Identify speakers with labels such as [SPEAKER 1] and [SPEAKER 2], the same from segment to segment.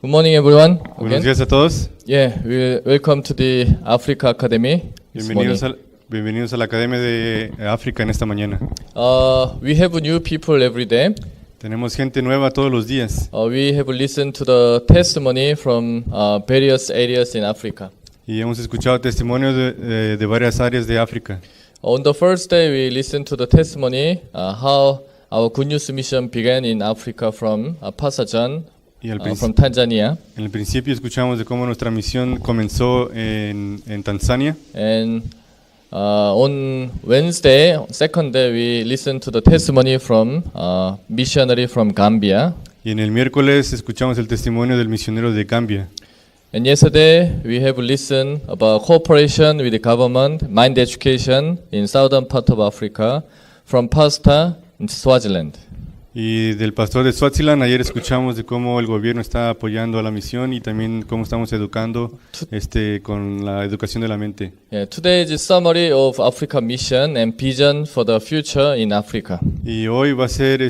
[SPEAKER 1] Good morning, everyone.
[SPEAKER 2] Buenos
[SPEAKER 1] Again.
[SPEAKER 2] días a todos.
[SPEAKER 1] Yeah, welcome to the Africa Academy. This morning.
[SPEAKER 2] Bienvenidos a la Academia de África en esta mañana.
[SPEAKER 1] We have new people every day.
[SPEAKER 2] Tenemos gente nueva todos los días
[SPEAKER 1] We have listened to the testimony from various areas in Africa.
[SPEAKER 2] y hemos escuchado testimonios de varias áreas de África.
[SPEAKER 1] On the first day, we listened to the testimony how our Good News mission began in Africa from Pasajan,
[SPEAKER 2] Y al
[SPEAKER 1] from Tanzania.
[SPEAKER 2] en el principio escuchamos de cómo nuestra misión comenzó en Tanzania.
[SPEAKER 1] And on Wednesday, second day, we listened to the testimony from missionary from Gambia.
[SPEAKER 2] Y en el miércoles escuchamos el testimonio del misionero de Gambia.
[SPEAKER 1] And yesterday, we have listened about cooperation with the government, mind education in southern part of Africa, from Pasta in Swaziland.
[SPEAKER 2] Y del pastor de Swaziland ayer escuchamos de cómo el gobierno está apoyando a la misión y también cómo estamos educando con la educación de la mente.
[SPEAKER 1] Yeah, today is a summary of Africa mission and vision for the future in Africa.
[SPEAKER 2] Y hoy va a ser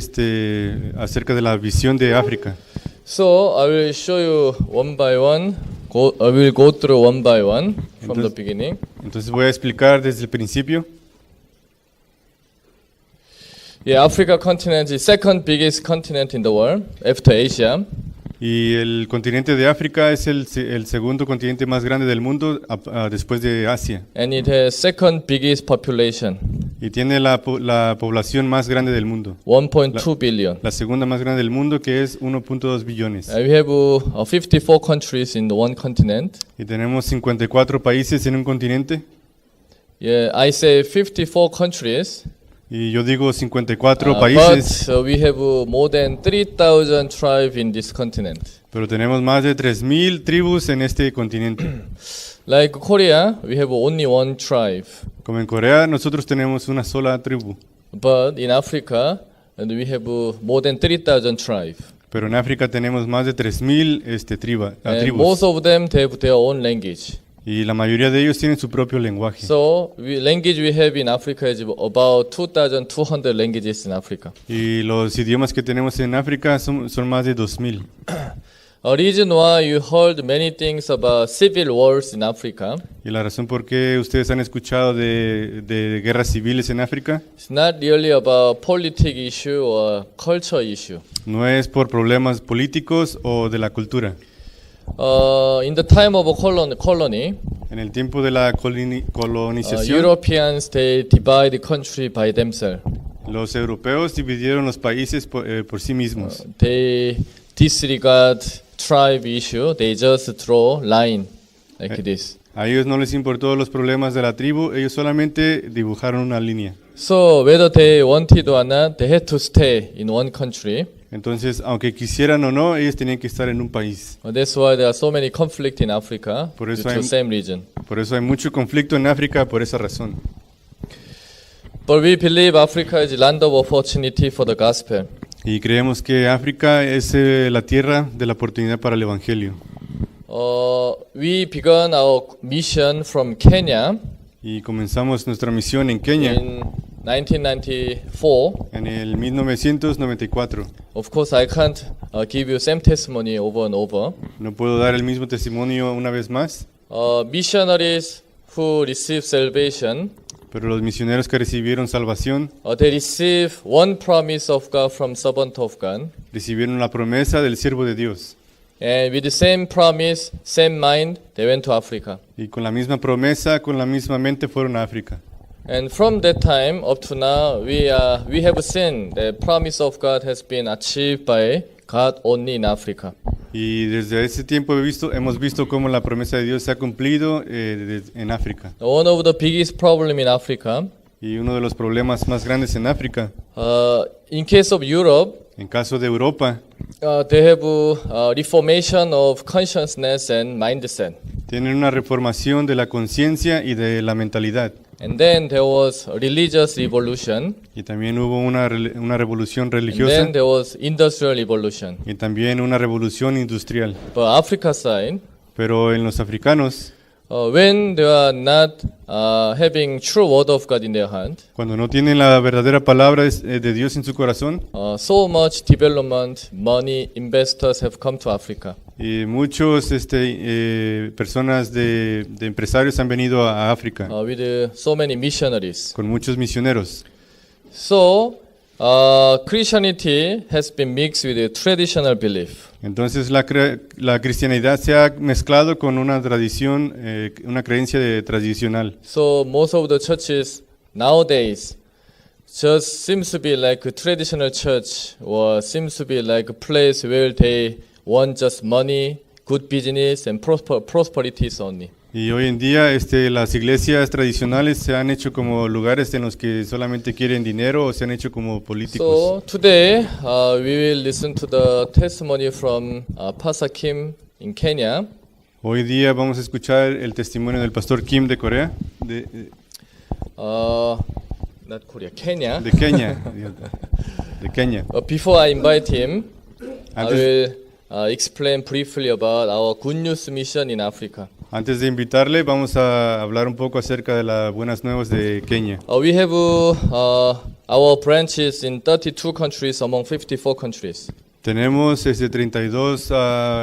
[SPEAKER 2] acerca de la visión de África.
[SPEAKER 1] So I will show you one by one. I will go through one by one from the beginning.
[SPEAKER 2] Entonces voy a explicar desde el principio.
[SPEAKER 1] Yeah, Africa continent is the second biggest continent in the world after Asia.
[SPEAKER 2] Y el continente de África es el segundo continente más grande del mundo después de Asia.
[SPEAKER 1] And it has second biggest population,
[SPEAKER 2] Y tiene la población más grande del mundo.
[SPEAKER 1] 1.2 billion.
[SPEAKER 2] La segunda más grande del mundo, que es 1.2 billones.
[SPEAKER 1] We have 54 countries in the one continent.
[SPEAKER 2] Y tenemos 54 países en un continente.
[SPEAKER 1] Yeah, I say 54 countries.
[SPEAKER 2] Y yo digo 54
[SPEAKER 1] But
[SPEAKER 2] países,
[SPEAKER 1] we have more than 3,000 tribes in this continent.
[SPEAKER 2] pero tenemos más de 3.000 tribus en este continente.
[SPEAKER 1] Like Korea, we have only one tribe.
[SPEAKER 2] Como en Corea, nosotros tenemos una sola tribu.
[SPEAKER 1] But in Africa, and we have more than 3,000 tribes.
[SPEAKER 2] Pero en África tenemos más de 3.000
[SPEAKER 1] And
[SPEAKER 2] tribus.
[SPEAKER 1] most of them they have their own language.
[SPEAKER 2] Y la mayoría de ellos tienen su propio lenguaje.
[SPEAKER 1] So language we have in Africa is about 2,200 languages in Africa.
[SPEAKER 2] Y los idiomas que tenemos en África son más de 2.000.
[SPEAKER 1] A reason why you heard many things about civil wars in Africa,
[SPEAKER 2] Y la razón por qué ustedes han escuchado de guerras civiles en África
[SPEAKER 1] it's not really about political issue or culture issue.
[SPEAKER 2] no es por problemas políticos o de la cultura.
[SPEAKER 1] In the time of a colony,
[SPEAKER 2] En el tiempo de la colonización,
[SPEAKER 1] Europeans they divide the country by themselves.
[SPEAKER 2] los europeos dividieron los países por sí mismos.
[SPEAKER 1] They disregard tribe issue. They just draw line like this.
[SPEAKER 2] A ellos no les importó los problemas de la tribu, ellos solamente dibujaron una línea.
[SPEAKER 1] So whether they wanted or not, they had to stay in one country.
[SPEAKER 2] Entonces, aunque quisieran o no, ellos tenían que estar en un país.
[SPEAKER 1] That's why there are so many conflict in Africa
[SPEAKER 2] Por
[SPEAKER 1] due
[SPEAKER 2] eso
[SPEAKER 1] to
[SPEAKER 2] hay-
[SPEAKER 1] the same reason.
[SPEAKER 2] Por eso hay mucho conflicto en África por esa razón.
[SPEAKER 1] But we believe Africa is a land of opportunity for the gospel.
[SPEAKER 2] Y creemos que África es la tierra de la oportunidad para el Evangelio.
[SPEAKER 1] We began our mission from Kenya
[SPEAKER 2] Y comenzamos nuestra misión en Kenia
[SPEAKER 1] in 1994.
[SPEAKER 2] en el 1994.
[SPEAKER 1] Of course, I can't give you same testimony over and over.
[SPEAKER 2] No puedo dar el mismo testimonio una vez más,
[SPEAKER 1] Missionaries who receive salvation,
[SPEAKER 2] pero los misioneros que recibieron salvación
[SPEAKER 1] they receive one promise of God from servant of God.
[SPEAKER 2] recibieron la promesa del siervo de Dios.
[SPEAKER 1] And with the same promise, same mind, they went to Africa.
[SPEAKER 2] Y con la misma promesa, con la misma mente fueron a África.
[SPEAKER 1] And from that time up to now, we have seen the promise of God has been achieved by God only in Africa.
[SPEAKER 2] Y desde ese tiempo hemos visto cómo la promesa de Dios se ha cumplido en África.
[SPEAKER 1] One of the biggest problem in Africa,
[SPEAKER 2] Y uno de los problemas más grandes en África,
[SPEAKER 1] in case of Europe,
[SPEAKER 2] en caso de Europa,
[SPEAKER 1] they have reformation of consciousness and mindset.
[SPEAKER 2] tienen una reformación de la conciencia y de la mentalidad.
[SPEAKER 1] And then there was a religious revolution.
[SPEAKER 2] Y también hubo una revolución
[SPEAKER 1] And
[SPEAKER 2] religiosa
[SPEAKER 1] then there was industrial revolution.
[SPEAKER 2] y también una revolución industrial.
[SPEAKER 1] But Africa side,
[SPEAKER 2] Pero en los africanos,
[SPEAKER 1] when they are not having true word of God in their hand,
[SPEAKER 2] Cuando no tienen la verdadera palabra de Dios en su corazón,
[SPEAKER 1] so much development, money, investors have come to Africa.
[SPEAKER 2] y muchos personas de empresarios han venido a África
[SPEAKER 1] With so many missionaries.
[SPEAKER 2] con muchos misioneros.
[SPEAKER 1] So, Christianity has been mixed with a traditional belief.
[SPEAKER 2] Entonces la cristianidad se ha mezclado con una tradición, una creencia tradicional.
[SPEAKER 1] So, most of the churches nowadays just seems to be like a traditional church, or seems to be like a place where they want just money, good business, and prosperities only.
[SPEAKER 2] Y hoy en día las iglesias tradicionales se han hecho como lugares en los que solamente quieren dinero o se han hecho como políticos.
[SPEAKER 1] So today we will listen to the testimony from Pastor Kim in Kenya.
[SPEAKER 2] Hoy día vamos a escuchar el testimonio del pastor Kim de Corea,
[SPEAKER 1] Not Korea, Kenya.
[SPEAKER 2] de Kenia, de Kenia.
[SPEAKER 1] Before I invite him, I
[SPEAKER 2] Antes,
[SPEAKER 1] will explain briefly about our Good News mission in Africa.
[SPEAKER 2] antes de invitarle, vamos a hablar un poco acerca de las buenas nuevas de Kenia.
[SPEAKER 1] We have our branches in 32 countries among 54 countries.
[SPEAKER 2] Tenemos 32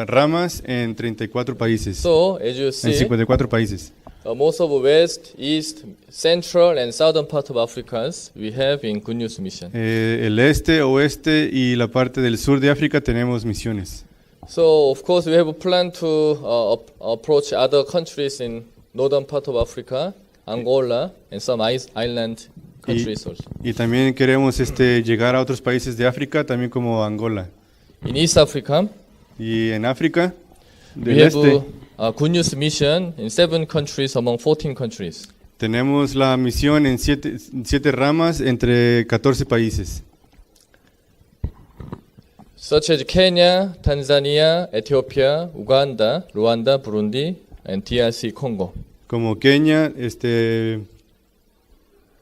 [SPEAKER 2] ramas en 34 países,
[SPEAKER 1] So, as you
[SPEAKER 2] en
[SPEAKER 1] see,
[SPEAKER 2] 54 países.
[SPEAKER 1] most of West, East, Central, and Southern part of Africa we have in Good News mission.
[SPEAKER 2] El este, oeste y la parte del sur de África tenemos misiones.
[SPEAKER 1] So, of course, we have a plan to approach other countries in northern part of Africa, Angola, and some island countries also.
[SPEAKER 2] Y también queremos llegar a otros países de África, también como Angola.
[SPEAKER 1] In East Africa,
[SPEAKER 2] Y en África
[SPEAKER 1] we
[SPEAKER 2] del
[SPEAKER 1] have
[SPEAKER 2] este
[SPEAKER 1] a Good News mission in 7 countries among 14 countries.
[SPEAKER 2] tenemos la misión en 7 ramas entre 14 países,
[SPEAKER 1] Such as Kenya, Tanzania, Ethiopia, Uganda, Rwanda, Burundi, and DRC Congo.
[SPEAKER 2] como Kenia,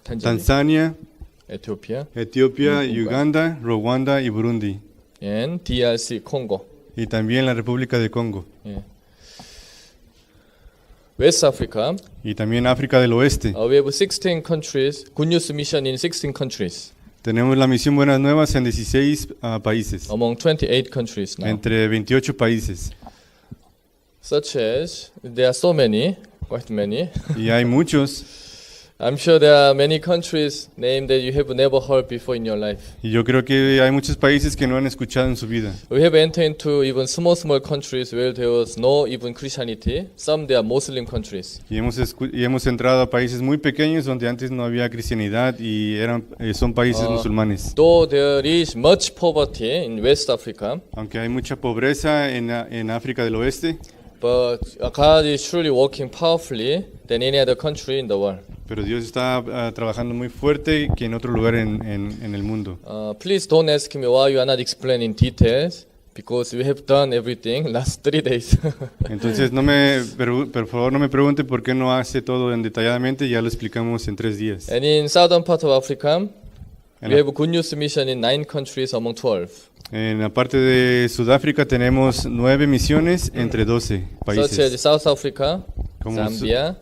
[SPEAKER 2] Tanzania,
[SPEAKER 1] Ethiopia,
[SPEAKER 2] Etiopía, Uganda, Ruanda y Burundi.
[SPEAKER 1] and DRC Congo.
[SPEAKER 2] Y también la República de Congo.
[SPEAKER 1] Yeah. West Africa,
[SPEAKER 2] Y también África del Oeste.
[SPEAKER 1] we have 16 countries, Good News mission in 16 countries,
[SPEAKER 2] Tenemos la misión Buenas Nuevas en 16 países,
[SPEAKER 1] among 28 countries now.
[SPEAKER 2] entre 28 países.
[SPEAKER 1] Such as, there are so many, quite many.
[SPEAKER 2] Y hay muchos.
[SPEAKER 1] I'm sure there are many countries named that you have never heard before in your life.
[SPEAKER 2] Y yo creo que hay muchos países que no han escuchado en su vida.
[SPEAKER 1] We have entered into even small countries where there was no even Christianity. Some they are Muslim countries.
[SPEAKER 2] Y hemos entrado a países muy pequeños donde antes no había cristianidad y son países musulmanes.
[SPEAKER 1] Though there is much poverty in West Africa,
[SPEAKER 2] Aunque hay mucha pobreza en África del Oeste,
[SPEAKER 1] but God is truly working powerfully than any other country in the world.
[SPEAKER 2] pero Dios está trabajando muy fuerte que en otro lugar en el mundo.
[SPEAKER 1] Please don't ask me why you are not explaining details, because we have done everything last 3 days.
[SPEAKER 2] Entonces, por favor, no me pregunte por qué no hace todo detalladamente, ya lo explicamos en 3 días.
[SPEAKER 1] And in southern part of Africa,
[SPEAKER 2] En
[SPEAKER 1] we
[SPEAKER 2] la,
[SPEAKER 1] have a Good News mission in 9 countries among 12.
[SPEAKER 2] en la parte de Sudáfrica tenemos 9 misiones entre 12
[SPEAKER 1] Such as
[SPEAKER 2] países,
[SPEAKER 1] South Africa,
[SPEAKER 2] Como
[SPEAKER 1] Zambia,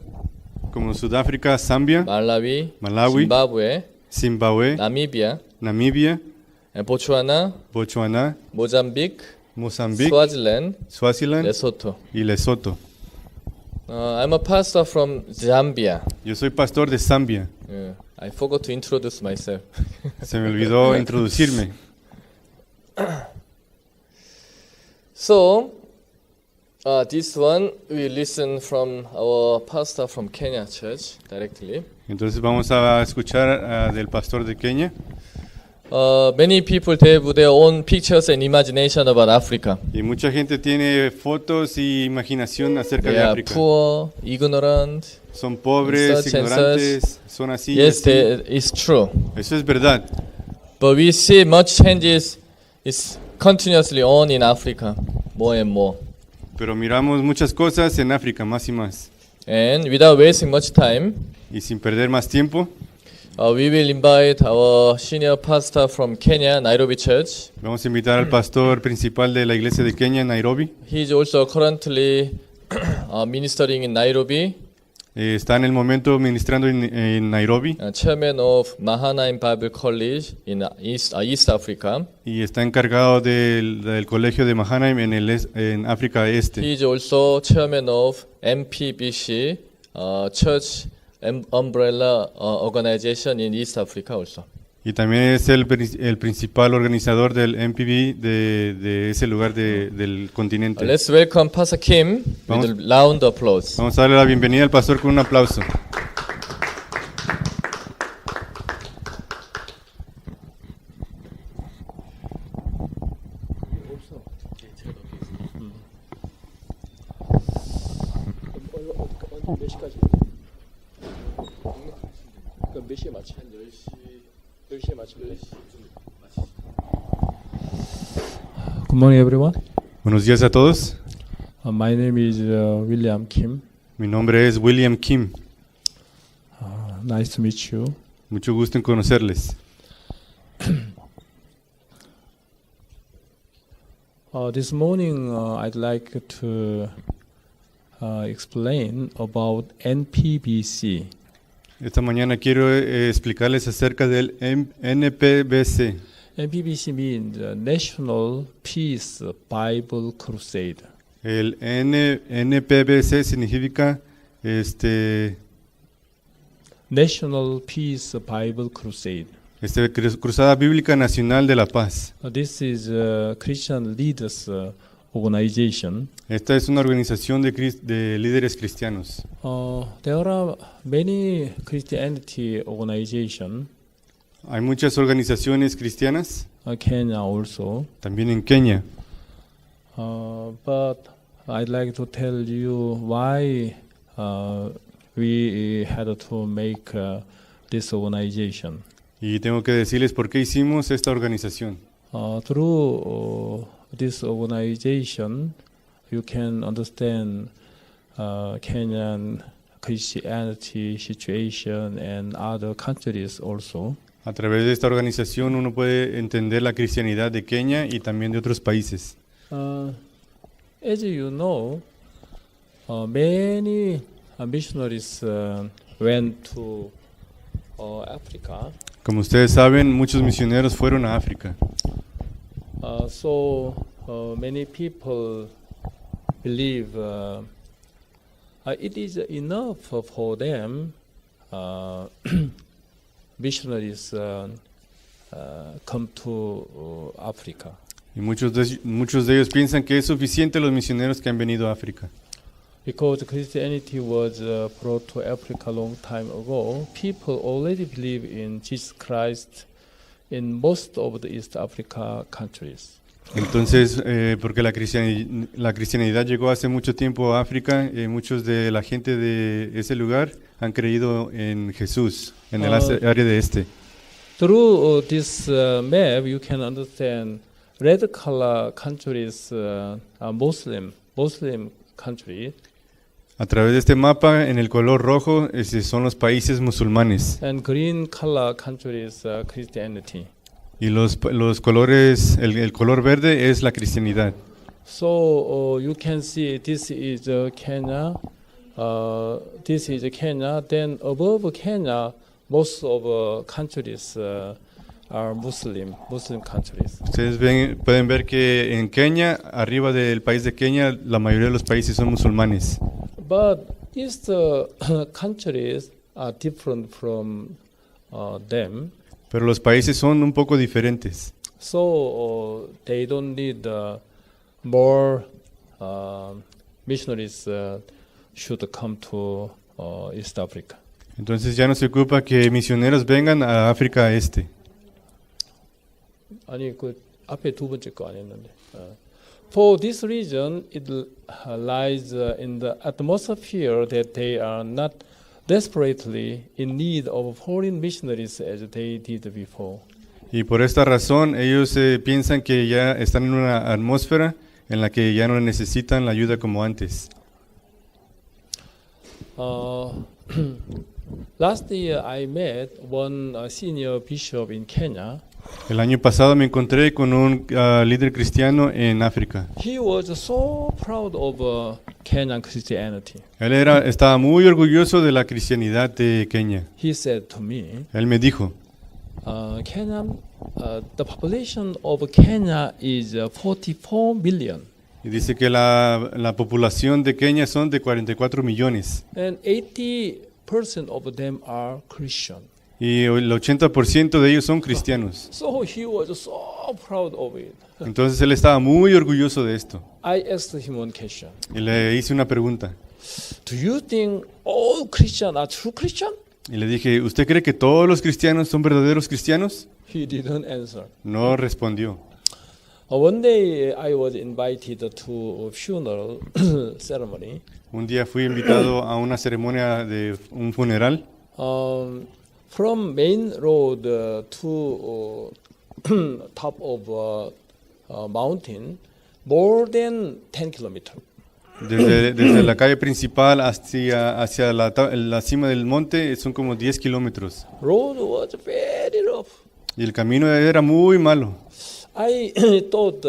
[SPEAKER 2] como Sudáfrica, Zambia,
[SPEAKER 1] Malawi,
[SPEAKER 2] Malawi,
[SPEAKER 1] Zimbabwe,
[SPEAKER 2] Zimbabue,
[SPEAKER 1] Namibia,
[SPEAKER 2] Namibia,
[SPEAKER 1] and Botswana,
[SPEAKER 2] Botswana,
[SPEAKER 1] Mozambique,
[SPEAKER 2] Mozambique,
[SPEAKER 1] Swaziland,
[SPEAKER 2] Swaziland
[SPEAKER 1] Lesotho.
[SPEAKER 2] y Lesoto.
[SPEAKER 1] I'm a pastor from Zambia.
[SPEAKER 2] Yo soy pastor de Zambia.
[SPEAKER 1] I forgot to introduce myself.
[SPEAKER 2] Se me olvidó introducirme.
[SPEAKER 1] So, this one we listen from our pastor from Kenya Church directly.
[SPEAKER 2] Entonces vamos a escuchar del pastor de Kenia.
[SPEAKER 1] Many people they have their own pictures and imagination about Africa.
[SPEAKER 2] Y mucha gente tiene fotos y imaginación acerca
[SPEAKER 1] They
[SPEAKER 2] de
[SPEAKER 1] are
[SPEAKER 2] África.
[SPEAKER 1] poor, ignorant.
[SPEAKER 2] Son pobres,
[SPEAKER 1] Such and
[SPEAKER 2] ignorantes, son así. y
[SPEAKER 1] Yes,
[SPEAKER 2] así.
[SPEAKER 1] it's true.
[SPEAKER 2] Eso es verdad.
[SPEAKER 1] But we see much changes is continuously on in Africa, more and more.
[SPEAKER 2] Pero miramos muchas cosas en África, más y más.
[SPEAKER 1] And without wasting much time,
[SPEAKER 2] Y sin perder más tiempo,
[SPEAKER 1] we will invite our senior pastor from Kenya, Nairobi Church.
[SPEAKER 2] vamos a invitar al pastor principal de la iglesia de Kenia, Nairobi.
[SPEAKER 1] He is also currently ministering in Nairobi,
[SPEAKER 2] Está en el momento ministrando en Nairobi
[SPEAKER 1] chairman of Mahanaim Bible College in East Africa.
[SPEAKER 2] y está encargado del colegio de Mahanaim en África Este.
[SPEAKER 1] He is also chairman of MPBC, Church Umbrella Organization in East Africa also.
[SPEAKER 2] Y también es el principal organizador del MPB de ese lugar del continente.
[SPEAKER 1] Let's welcome Pastor Kim
[SPEAKER 2] Vamos.
[SPEAKER 1] with a round of applause.
[SPEAKER 2] Vamos a darle la bienvenida al pastor con un aplauso.
[SPEAKER 1] 몇 시까지? 그럼 몇 시에 마치? 한 10시에 마칠래?
[SPEAKER 3] Good morning, everyone.
[SPEAKER 2] Buenos días a todos.
[SPEAKER 3] My name is William Kim.
[SPEAKER 2] Mi nombre es William Kim.
[SPEAKER 3] Nice to meet you.
[SPEAKER 2] Mucho gusto en conocerles.
[SPEAKER 3] This morning, I'd like to explain about NPBC.
[SPEAKER 2] Esta mañana quiero explicarles acerca del NPBC.
[SPEAKER 3] NPBC means National Peace Bible Crusade.
[SPEAKER 2] El NPBC significa
[SPEAKER 3] National Peace Bible Crusade.
[SPEAKER 2] Cruzada Bíblica Nacional de la Paz.
[SPEAKER 3] This is a Christian leaders organization.
[SPEAKER 2] Esta es una organización de líderes cristianos.
[SPEAKER 3] There are many Christianity organizations.
[SPEAKER 2] Hay muchas organizaciones cristianas,
[SPEAKER 3] Kenya also.
[SPEAKER 2] también en Kenia.
[SPEAKER 3] But I'd like to tell you why we had to make this organization.
[SPEAKER 2] Y tengo que decirles por qué hicimos esta organización.
[SPEAKER 3] Through this organization, you can understand Kenyan Christianity situation and other countries also.
[SPEAKER 2] A través de esta organización uno puede entender la cristianidad de Kenia y también de otros países.
[SPEAKER 3] As you know, many missionaries went to Africa.
[SPEAKER 2] Como ustedes saben, muchos misioneros fueron a África.
[SPEAKER 3] So many people believe it is enough for them missionaries come to Africa.
[SPEAKER 2] Y muchos de ellos piensan que es suficiente los misioneros que han venido a África.
[SPEAKER 3] Because Christianity was brought to Africa a long time ago, people already believe in Jesus Christ in most of the East Africa countries.
[SPEAKER 2] Entonces, porque la cristianidad llegó hace mucho tiempo a África, muchos de la gente de ese lugar han creído en Jesús, en el área de este.
[SPEAKER 3] Through this map, you can understand red color countries are Muslim countries.
[SPEAKER 2] A través de este mapa, en el color rojo, son los países musulmanes.
[SPEAKER 3] And green color countries Christianity.
[SPEAKER 2] Y los colores, el color verde es la cristianidad.
[SPEAKER 3] So you can see this is Kenya. This is Kenya. Then above Kenya, most of countries are Muslim countries.
[SPEAKER 2] Ustedes pueden ver que en Kenia, arriba del país de Kenia, la mayoría de los países son musulmanes.
[SPEAKER 3] But East countries are different from them.
[SPEAKER 2] Pero los países son un poco diferentes.
[SPEAKER 3] So they don't need more missionaries should come to East Africa.
[SPEAKER 2] Entonces ya no se ocupa que misioneros vengan a África Este.
[SPEAKER 3] 아니 그 앞에 두 번째 거 안 했는데. For this reason, it lies in the atmosphere that they are not desperately in need of foreign missionaries as they did before.
[SPEAKER 2] Y por esta razón ellos piensan que ya están en una atmósfera en la que ya no necesitan la ayuda como antes.
[SPEAKER 3] Last year I met one senior bishop in Kenya.
[SPEAKER 2] El año pasado me encontré con un líder cristiano en África.
[SPEAKER 3] He was so proud of Kenyan Christianity.
[SPEAKER 2] Estaba muy orgulloso de la cristianidad de Kenia.
[SPEAKER 3] He said to me,
[SPEAKER 2] Él me dijo,
[SPEAKER 3] Kenya, the population of Kenya is 44 million,
[SPEAKER 2] y dice que la población de Kenia son de 44 millones
[SPEAKER 3] and 80% of them are Christian.
[SPEAKER 2] y el 80% de ellos son cristianos.
[SPEAKER 3] So he was so proud of it.
[SPEAKER 2] Entonces él estaba muy orgulloso de esto.
[SPEAKER 3] I asked him one question.
[SPEAKER 2] Y le hice una pregunta.
[SPEAKER 3] Do you think all Christians are true Christian?
[SPEAKER 2] Y le dije, ¿usted cree que todos los cristianos son verdaderos cristianos?
[SPEAKER 3] He didn't answer.
[SPEAKER 2] No respondió.
[SPEAKER 3] One day I was invited to a funeral ceremony.
[SPEAKER 2] Un día fui invitado a una ceremonia de un funeral.
[SPEAKER 3] From main road to top of mountain, more than 10 kilometers.
[SPEAKER 2] Desde la calle principal hacia la cima del monte son como 10 kilómetros.
[SPEAKER 3] Road was very rough.
[SPEAKER 2] Y el camino era muy malo.
[SPEAKER 3] I thought,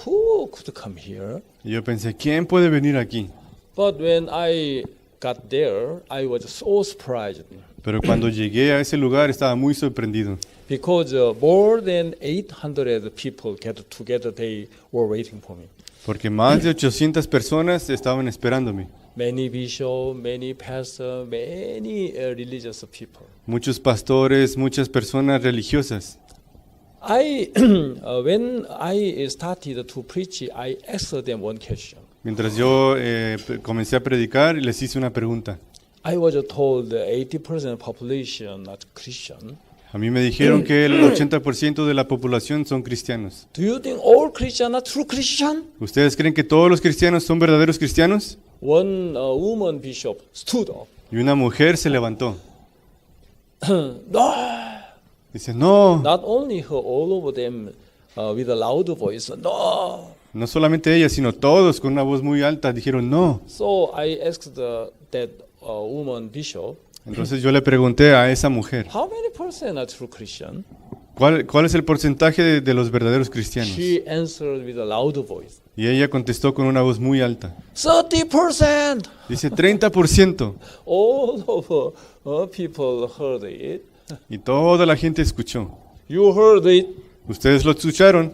[SPEAKER 3] who could come here?
[SPEAKER 2] Y yo pensé, ¿quién puede venir aquí?
[SPEAKER 3] But when I got there, I was so surprised
[SPEAKER 2] Pero cuando llegué a ese lugar estaba muy sorprendido.
[SPEAKER 3] because more than 800 people gathered together. They were waiting for me.
[SPEAKER 2] Porque más de 800 personas estaban esperándome.
[SPEAKER 3] Many bishops, many pastors, many religious people.
[SPEAKER 2] Muchos pastores, muchas personas religiosas.
[SPEAKER 3] When I started to preach, I asked them one question.
[SPEAKER 2] Mientras yo comencé a predicar, les hice una pregunta.
[SPEAKER 3] I was told 80% population not Christian.
[SPEAKER 2] A mí me dijeron que el 80% de la población son cristianos.
[SPEAKER 3] Do you think all Christians are true Christian?
[SPEAKER 2] ¿Ustedes creen que todos los cristianos son verdaderos cristianos?
[SPEAKER 3] One woman bishop stood up.
[SPEAKER 2] Y una mujer se levantó.
[SPEAKER 3] No,
[SPEAKER 2] Dice, no,
[SPEAKER 3] not only her, all of them with a loud voice. No.
[SPEAKER 2] no solamente ella, sino todos con una voz muy alta dijeron no.
[SPEAKER 3] So I asked that woman bishop,
[SPEAKER 2] Entonces yo le pregunté a esa mujer,
[SPEAKER 3] how many percent are true Christian?
[SPEAKER 2] ¿cuál es el porcentaje de los verdaderos cristianos?
[SPEAKER 3] She answered with a loud voice.
[SPEAKER 2] Y ella contestó con una voz muy alta.
[SPEAKER 3] 30%.
[SPEAKER 2] Dice 30%.
[SPEAKER 3] All of people heard it.
[SPEAKER 2] Y toda la gente escuchó.
[SPEAKER 3] You heard it.
[SPEAKER 2] Ustedes lo escucharon.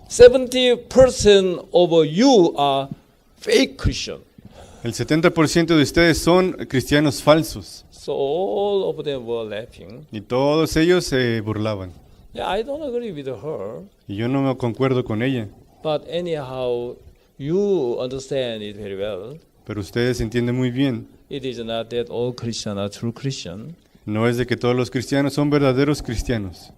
[SPEAKER 3] 70% of you are fake Christian.
[SPEAKER 2] El 70% de ustedes son cristianos falsos.
[SPEAKER 3] So all of them were laughing.
[SPEAKER 2] Y todos ellos se burlaban.
[SPEAKER 3] Yeah, I don't agree with her,
[SPEAKER 2] Y yo no me concuerdo con ella.
[SPEAKER 3] but anyhow, you understand it very well.
[SPEAKER 2] Pero ustedes entienden muy bien.
[SPEAKER 3] It is not that all Christians are true Christian.
[SPEAKER 2] No es de que todos los cristianos son verdaderos cristianos.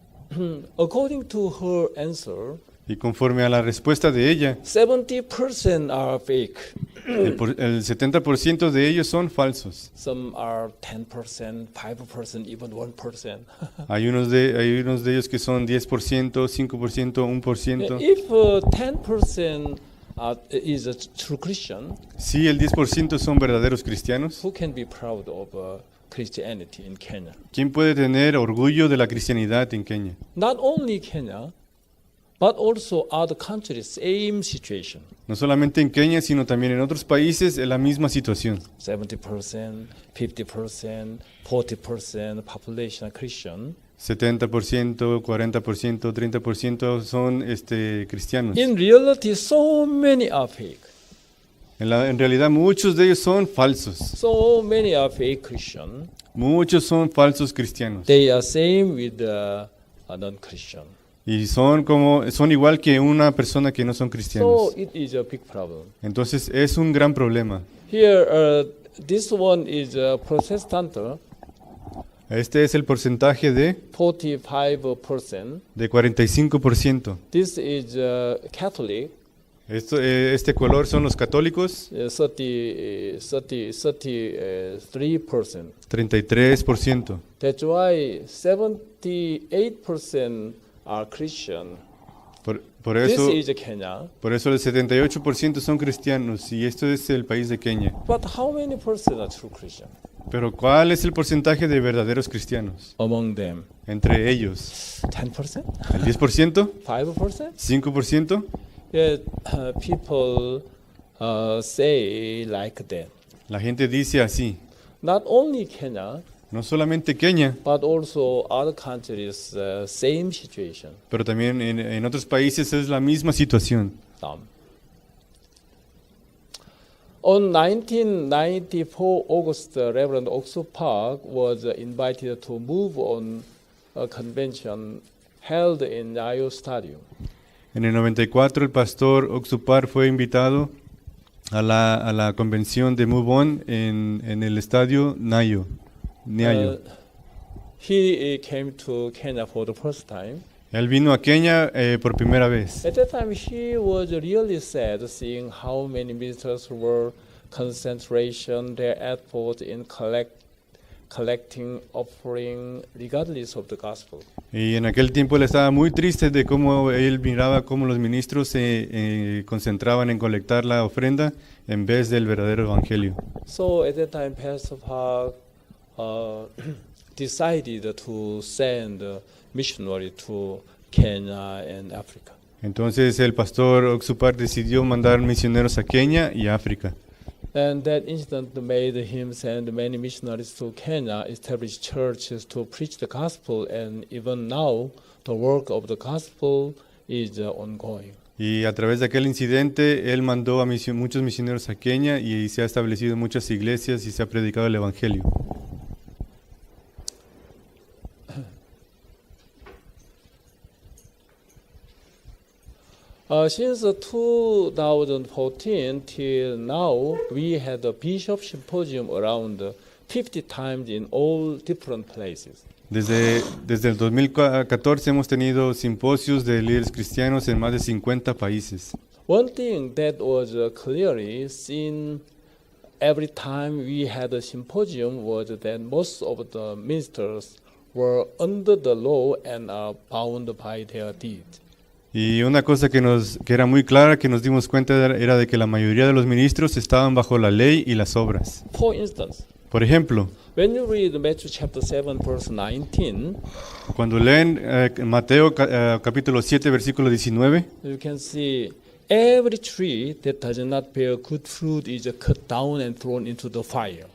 [SPEAKER 3] According to her answer,
[SPEAKER 2] Y conforme a la respuesta de ella,
[SPEAKER 3] 70% are fake.
[SPEAKER 2] el 70% de ellos son falsos.
[SPEAKER 3] Some are 10%, 5%, even 1%.
[SPEAKER 2] Hay unos de ellos que son 10%, 5%, 1%.
[SPEAKER 3] If 10% is a true Christian,
[SPEAKER 2] Si el 10% son verdaderos cristianos,
[SPEAKER 3] who can be proud of Christianity in Kenya?
[SPEAKER 2] ¿quién puede tener orgullo de la cristianidad en Kenia?
[SPEAKER 3] Not only Kenya, but also other countries, same situation.
[SPEAKER 2] No solamente en Kenia, sino también en otros países en la misma situación.
[SPEAKER 3] 70%, 50%, 40% population are Christian.
[SPEAKER 2] 70%, 40%, 30% son cristianos.
[SPEAKER 3] In reality, so many are fake.
[SPEAKER 2] En realidad muchos de ellos son falsos.
[SPEAKER 3] So many are fake Christian.
[SPEAKER 2] Muchos son falsos cristianos.
[SPEAKER 3] They are same with a non-Christian.
[SPEAKER 2] Y son igual que una persona que no son
[SPEAKER 3] So
[SPEAKER 2] cristianos.
[SPEAKER 3] it is a big problem.
[SPEAKER 2] Entonces es un gran problema.
[SPEAKER 3] Here, this one is Protestant,
[SPEAKER 2] Este es el porcentaje de
[SPEAKER 3] 45%.
[SPEAKER 2] 45%.
[SPEAKER 3] This is Catholic,
[SPEAKER 2] Este color son los católicos,
[SPEAKER 3] 33%.
[SPEAKER 2] 33%.
[SPEAKER 3] That's why 78% are Christian.
[SPEAKER 2] Por
[SPEAKER 3] This
[SPEAKER 2] eso,
[SPEAKER 3] is Kenya.
[SPEAKER 2] por eso el 78% son cristianos y esto es el país de Kenia.
[SPEAKER 3] But how many percent are true Christian?
[SPEAKER 2] Pero ¿cuál es el porcentaje de verdaderos cristianos?
[SPEAKER 3] Among them,
[SPEAKER 2] Entre ellos,
[SPEAKER 3] 10%?
[SPEAKER 2] ¿el 10%?
[SPEAKER 3] 5%?
[SPEAKER 2] ¿5%?
[SPEAKER 3] Yeah, people say like that.
[SPEAKER 2] La gente dice así.
[SPEAKER 3] Not only Kenya,
[SPEAKER 2] No solamente Kenia,
[SPEAKER 3] but also other countries, same situation.
[SPEAKER 2] pero también en otros países es la misma situación.
[SPEAKER 3] On 1994 August, Reverend Oxford Park was invited to move on a convention held in Nyayo Stadium.
[SPEAKER 2] En el 94 el pastor Oxupar fue invitado a la convención de Move On en el estadio Nyayo.
[SPEAKER 3] He came to Kenya for the first time.
[SPEAKER 2] Él vino a Kenia por primera vez.
[SPEAKER 3] At that time, he was really sad seeing how many ministers were concentration their effort in collecting offering regardless of the gospel.
[SPEAKER 2] Y en aquel tiempo él estaba muy triste de cómo él miraba cómo los ministros se concentraban en colectar la ofrenda en vez del verdadero evangelio.
[SPEAKER 3] So at that time, Pastor Park decided to send a missionary to Kenya and Africa.
[SPEAKER 2] Entonces el pastor Oxupar decidió mandar misioneros a Kenia y a África.
[SPEAKER 3] And that incident made him send many missionaries to Kenya, establish churches to preach the gospel, and even now the work of the gospel is ongoing.
[SPEAKER 2] Y a través de aquel incidente él mandó a muchos misioneros a Kenia y se ha establecido en muchas iglesias y se ha predicado el evangelio.
[SPEAKER 3] Since 2014 till now, we had a bishop symposium around 50 times in all different places.
[SPEAKER 2] Desde el 2014 hemos tenido simposios de líderes cristianos en más de 50 países.
[SPEAKER 3] One thing that was clearly seen every time we had a symposium was that most of the ministers were under the law and are bound by their deed.
[SPEAKER 2] Y una cosa que era muy clara, que nos dimos cuenta era de que la mayoría de los ministros estaban bajo la ley y las obras.
[SPEAKER 3] For instance,
[SPEAKER 2] Por ejemplo,
[SPEAKER 3] when you read Matthew chapter 7 verse 19,
[SPEAKER 2] cuando leen Mateo capítulo 7 versículo 19,
[SPEAKER 3] you can see every tree that does not bear good fruit is cut down and thrown into the fire.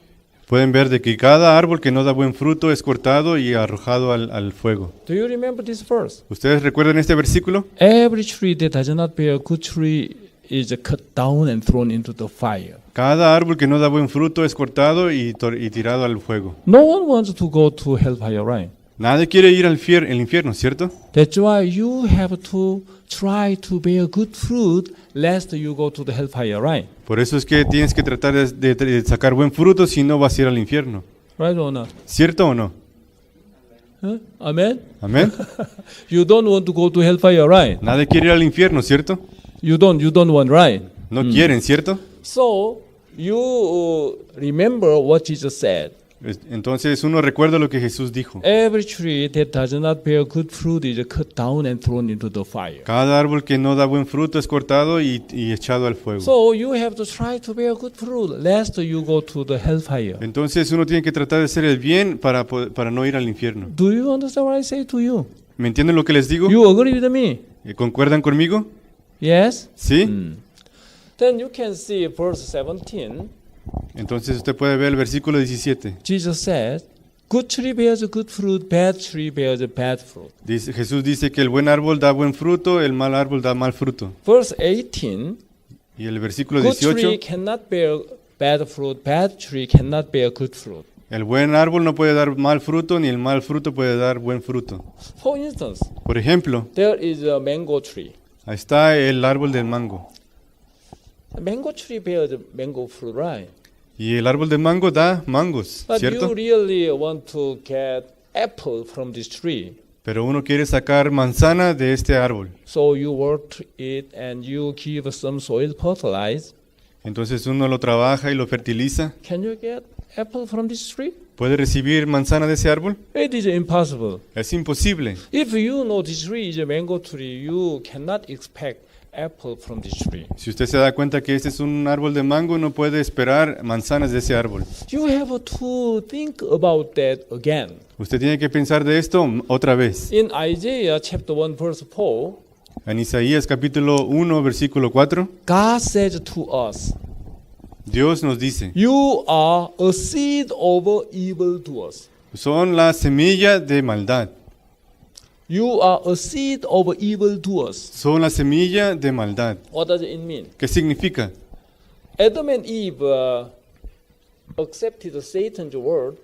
[SPEAKER 2] pueden ver de que cada árbol que no da buen fruto es cortado y arrojado al fuego.
[SPEAKER 3] Do you remember this verse?
[SPEAKER 2] ¿Ustedes recuerdan este versículo?
[SPEAKER 3] Every tree that does not bear good tree is cut down and thrown into the fire.
[SPEAKER 2] Cada árbol que no da buen fruto es cortado y tirado al fuego.
[SPEAKER 3] No one wants to go to hellfire, right?
[SPEAKER 2] Nadie quiere ir al infierno, ¿cierto?
[SPEAKER 3] That's why you have to try to bear good fruit lest you go to the hellfire, right?
[SPEAKER 2] Por eso es que tienes que tratar de sacar buen fruto, si no vas a ir al infierno.
[SPEAKER 3] Right or not?
[SPEAKER 2] ¿Cierto o no?
[SPEAKER 3] Huh? Amen?
[SPEAKER 2] Amén.
[SPEAKER 3] You don't want to go to hellfire, right?
[SPEAKER 2] Nadie quiere ir al infierno, ¿cierto?
[SPEAKER 3] You don't want, right?
[SPEAKER 2] No quieren, ¿cierto?
[SPEAKER 3] So you remember what Jesus said.
[SPEAKER 2] Entonces uno recuerda lo que Jesús dijo.
[SPEAKER 3] Every tree that does not bear good fruit is cut down and thrown into the fire.
[SPEAKER 2] Cada árbol que no da buen fruto es cortado y echado al fuego.
[SPEAKER 3] So you have to try to bear good fruit lest you go to the hellfire.
[SPEAKER 2] Entonces uno tiene que tratar de hacer el bien para no ir al infierno.
[SPEAKER 3] Do you understand what I say to you?
[SPEAKER 2] ¿Me entienden lo que les digo?
[SPEAKER 3] You agree with me?
[SPEAKER 2] ¿Concuerdan conmigo?
[SPEAKER 3] Yes?
[SPEAKER 2] ¿Sí?
[SPEAKER 3] Then you can see verse 17.
[SPEAKER 2] Entonces usted puede ver el versículo 17.
[SPEAKER 3] Jesus said, good tree bears good fruit, bad tree bears bad fruit.
[SPEAKER 2] Jesús dice que el buen árbol da buen fruto, el mal árbol da mal fruto.
[SPEAKER 3] Verse 18,
[SPEAKER 2] Y el versículo
[SPEAKER 3] good
[SPEAKER 2] 18,
[SPEAKER 3] tree cannot bear bad fruit, bad tree cannot bear good fruit.
[SPEAKER 2] el buen árbol no puede dar mal fruto, ni el mal fruto puede dar buen fruto.
[SPEAKER 3] For instance,
[SPEAKER 2] Por ejemplo,
[SPEAKER 3] there is a mango tree.
[SPEAKER 2] ahí está el árbol del mango.
[SPEAKER 3] A mango tree bears mango fruit, right?
[SPEAKER 2] Y el árbol de mango da mangos,
[SPEAKER 3] But
[SPEAKER 2] ¿cierto?
[SPEAKER 3] you really want to get apple from this tree.
[SPEAKER 2] Pero uno quiere sacar manzana de este árbol.
[SPEAKER 3] So you water it and you give some soil fertilize.
[SPEAKER 2] Entonces uno lo trabaja y lo fertiliza.
[SPEAKER 3] Can you get apple from this tree?
[SPEAKER 2] ¿Puede recibir manzana de ese árbol?
[SPEAKER 3] It is impossible.
[SPEAKER 2] Es imposible.
[SPEAKER 3] If you know this tree is a mango tree, you cannot expect apple from this tree.
[SPEAKER 2] Si usted se da cuenta que este es un árbol de mango, no puede esperar manzanas de ese árbol.
[SPEAKER 3] You have to think about that again.
[SPEAKER 2] Usted tiene que pensar de esto otra vez.
[SPEAKER 3] In Isaiah chapter 1 verse 4,
[SPEAKER 2] En Isaías capítulo 1, versículo 4,
[SPEAKER 3] God says to us,
[SPEAKER 2] Dios nos dice,
[SPEAKER 3] you are a seed of evildoers.
[SPEAKER 2] son la semilla de maldad.
[SPEAKER 3] You are a seed of evildoers.
[SPEAKER 2] Son la semilla de maldad.
[SPEAKER 3] What does it mean?
[SPEAKER 2] ¿Qué significa?
[SPEAKER 3] Adam and Eve accepted Satan's word.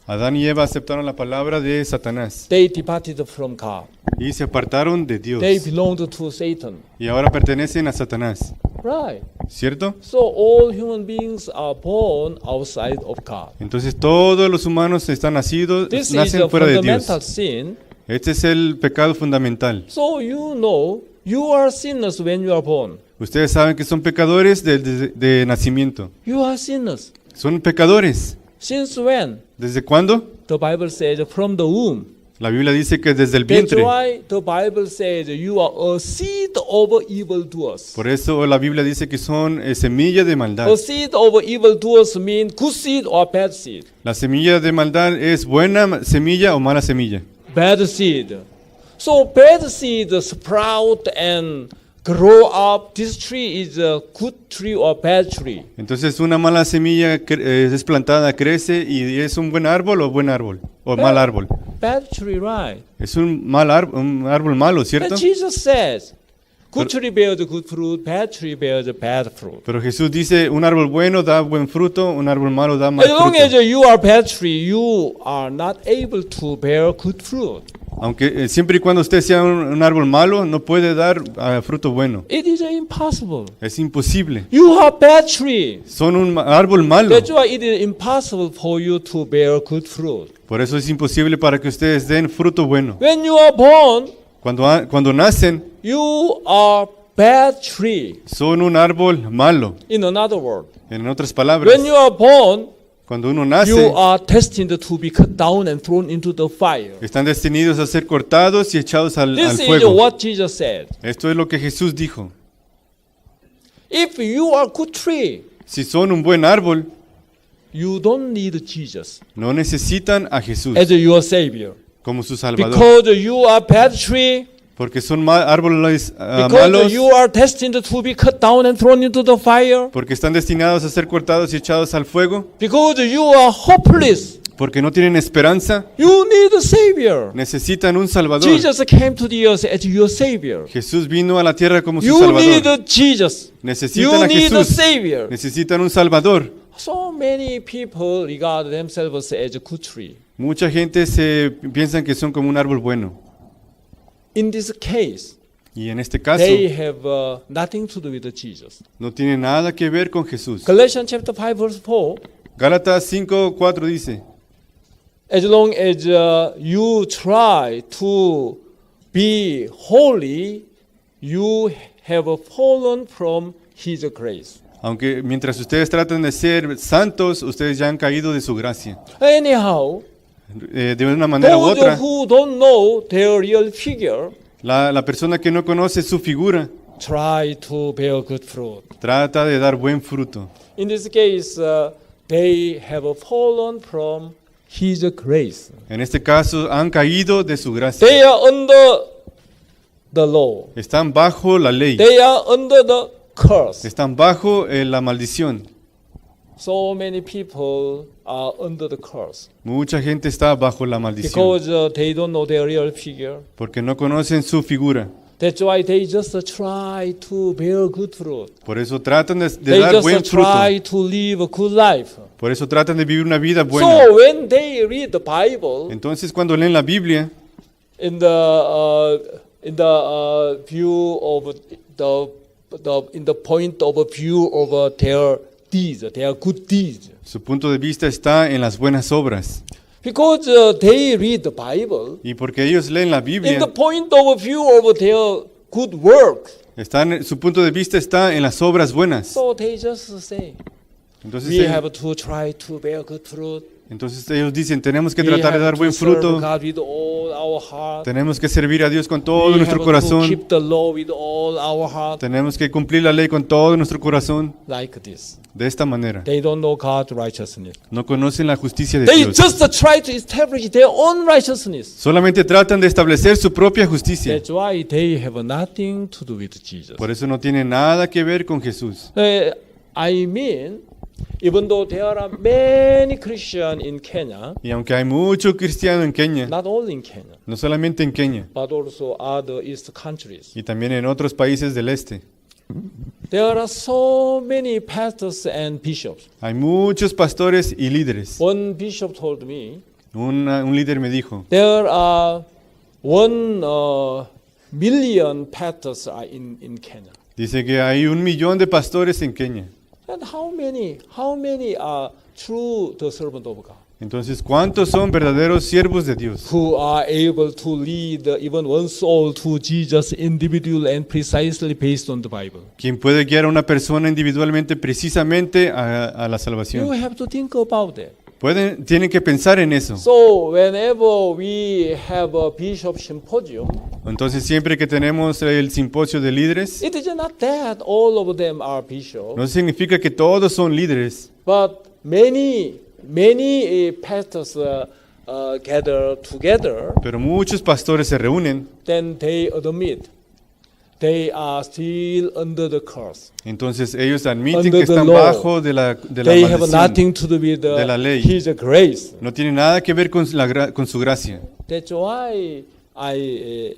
[SPEAKER 2] Adán y Eva aceptaron la palabra de Satanás
[SPEAKER 3] They departed from God.
[SPEAKER 2] y se apartaron de Dios.
[SPEAKER 3] They belonged to Satan.
[SPEAKER 2] Y ahora pertenecen a Satanás.
[SPEAKER 3] Right.
[SPEAKER 2] ¿Cierto?
[SPEAKER 3] So all human beings are born outside of God.
[SPEAKER 2] Entonces todos los humanos están nacidos,
[SPEAKER 3] This is
[SPEAKER 2] nacen
[SPEAKER 3] a
[SPEAKER 2] fuera de Dios.
[SPEAKER 3] fundamental sin.
[SPEAKER 2] Este es el pecado fundamental.
[SPEAKER 3] So you know you are sinners when you are born.
[SPEAKER 2] Ustedes saben que son pecadores de nacimiento.
[SPEAKER 3] You are sinners.
[SPEAKER 2] Son pecadores.
[SPEAKER 3] Since when?
[SPEAKER 2] ¿Desde cuándo?
[SPEAKER 3] The Bible says from the womb.
[SPEAKER 2] La Biblia dice que desde el
[SPEAKER 3] That's
[SPEAKER 2] vientre.
[SPEAKER 3] why the Bible says you are a seed of evildoers.
[SPEAKER 2] Por eso la Biblia dice que son semilla de maldad.
[SPEAKER 3] A seed of evildoers means good seed or bad seed.
[SPEAKER 2] La semilla de maldad es buena semilla o mala semilla.
[SPEAKER 3] Bad seed. So bad seed sprout and grow up. This tree is a good tree or bad tree.
[SPEAKER 2] Entonces una mala semilla es plantada, crece y es un buen árbol o buen árbol o mal árbol.
[SPEAKER 3] Bad tree, right?
[SPEAKER 2] Es un árbol malo, ¿cierto?
[SPEAKER 3] And Jesus says, good tree bears good fruit, bad tree bears bad fruit.
[SPEAKER 2] Pero Jesús dice, un árbol bueno da buen fruto, un árbol malo da mal
[SPEAKER 3] As long as
[SPEAKER 2] fruto.
[SPEAKER 3] you are bad tree, you are not able to bear good fruit.
[SPEAKER 2] Aunque siempre y cuando usted sea un árbol malo, no puede dar fruto bueno.
[SPEAKER 3] It is impossible.
[SPEAKER 2] Es imposible.
[SPEAKER 3] You are bad tree.
[SPEAKER 2] Son un árbol malo.
[SPEAKER 3] That's why it is impossible for you to bear good fruit.
[SPEAKER 2] Por eso es imposible para que ustedes den fruto bueno.
[SPEAKER 3] When you are born,
[SPEAKER 2] Cuando nacen,
[SPEAKER 3] you are bad tree.
[SPEAKER 2] son un árbol malo.
[SPEAKER 3] In another word,
[SPEAKER 2] En otras palabras,
[SPEAKER 3] when you are born,
[SPEAKER 2] cuando uno
[SPEAKER 3] you
[SPEAKER 2] nace,
[SPEAKER 3] are destined to be cut down and thrown into the fire.
[SPEAKER 2] están destinados a ser cortados y echados al
[SPEAKER 3] This is
[SPEAKER 2] fuego.
[SPEAKER 3] what Jesus said.
[SPEAKER 2] Esto es lo que Jesús dijo.
[SPEAKER 3] If you are good tree,
[SPEAKER 2] Si son un buen árbol,
[SPEAKER 3] you don't need Jesus
[SPEAKER 2] no necesitan a Jesús
[SPEAKER 3] as your savior.
[SPEAKER 2] como su Salvador.
[SPEAKER 3] Because you are bad tree,
[SPEAKER 2] Porque son árboles
[SPEAKER 3] because
[SPEAKER 2] malos,
[SPEAKER 3] you are destined to be cut down and thrown into the fire,
[SPEAKER 2] porque están destinados a ser cortados y echados al fuego,
[SPEAKER 3] because you are hopeless,
[SPEAKER 2] porque no tienen esperanza,
[SPEAKER 3] you need a savior.
[SPEAKER 2] necesitan un Salvador.
[SPEAKER 3] Jesus came to the earth as your savior.
[SPEAKER 2] Jesús vino a la tierra como su
[SPEAKER 3] You need
[SPEAKER 2] Salvador.
[SPEAKER 3] Jesus.
[SPEAKER 2] Necesitan
[SPEAKER 3] You
[SPEAKER 2] a
[SPEAKER 3] need a
[SPEAKER 2] Jesús.
[SPEAKER 3] savior.
[SPEAKER 2] Necesitan un Salvador.
[SPEAKER 3] So many people regard themselves as a good tree.
[SPEAKER 2] Mucha gente piensan que son como un árbol bueno.
[SPEAKER 3] In this case,
[SPEAKER 2] Y en este caso,
[SPEAKER 3] they have nothing to do with Jesus.
[SPEAKER 2] no tiene nada que ver con Jesús.
[SPEAKER 3] Galatians chapter 5 verse 4,
[SPEAKER 2] Gálatas 5:4 dice,
[SPEAKER 3] as long as you try to be holy, you have fallen from his grace.
[SPEAKER 2] aunque mientras ustedes tratan de ser santos, ustedes ya han caído de su gracia.
[SPEAKER 3] Anyhow,
[SPEAKER 2] De una manera u
[SPEAKER 3] those
[SPEAKER 2] otra,
[SPEAKER 3] who don't know their real figure
[SPEAKER 2] la persona que no conoce su figura
[SPEAKER 3] try to bear good fruit.
[SPEAKER 2] trata de dar buen fruto.
[SPEAKER 3] In this case, they have fallen from his grace.
[SPEAKER 2] En este caso, han caído de su gracia.
[SPEAKER 3] They are under the law.
[SPEAKER 2] Están bajo la ley.
[SPEAKER 3] They are under the curse.
[SPEAKER 2] Están bajo la maldición.
[SPEAKER 3] So many people are under the curse
[SPEAKER 2] Mucha gente está bajo la maldición
[SPEAKER 3] because they don't know their real figure.
[SPEAKER 2] porque no conocen su figura.
[SPEAKER 3] That's why they just try to bear good fruit.
[SPEAKER 2] Por eso tratan de
[SPEAKER 3] They
[SPEAKER 2] dar buen
[SPEAKER 3] just
[SPEAKER 2] fruto.
[SPEAKER 3] try to live a good life.
[SPEAKER 2] Por eso tratan de vivir una vida buena.
[SPEAKER 3] So when they read the Bible
[SPEAKER 2] Entonces, cuando leen la Biblia,
[SPEAKER 3] in the view of in the point of view of their deeds, their good deeds,
[SPEAKER 2] su punto de vista está en las buenas obras.
[SPEAKER 3] because they read the Bible
[SPEAKER 2] Y porque ellos leen la
[SPEAKER 3] in
[SPEAKER 2] Biblia,
[SPEAKER 3] the point of view of their good work,
[SPEAKER 2] su punto de vista está en las obras buenas.
[SPEAKER 3] so they just say
[SPEAKER 2] Entonces,
[SPEAKER 3] we have to try to bear good fruit.
[SPEAKER 2] Entonces ellos dicen, tenemos que
[SPEAKER 3] We
[SPEAKER 2] tratar de
[SPEAKER 3] have
[SPEAKER 2] dar
[SPEAKER 3] to
[SPEAKER 2] buen
[SPEAKER 3] serve
[SPEAKER 2] fruto,
[SPEAKER 3] God with all our heart.
[SPEAKER 2] tenemos que servir a Dios con todo
[SPEAKER 3] We
[SPEAKER 2] nuestro
[SPEAKER 3] have to
[SPEAKER 2] corazón,
[SPEAKER 3] keep the law with all our heart.
[SPEAKER 2] tenemos que cumplir la ley con todo nuestro corazón,
[SPEAKER 3] Like this.
[SPEAKER 2] de esta manera.
[SPEAKER 3] They don't know God's righteousness.
[SPEAKER 2] No conocen la justicia de
[SPEAKER 3] They
[SPEAKER 2] Dios.
[SPEAKER 3] just try to establish their own righteousness.
[SPEAKER 2] Solamente tratan de establecer su propia justicia.
[SPEAKER 3] That's why they have nothing to do with Jesus.
[SPEAKER 2] Por eso no tiene nada que ver con Jesús.
[SPEAKER 3] I mean, even though there are many Christians in Kenya,
[SPEAKER 2] Y aunque hay mucho cristiano en Kenia,
[SPEAKER 3] not only in Kenya,
[SPEAKER 2] no solamente en Kenia,
[SPEAKER 3] but also other East countries,
[SPEAKER 2] y también en otros países del este,
[SPEAKER 3] there are so many pastors and bishops.
[SPEAKER 2] hay muchos pastores y líderes.
[SPEAKER 3] One bishop told me
[SPEAKER 2] Un líder me dijo,
[SPEAKER 3] there are 1 million pastors are in Kenya.
[SPEAKER 2] dice que hay 1 millón de pastores en Kenia.
[SPEAKER 3] And how many are true the servant of God,
[SPEAKER 2] Entonces, ¿cuántos son verdaderos siervos de Dios?
[SPEAKER 3] who are able to lead even one soul to Jesus individual and precisely based on the Bible?
[SPEAKER 2] ¿Quién puede guiar a una persona individualmente precisamente a la
[SPEAKER 3] You
[SPEAKER 2] salvación?
[SPEAKER 3] have to think about that.
[SPEAKER 2] Tienen que pensar en eso.
[SPEAKER 3] So whenever we have a bishop symposium,
[SPEAKER 2] Entonces, siempre que tenemos el simposio de líderes,
[SPEAKER 3] it is not that all of them are bishops,
[SPEAKER 2] no significa que todos son líderes,
[SPEAKER 3] but many pastors gather together.
[SPEAKER 2] pero muchos pastores se reúnen.
[SPEAKER 3] Then they admit they are still under the curse.
[SPEAKER 2] Entonces ellos admiten
[SPEAKER 3] Under
[SPEAKER 2] que
[SPEAKER 3] the
[SPEAKER 2] están
[SPEAKER 3] law.
[SPEAKER 2] bajo de la
[SPEAKER 3] They have
[SPEAKER 2] maldición.
[SPEAKER 3] nothing to do with
[SPEAKER 2] de la ley.
[SPEAKER 3] His grace.
[SPEAKER 2] No tiene nada que ver con con su gracia.
[SPEAKER 3] That's why I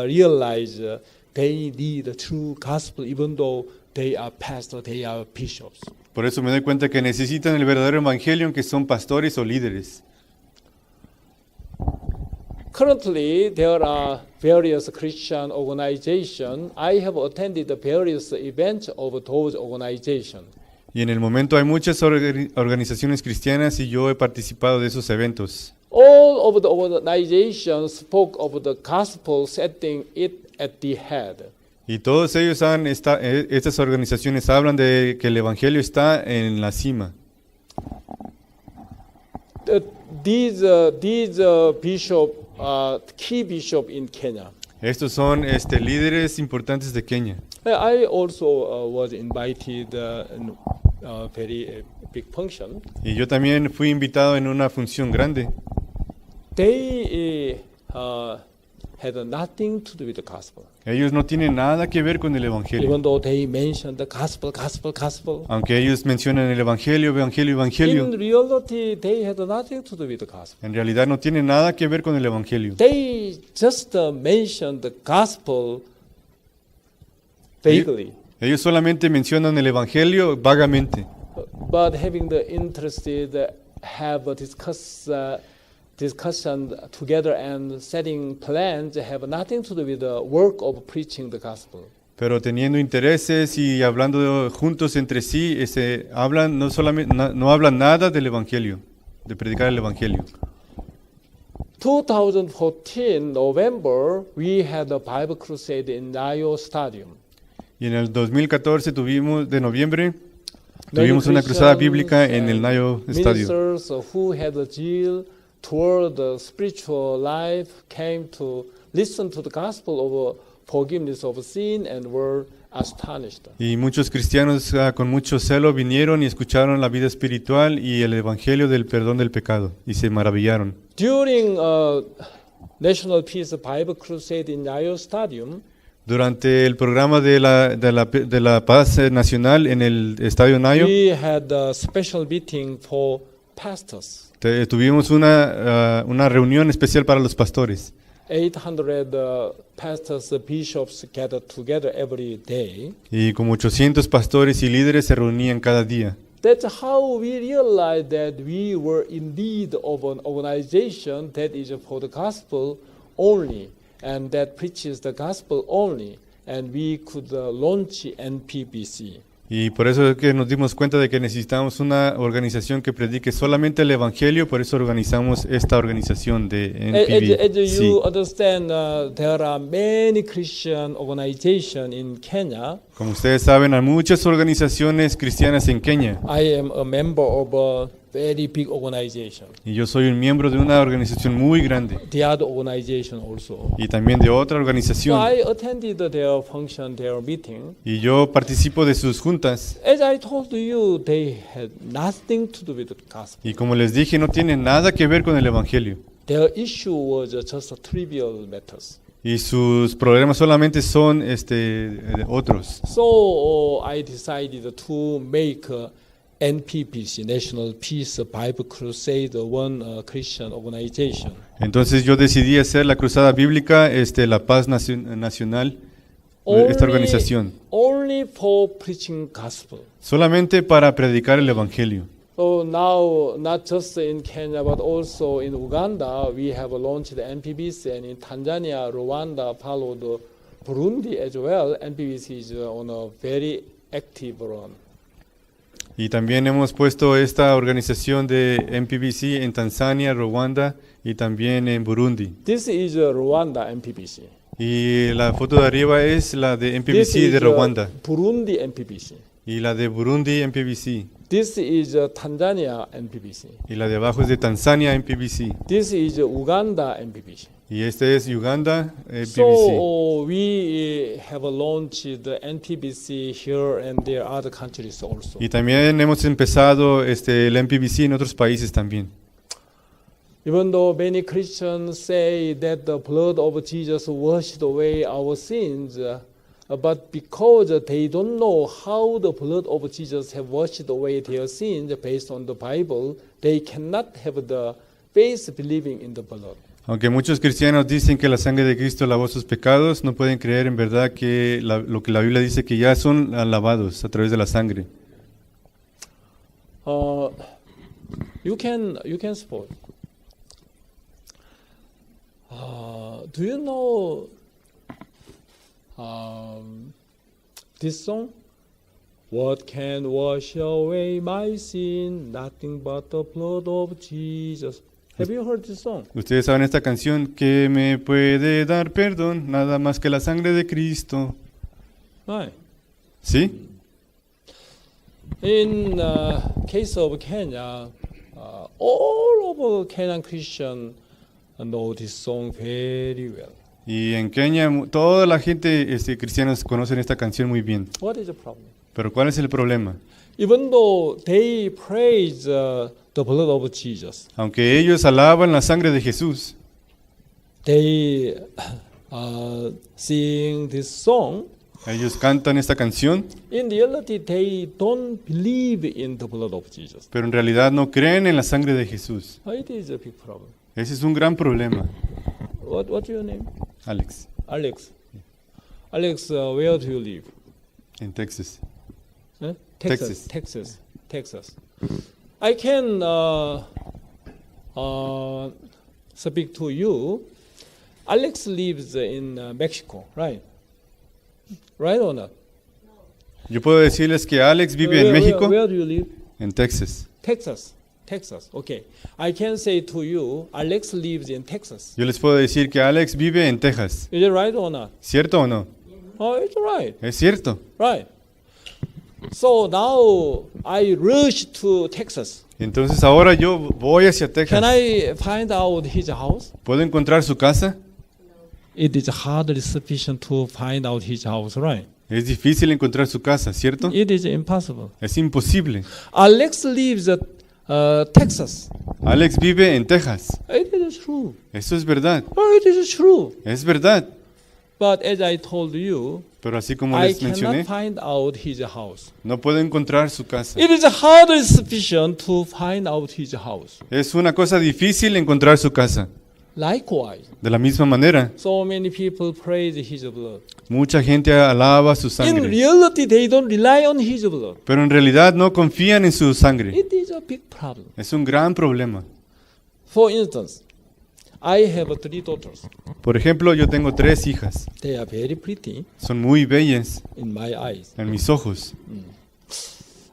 [SPEAKER 3] realize they need the true gospel, even though they are pastors, they are bishops.
[SPEAKER 2] Por eso me doy cuenta que necesitan el verdadero evangelio, aunque son pastores o líderes.
[SPEAKER 3] Currently, there are various Christian organizations. I have attended the various events of those organizations.
[SPEAKER 2] Y en el momento hay muchas organizaciones cristianas y yo he participado de esos eventos.
[SPEAKER 3] All of the organizations spoke of the gospel, setting it at the head.
[SPEAKER 2] Y todos ellos estas organizaciones hablan de que el evangelio está en la cima.
[SPEAKER 3] These bishop, key bishop in Kenya.
[SPEAKER 2] Estos son líderes importantes de Kenia.
[SPEAKER 3] I also was invited in a very big function.
[SPEAKER 2] Y yo también fui invitado en una función grande.
[SPEAKER 3] They had nothing to do with the gospel.
[SPEAKER 2] Ellos no tienen nada que ver con el evangelio.
[SPEAKER 3] Even though they mentioned the gospel.
[SPEAKER 2] Aunque ellos mencionan el evangelio.
[SPEAKER 3] In reality, they had nothing to do with the gospel.
[SPEAKER 2] En realidad no tiene nada que ver con el evangelio.
[SPEAKER 3] They just mentioned the gospel vaguely,
[SPEAKER 2] Ellos solamente mencionan el evangelio vagamente.
[SPEAKER 3] but having the interested have a discussion together and setting plans have nothing to do with the work of preaching the gospel.
[SPEAKER 2] Pero teniendo intereses y hablando juntos entre sí, no hablan nada del evangelio, de predicar el evangelio.
[SPEAKER 3] 2014 November, we had a Bible crusade in Nayo Stadium.
[SPEAKER 2] Y en el 2014 de noviembre,
[SPEAKER 3] Many
[SPEAKER 2] tuvimos una cruzada
[SPEAKER 3] Christians
[SPEAKER 2] bíblica en el
[SPEAKER 3] and
[SPEAKER 2] Nayo Estadio.
[SPEAKER 3] ministers who had a zeal toward the spiritual life came to listen to the gospel of forgiveness of sin and were astonished.
[SPEAKER 2] Y muchos cristianos con mucho celo vinieron y escucharon la vida espiritual y el evangelio del perdón del pecado y se maravillaron.
[SPEAKER 3] During National Peace Bible Crusade in Nayo Stadium,
[SPEAKER 2] Durante el programa de la paz nacional en el Estadio Nayo,
[SPEAKER 3] we had a special meeting for pastors.
[SPEAKER 2] tuvimos una reunión especial para los pastores.
[SPEAKER 3] 800 pastors, bishops gathered together every day.
[SPEAKER 2] Y como 800 pastores y líderes se reunían cada día.
[SPEAKER 3] That's how we realized that we were in need of an organization that is for the gospel only and that preaches the gospel only, and we could launch NPBC.
[SPEAKER 2] Y por eso es que nos dimos cuenta de que necesitamos una organización que predique solamente el Evangelio, por eso organizamos esta organización de
[SPEAKER 3] As
[SPEAKER 2] NPBC.
[SPEAKER 3] you understand, there are many Christian organizations in Kenya.
[SPEAKER 2] Como ustedes saben, hay muchas organizaciones cristianas en Kenia
[SPEAKER 3] I am a member of a very big organization.
[SPEAKER 2] y yo soy un miembro de una organización muy grande
[SPEAKER 3] The other organization also.
[SPEAKER 2] y también de otra
[SPEAKER 3] So
[SPEAKER 2] organización.
[SPEAKER 3] I attended their function, their meeting.
[SPEAKER 2] Y yo participo de sus juntas
[SPEAKER 3] As I told you, they had nothing to do with the gospel.
[SPEAKER 2] y como les dije, no tiene nada que ver con el Evangelio.
[SPEAKER 3] Their issue was just trivial matters.
[SPEAKER 2] Y sus problemas solamente son otros.
[SPEAKER 3] So I decided to make NPPC, National Peace Bible Crusade, one Christian organization.
[SPEAKER 2] Entonces yo decidí hacer la Cruzada Bíblica, la Paz Nacional, esta organización,
[SPEAKER 3] Only for preaching gospel.
[SPEAKER 2] solamente para predicar el Evangelio.
[SPEAKER 3] So now, not just in Kenya, but also in Uganda, we have launched the NPBC, and in Tanzania, Rwanda, followed Burundi as well. NPBC is on a very active run.
[SPEAKER 2] Y también hemos puesto esta organización de NPBC en Tanzania, Ruanda y también en Burundi.
[SPEAKER 3] This is Rwanda NPBC.
[SPEAKER 2] Y la foto de arriba es la de
[SPEAKER 3] This
[SPEAKER 2] NPBC
[SPEAKER 3] is
[SPEAKER 2] de Ruanda
[SPEAKER 3] Burundi NPBC.
[SPEAKER 2] y la de Burundi NPBC
[SPEAKER 3] This is Tanzania NPBC.
[SPEAKER 2] y la de abajo es de Tanzania NPBC
[SPEAKER 3] This is Uganda NPBC.
[SPEAKER 2] y este es Uganda NPBC.
[SPEAKER 3] So we have launched the NPBC here and there are other countries also.
[SPEAKER 2] Y también hemos empezado el NPBC en otros países también.
[SPEAKER 3] Even though many Christians say that the blood of Jesus washed away our sins, but because they don't know how the blood of Jesus have washed away their sins based on the Bible, they cannot have the faith believing in the blood.
[SPEAKER 2] Aunque muchos cristianos dicen que la sangre de Cristo lavó sus pecados, no pueden creer en verdad que lo que la Biblia dice que ya son lavados a través de la sangre.
[SPEAKER 3] You can support. Do you know this song? What can wash away my sin? Nothing but the blood of Jesus. Have you heard this song?
[SPEAKER 2] Ustedes saben esta canción, que me puede dar perdón, nada más que la sangre de Cristo.
[SPEAKER 3] Right.
[SPEAKER 2] ¿Sí?
[SPEAKER 3] In case of Kenya, all of Kenyan Christians know this song very well.
[SPEAKER 2] Y en Kenia toda la gente cristianos conocen esta canción muy bien.
[SPEAKER 3] What is the problem?
[SPEAKER 2] Pero ¿cuál es el problema?
[SPEAKER 3] Even though they praise the blood of Jesus,
[SPEAKER 2] Aunque ellos alaban la sangre de Jesús,
[SPEAKER 3] they sing this song.
[SPEAKER 2] ellos cantan esta canción,
[SPEAKER 3] In reality, they don't believe in the blood of Jesus.
[SPEAKER 2] pero en realidad no creen en la sangre de Jesús.
[SPEAKER 3] It is a big problem.
[SPEAKER 2] Ese es un gran problema.
[SPEAKER 3] What's your name?
[SPEAKER 2] Alex,
[SPEAKER 3] Alex. Alex, where do you live?
[SPEAKER 2] en Texas.
[SPEAKER 3] Texas. Texas. I can speak to you. Alex lives in Mexico, right? Right or not?
[SPEAKER 2] Yo puedo decirles que Alex vive en México,
[SPEAKER 3] Where do you live?
[SPEAKER 2] en Texas.
[SPEAKER 3] Texas. Okay. I can say to you, Alex lives in Texas.
[SPEAKER 2] Yo les puedo decir que Alex vive en Texas.
[SPEAKER 3] Is it right or not?
[SPEAKER 2] ¿Cierto o no?
[SPEAKER 3] Oh, it's right.
[SPEAKER 2] Es cierto.
[SPEAKER 3] Right. So now I rush to Texas.
[SPEAKER 2] Entonces ahora yo voy hacia
[SPEAKER 3] Can
[SPEAKER 2] Texas.
[SPEAKER 3] I find out his house?
[SPEAKER 2] ¿Puedo encontrar su casa?
[SPEAKER 3] It is hardly sufficient to find out his house, right?
[SPEAKER 2] Es difícil encontrar su casa, ¿cierto?
[SPEAKER 3] It is impossible.
[SPEAKER 2] Es imposible.
[SPEAKER 3] Alex lives at Texas.
[SPEAKER 2] Alex vive en Texas.
[SPEAKER 3] It is true.
[SPEAKER 2] Eso es verdad.
[SPEAKER 3] Oh, it is true.
[SPEAKER 2] Es verdad.
[SPEAKER 3] But as I told you,
[SPEAKER 2] Pero así como
[SPEAKER 3] I
[SPEAKER 2] les mencioné,
[SPEAKER 3] cannot find out his house.
[SPEAKER 2] no puedo encontrar su casa.
[SPEAKER 3] It is hardly sufficient to find out his house.
[SPEAKER 2] Es una cosa difícil encontrar su casa.
[SPEAKER 3] Likewise,
[SPEAKER 2] De la misma manera,
[SPEAKER 3] so many people praise his blood.
[SPEAKER 2] mucha gente alaba su
[SPEAKER 3] In
[SPEAKER 2] sangre,
[SPEAKER 3] reality, they don't rely on his blood.
[SPEAKER 2] pero en realidad no confían en su sangre.
[SPEAKER 3] It is a big problem.
[SPEAKER 2] Es un gran problema.
[SPEAKER 3] For instance, I have 3 daughters.
[SPEAKER 2] Por ejemplo, yo tengo 3 hijas.
[SPEAKER 3] They are very pretty
[SPEAKER 2] Son muy bellas
[SPEAKER 3] in my eyes.
[SPEAKER 2] en mis ojos.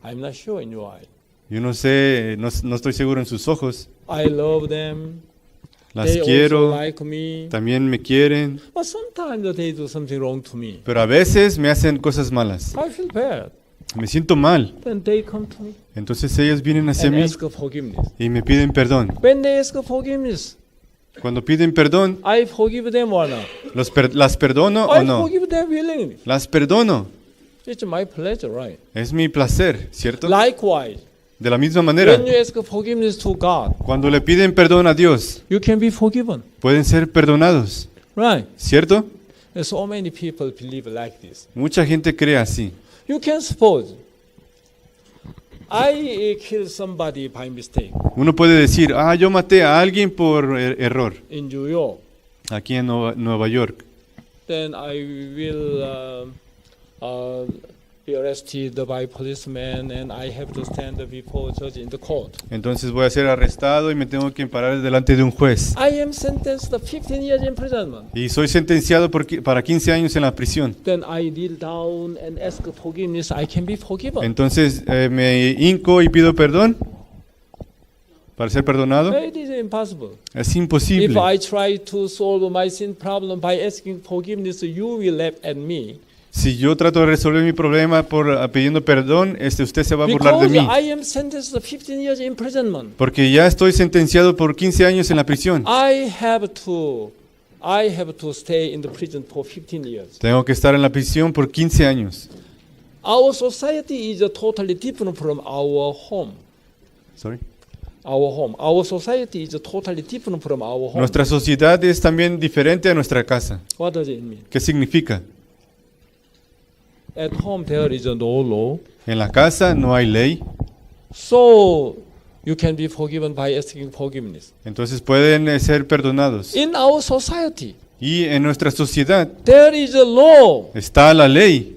[SPEAKER 3] I'm not sure in your eye.
[SPEAKER 2] Yo no sé, no estoy seguro en sus ojos.
[SPEAKER 3] I love them.
[SPEAKER 2] Las
[SPEAKER 3] They also
[SPEAKER 2] quiero,
[SPEAKER 3] like me.
[SPEAKER 2] también me quieren,
[SPEAKER 3] But sometimes they do something wrong to me.
[SPEAKER 2] pero a veces me hacen cosas malas.
[SPEAKER 3] I feel bad.
[SPEAKER 2] Me siento mal.
[SPEAKER 3] Then they come to me
[SPEAKER 2] Entonces ellos vienen hacia
[SPEAKER 3] and
[SPEAKER 2] mí
[SPEAKER 3] ask for forgiveness.
[SPEAKER 2] y me piden perdón.
[SPEAKER 3] When they ask for forgiveness,
[SPEAKER 2] Cuando piden perdón,
[SPEAKER 3] I forgive them or not?
[SPEAKER 2] ¿las perdono o
[SPEAKER 3] I
[SPEAKER 2] no?
[SPEAKER 3] forgive them willingly.
[SPEAKER 2] Las perdono.
[SPEAKER 3] It's my pleasure, right?
[SPEAKER 2] Es mi placer, ¿cierto?
[SPEAKER 3] Likewise,
[SPEAKER 2] De la misma manera,
[SPEAKER 3] when you ask forgiveness to God,
[SPEAKER 2] cuando le piden perdón a Dios,
[SPEAKER 3] you can be forgiven,
[SPEAKER 2] pueden ser perdonados,
[SPEAKER 3] right?
[SPEAKER 2] ¿cierto?
[SPEAKER 3] And so many people believe like this.
[SPEAKER 2] Mucha gente cree así.
[SPEAKER 3] You can suppose I killed somebody by mistake
[SPEAKER 2] Uno puede decir, yo maté a alguien por error,
[SPEAKER 3] in New York.
[SPEAKER 2] aquí en Nueva York.
[SPEAKER 3] Then I will be arrested by policemen and I have to stand before judge in the court.
[SPEAKER 2] Entonces voy a ser arrestado y me tengo que parar delante de un juez.
[SPEAKER 3] I am sentenced to 15 years imprisonment.
[SPEAKER 2] Y soy sentenciado para 15 años en la prisión.
[SPEAKER 3] Then I kneel down and ask forgiveness. I can be forgiven.
[SPEAKER 2] Entonces me hinco y pido perdón para ser perdonado.
[SPEAKER 3] It is impossible.
[SPEAKER 2] Es
[SPEAKER 3] If
[SPEAKER 2] imposible.
[SPEAKER 3] I try to solve my sin problem by asking forgiveness, you will laugh at me.
[SPEAKER 2] Si yo trato de resolver mi problema pidiendo perdón, usted se va a burlar de
[SPEAKER 3] Because
[SPEAKER 2] mí.
[SPEAKER 3] I am sentenced to 15 years imprisonment.
[SPEAKER 2] Porque ya estoy sentenciado por 15 años en la prisión.
[SPEAKER 3] I have to stay in the prison for 15 years.
[SPEAKER 2] Tengo que estar en la prisión por 15 años.
[SPEAKER 3] Our society is totally different from our home.
[SPEAKER 2] Sorry.
[SPEAKER 3] Our home. Our society is totally different from our home.
[SPEAKER 2] Nuestra sociedad es también diferente a nuestra casa.
[SPEAKER 3] What does it mean?
[SPEAKER 2] ¿Qué significa?
[SPEAKER 3] At home there is no law.
[SPEAKER 2] En la casa no hay ley,
[SPEAKER 3] So you can be forgiven by asking forgiveness.
[SPEAKER 2] entonces pueden ser perdonados.
[SPEAKER 3] In our society,
[SPEAKER 2] Y en nuestra sociedad
[SPEAKER 3] there is a law.
[SPEAKER 2] está la ley.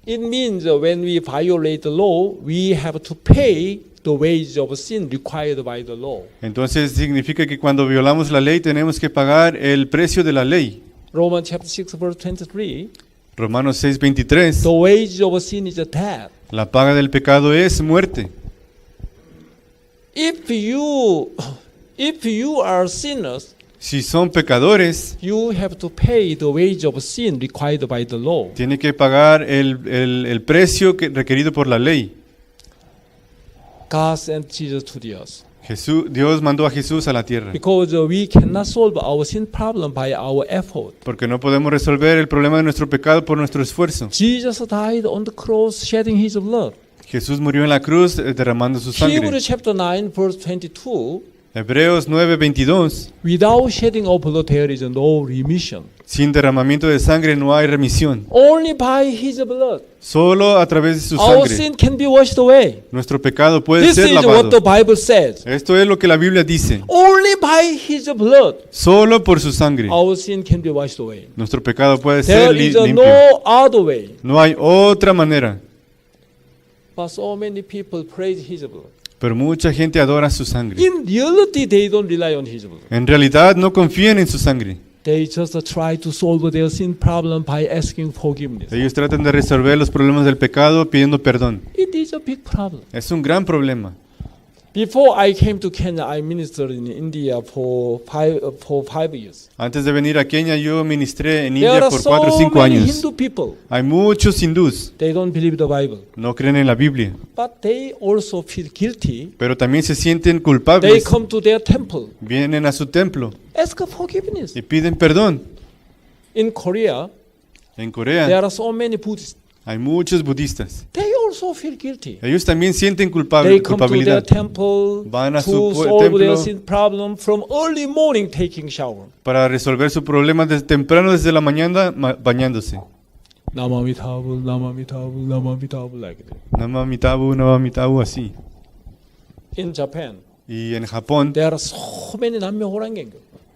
[SPEAKER 3] It means when we violate the law, we have to pay the wage of sin required by the law.
[SPEAKER 2] Entonces significa que cuando violamos la ley tenemos que pagar el precio de la ley.
[SPEAKER 3] Romans chapter 6 verse 23,
[SPEAKER 2] Romanos 6:23.
[SPEAKER 3] the wage of sin is death.
[SPEAKER 2] La paga del pecado es muerte.
[SPEAKER 3] If you are sinners,
[SPEAKER 2] Si son pecadores,
[SPEAKER 3] you have to pay the wage of sin required by the law.
[SPEAKER 2] tiene que pagar el precio requerido por la ley.
[SPEAKER 3] God sent Jesus to the earth
[SPEAKER 2] Dios mandó a Jesús a la tierra.
[SPEAKER 3] because we cannot solve our sin problem by our effort.
[SPEAKER 2] Porque no podemos resolver el problema de nuestro pecado por nuestro esfuerzo.
[SPEAKER 3] Jesus died on the cross, shedding his blood.
[SPEAKER 2] Jesús murió en la cruz derramando su sangre.
[SPEAKER 3] Hebrews chapter 9 verse 22,
[SPEAKER 2] Hebreos 9:22.
[SPEAKER 3] without shedding of blood there is no remission.
[SPEAKER 2] Sin derramamiento de sangre no hay remisión.
[SPEAKER 3] Only by his blood
[SPEAKER 2] Solo a través de su
[SPEAKER 3] our
[SPEAKER 2] sangre
[SPEAKER 3] sin can be washed away.
[SPEAKER 2] nuestro pecado puede
[SPEAKER 3] This
[SPEAKER 2] ser
[SPEAKER 3] is what the
[SPEAKER 2] lavado.
[SPEAKER 3] Bible says.
[SPEAKER 2] Esto es lo que la Biblia dice.
[SPEAKER 3] Only by his blood
[SPEAKER 2] Solo por su sangre
[SPEAKER 3] our sin can be washed away.
[SPEAKER 2] nuestro pecado puede ser
[SPEAKER 3] There is
[SPEAKER 2] limpio.
[SPEAKER 3] no other way.
[SPEAKER 2] No hay otra manera.
[SPEAKER 3] But so many people praise his blood.
[SPEAKER 2] Pero mucha gente adora su sangre.
[SPEAKER 3] In reality, they don't rely on his blood.
[SPEAKER 2] En realidad no confían en su sangre.
[SPEAKER 3] They just try to solve their sin problem by asking forgiveness.
[SPEAKER 2] Ellos tratan de resolver los problemas del pecado pidiendo perdón.
[SPEAKER 3] It is a big problem.
[SPEAKER 2] Es un gran problema.
[SPEAKER 3] Before I came to Kenya, I ministered in India for five years.
[SPEAKER 2] Antes de venir a Kenia yo ministré en
[SPEAKER 3] There
[SPEAKER 2] India
[SPEAKER 3] are
[SPEAKER 2] por 4 o
[SPEAKER 3] so
[SPEAKER 2] 5
[SPEAKER 3] many
[SPEAKER 2] años.
[SPEAKER 3] Hindu people.
[SPEAKER 2] Hay muchos hindús,
[SPEAKER 3] They don't believe the Bible,
[SPEAKER 2] no creen en la Biblia,
[SPEAKER 3] but they also feel guilty.
[SPEAKER 2] pero también se sienten
[SPEAKER 3] They
[SPEAKER 2] culpables.
[SPEAKER 3] come to their temple,
[SPEAKER 2] Vienen a su templo
[SPEAKER 3] ask forgiveness.
[SPEAKER 2] y piden perdón.
[SPEAKER 3] In Korea,
[SPEAKER 2] En
[SPEAKER 3] there
[SPEAKER 2] Corea
[SPEAKER 3] are so many Buddhists.
[SPEAKER 2] hay muchos budistas.
[SPEAKER 3] They also feel guilty.
[SPEAKER 2] Ellos también sienten
[SPEAKER 3] They come to their
[SPEAKER 2] culpabilidad.
[SPEAKER 3] temple
[SPEAKER 2] Van a
[SPEAKER 3] to
[SPEAKER 2] su
[SPEAKER 3] solve
[SPEAKER 2] templo.
[SPEAKER 3] their sin problem from early morning taking shower.
[SPEAKER 2] Para resolver su problema desde temprano, desde la mañana, bañándose.
[SPEAKER 3] Namamitabu, namamitabu, namamitabu, like that.
[SPEAKER 2] Namamitabu, así.
[SPEAKER 3] In Japan,
[SPEAKER 2] Y en Japón
[SPEAKER 3] there are so many 남녀호랑객.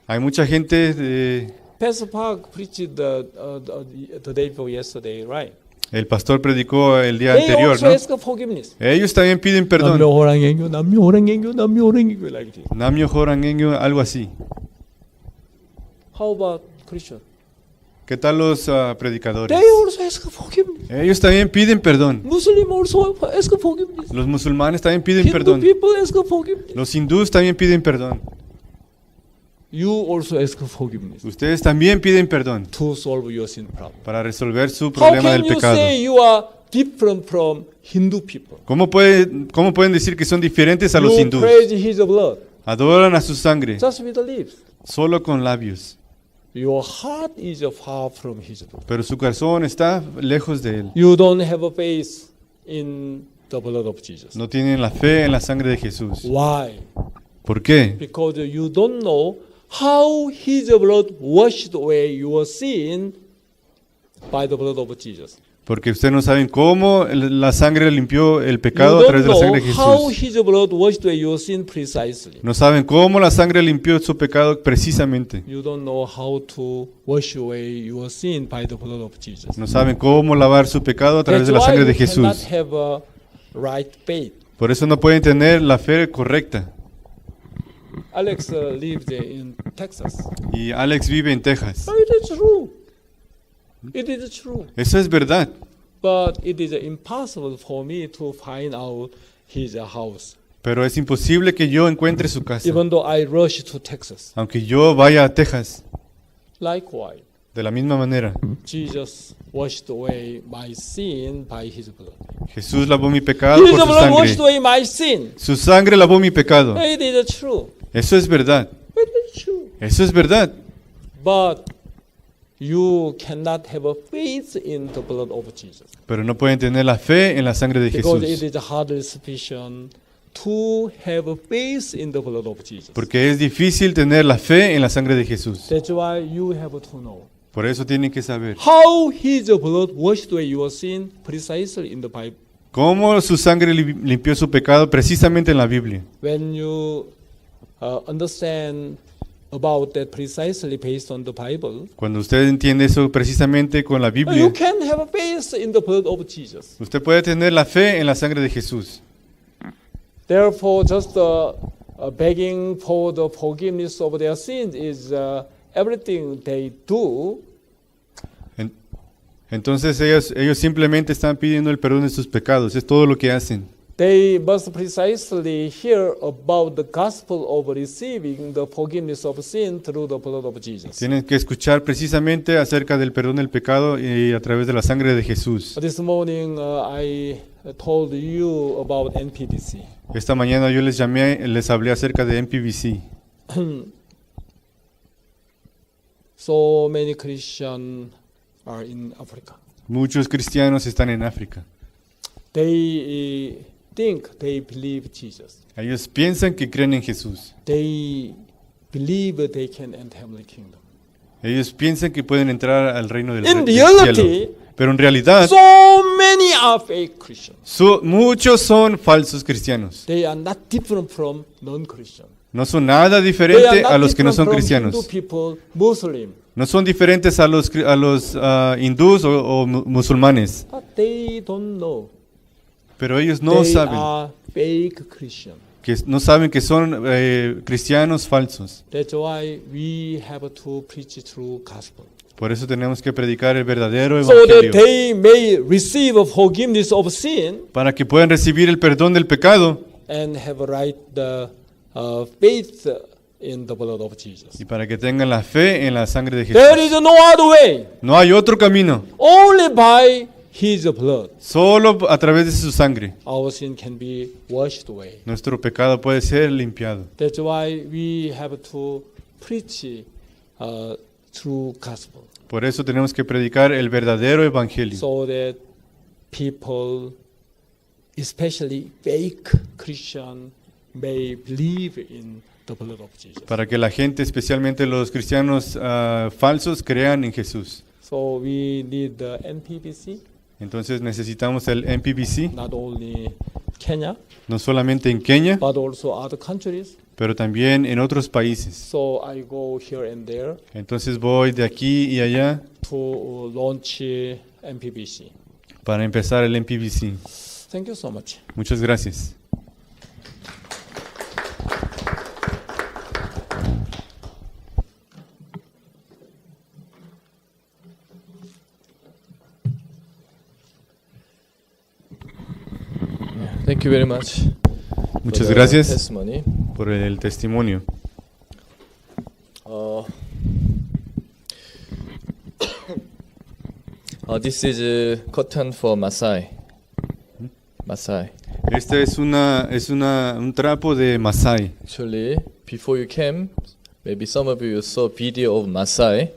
[SPEAKER 2] hay mucha gente
[SPEAKER 3] Pastor Park preached the day before yesterday, right?
[SPEAKER 2] el pastor predicó el día
[SPEAKER 3] They
[SPEAKER 2] anterior,
[SPEAKER 3] also
[SPEAKER 2] ¿no?
[SPEAKER 3] ask forgiveness.
[SPEAKER 2] Ellos también piden perdón.
[SPEAKER 3] 남녀호랑객, 남녀호랑객, 남녀호랑객, like this.
[SPEAKER 2] Namyo Jorangenyo, algo así.
[SPEAKER 3] How about Christian?
[SPEAKER 2] ¿Qué tal los predicadores?
[SPEAKER 3] They also ask forgiveness.
[SPEAKER 2] Ellos también piden perdón.
[SPEAKER 3] Muslim also ask forgiveness.
[SPEAKER 2] Los musulmanes también piden
[SPEAKER 3] Hindu
[SPEAKER 2] perdón.
[SPEAKER 3] people ask forgiveness.
[SPEAKER 2] Los hindús también piden perdón.
[SPEAKER 3] You also ask forgiveness
[SPEAKER 2] Ustedes también piden perdón
[SPEAKER 3] to solve your sin problem.
[SPEAKER 2] para resolver su
[SPEAKER 3] How
[SPEAKER 2] problema
[SPEAKER 3] can
[SPEAKER 2] del
[SPEAKER 3] you
[SPEAKER 2] pecado.
[SPEAKER 3] say you are different from Hindu people?
[SPEAKER 2] ¿Cómo pueden decir que son diferentes a los
[SPEAKER 3] You
[SPEAKER 2] hindús?
[SPEAKER 3] praise his blood
[SPEAKER 2] Adoran a su sangre
[SPEAKER 3] just with the lips.
[SPEAKER 2] solo con labios,
[SPEAKER 3] Your heart is far from his blood.
[SPEAKER 2] pero su corazón está lejos de él.
[SPEAKER 3] You don't have a faith in the blood of Jesus.
[SPEAKER 2] No tienen la fe en la sangre de Jesús.
[SPEAKER 3] Why?
[SPEAKER 2] ¿Por qué?
[SPEAKER 3] Because you don't know how his blood washed away your sin by the blood of Jesus.
[SPEAKER 2] Porque ustedes no saben cómo la sangre limpió el
[SPEAKER 3] You
[SPEAKER 2] pecado a
[SPEAKER 3] don't
[SPEAKER 2] través de la sangre
[SPEAKER 3] know
[SPEAKER 2] de
[SPEAKER 3] how
[SPEAKER 2] Jesús.
[SPEAKER 3] his blood washed away your sin precisely.
[SPEAKER 2] No saben cómo la sangre limpió su pecado precisamente.
[SPEAKER 3] You don't know how to wash away your sin by the blood of Jesus.
[SPEAKER 2] No saben cómo lavar su pecado a través
[SPEAKER 3] That's
[SPEAKER 2] de la
[SPEAKER 3] why
[SPEAKER 2] sangre de
[SPEAKER 3] you cannot
[SPEAKER 2] Jesús.
[SPEAKER 3] have a right faith.
[SPEAKER 2] Por eso no pueden tener la fe correcta.
[SPEAKER 3] Alex lived in Texas.
[SPEAKER 2] Y Alex vive en Texas.
[SPEAKER 3] It is true. It is true.
[SPEAKER 2] Eso es verdad.
[SPEAKER 3] But it is impossible for me to find out his house.
[SPEAKER 2] Pero es imposible que yo encuentre su casa.
[SPEAKER 3] Even though I rushed to Texas.
[SPEAKER 2] Aunque yo vaya a Texas.
[SPEAKER 3] Likewise,
[SPEAKER 2] De la misma manera.
[SPEAKER 3] Jesus washed away my sin by his blood.
[SPEAKER 2] Jesús lavó mi pecado
[SPEAKER 3] His
[SPEAKER 2] por su
[SPEAKER 3] blood washed
[SPEAKER 2] sangre.
[SPEAKER 3] away my sin.
[SPEAKER 2] Su sangre lavó mi pecado.
[SPEAKER 3] It is true.
[SPEAKER 2] Eso es verdad.
[SPEAKER 3] It is true.
[SPEAKER 2] Eso es verdad.
[SPEAKER 3] But you cannot have a faith in the blood of Jesus.
[SPEAKER 2] Pero no pueden tener la fe en la sangre de
[SPEAKER 3] Because it
[SPEAKER 2] Jesús.
[SPEAKER 3] is hardly sufficient to have a faith in the blood of Jesus.
[SPEAKER 2] Porque es difícil tener la fe en la sangre de Jesús.
[SPEAKER 3] That's why you have to know
[SPEAKER 2] Por eso tienen que saber
[SPEAKER 3] how his blood washed away your sin precisely in the Bible.
[SPEAKER 2] cómo su sangre limpió su pecado precisamente en la Biblia.
[SPEAKER 3] When you understand about that precisely based on the Bible,
[SPEAKER 2] Cuando usted entiende eso precisamente con la
[SPEAKER 3] you
[SPEAKER 2] Biblia,
[SPEAKER 3] can have a faith in the blood of Jesus.
[SPEAKER 2] usted puede tener la fe en la sangre de Jesús.
[SPEAKER 3] Therefore, just begging for the forgiveness of their sins is everything they do.
[SPEAKER 2] Entonces ellos simplemente están pidiendo el perdón de sus pecados, es todo lo que hacen.
[SPEAKER 3] They must precisely hear about the gospel of receiving the forgiveness of sin through the blood of Jesus.
[SPEAKER 2] Tienen que escuchar precisamente acerca del perdón del pecado y a través de la sangre de Jesús.
[SPEAKER 3] This morning, I told you about NPDC.
[SPEAKER 2] Esta mañana yo les hablé acerca de MPBC.
[SPEAKER 3] So many Christians are in Africa.
[SPEAKER 2] Muchos cristianos están en África.
[SPEAKER 3] They think they believe Jesus.
[SPEAKER 2] Ellos piensan que creen en Jesús.
[SPEAKER 3] They believe they can enter heavenly kingdom.
[SPEAKER 2] Ellos piensan que pueden entrar al reino del
[SPEAKER 3] In
[SPEAKER 2] cielo.
[SPEAKER 3] reality,
[SPEAKER 2] Pero en realidad,
[SPEAKER 3] so many are fake Christians.
[SPEAKER 2] muchos son falsos cristianos.
[SPEAKER 3] They are not different from non-Christians.
[SPEAKER 2] No son nada
[SPEAKER 3] They are
[SPEAKER 2] diferente
[SPEAKER 3] not
[SPEAKER 2] a los que no
[SPEAKER 3] different
[SPEAKER 2] son
[SPEAKER 3] from
[SPEAKER 2] cristianos.
[SPEAKER 3] Hindu people, Muslim.
[SPEAKER 2] No son diferentes a los hindús o musulmanes.
[SPEAKER 3] But they don't know.
[SPEAKER 2] Pero ellos no
[SPEAKER 3] They
[SPEAKER 2] saben
[SPEAKER 3] are fake Christians.
[SPEAKER 2] que son cristianos falsos.
[SPEAKER 3] That's why we have to preach true gospel.
[SPEAKER 2] Por eso tenemos que predicar el verdadero
[SPEAKER 3] So that
[SPEAKER 2] evangelio.
[SPEAKER 3] they may receive forgiveness of sin
[SPEAKER 2] Para que puedan recibir el perdón del pecado
[SPEAKER 3] and have right faith in the blood of Jesus.
[SPEAKER 2] y para que tengan la fe en la sangre de
[SPEAKER 3] There is
[SPEAKER 2] Jesús.
[SPEAKER 3] no other way.
[SPEAKER 2] No hay otro camino.
[SPEAKER 3] Only by his blood
[SPEAKER 2] Solo a través de su sangre
[SPEAKER 3] our sin can be washed away.
[SPEAKER 2] nuestro pecado puede ser limpiado.
[SPEAKER 3] That's why we have to preach true gospel,
[SPEAKER 2] Por eso tenemos que predicar el verdadero evangelio.
[SPEAKER 3] so that people, especially fake Christian, may believe in the blood of Jesus.
[SPEAKER 2] Para que la gente, especialmente los cristianos falsos, crean en Jesús.
[SPEAKER 3] So we need the NPBC,
[SPEAKER 2] Entonces necesitamos el MPBC,
[SPEAKER 3] not only Kenya,
[SPEAKER 2] no solamente en Kenia,
[SPEAKER 3] but also other countries.
[SPEAKER 2] pero también en otros países.
[SPEAKER 3] So I go here and there
[SPEAKER 2] Entonces voy de aquí y allá
[SPEAKER 3] to launch NPBC.
[SPEAKER 2] para empezar el MPBC.
[SPEAKER 3] Thank you so much.
[SPEAKER 2] Muchas gracias.
[SPEAKER 1] Thank you very much.
[SPEAKER 2] Muchas
[SPEAKER 1] for the
[SPEAKER 2] gracias
[SPEAKER 1] testimony.
[SPEAKER 2] por el testimonio.
[SPEAKER 1] This is cotton for Masai. Masai.
[SPEAKER 2] Este es un trapo de Masai.
[SPEAKER 1] Actually, before you came, maybe some of you saw video of Masai.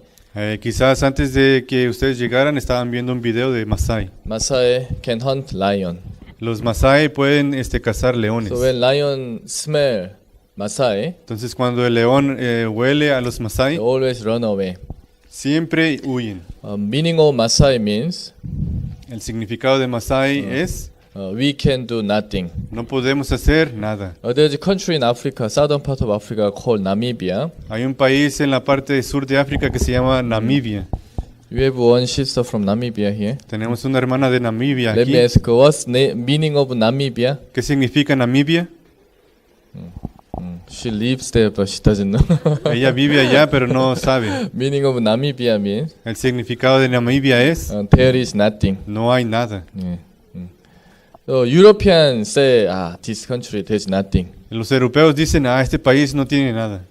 [SPEAKER 2] Quizás antes de que ustedes llegaran estaban viendo un video de Masai.
[SPEAKER 1] Masai can hunt lion.
[SPEAKER 2] Los Masai pueden cazar leones.
[SPEAKER 1] So when lion smell Masai,
[SPEAKER 2] Entonces cuando el león huele a los
[SPEAKER 1] they
[SPEAKER 2] Masai,
[SPEAKER 1] always run away.
[SPEAKER 2] siempre huyen.
[SPEAKER 1] Meaning of Masai means
[SPEAKER 2] El significado de Masai es
[SPEAKER 1] we can do nothing.
[SPEAKER 2] no podemos hacer nada.
[SPEAKER 1] There's a country in Africa, southern part of Africa called Namibia.
[SPEAKER 2] Hay un país en la parte sur de África que se llama Namibia.
[SPEAKER 1] We have one sister from Namibia here.
[SPEAKER 2] Tenemos una hermana de Namibia
[SPEAKER 1] Let me
[SPEAKER 2] aquí.
[SPEAKER 1] ask, what's meaning of Namibia?
[SPEAKER 2] ¿Qué significa Namibia?
[SPEAKER 1] She lives there, but she doesn't know.
[SPEAKER 2] Ella vive allá, pero no sabe.
[SPEAKER 1] Meaning of Namibia means
[SPEAKER 2] El significado de Namibia es
[SPEAKER 1] there is nothing.
[SPEAKER 2] no hay nada.
[SPEAKER 1] Yeah. So Europeans say, this country there's nothing.
[SPEAKER 2] Los europeos dicen, este país no tiene nada.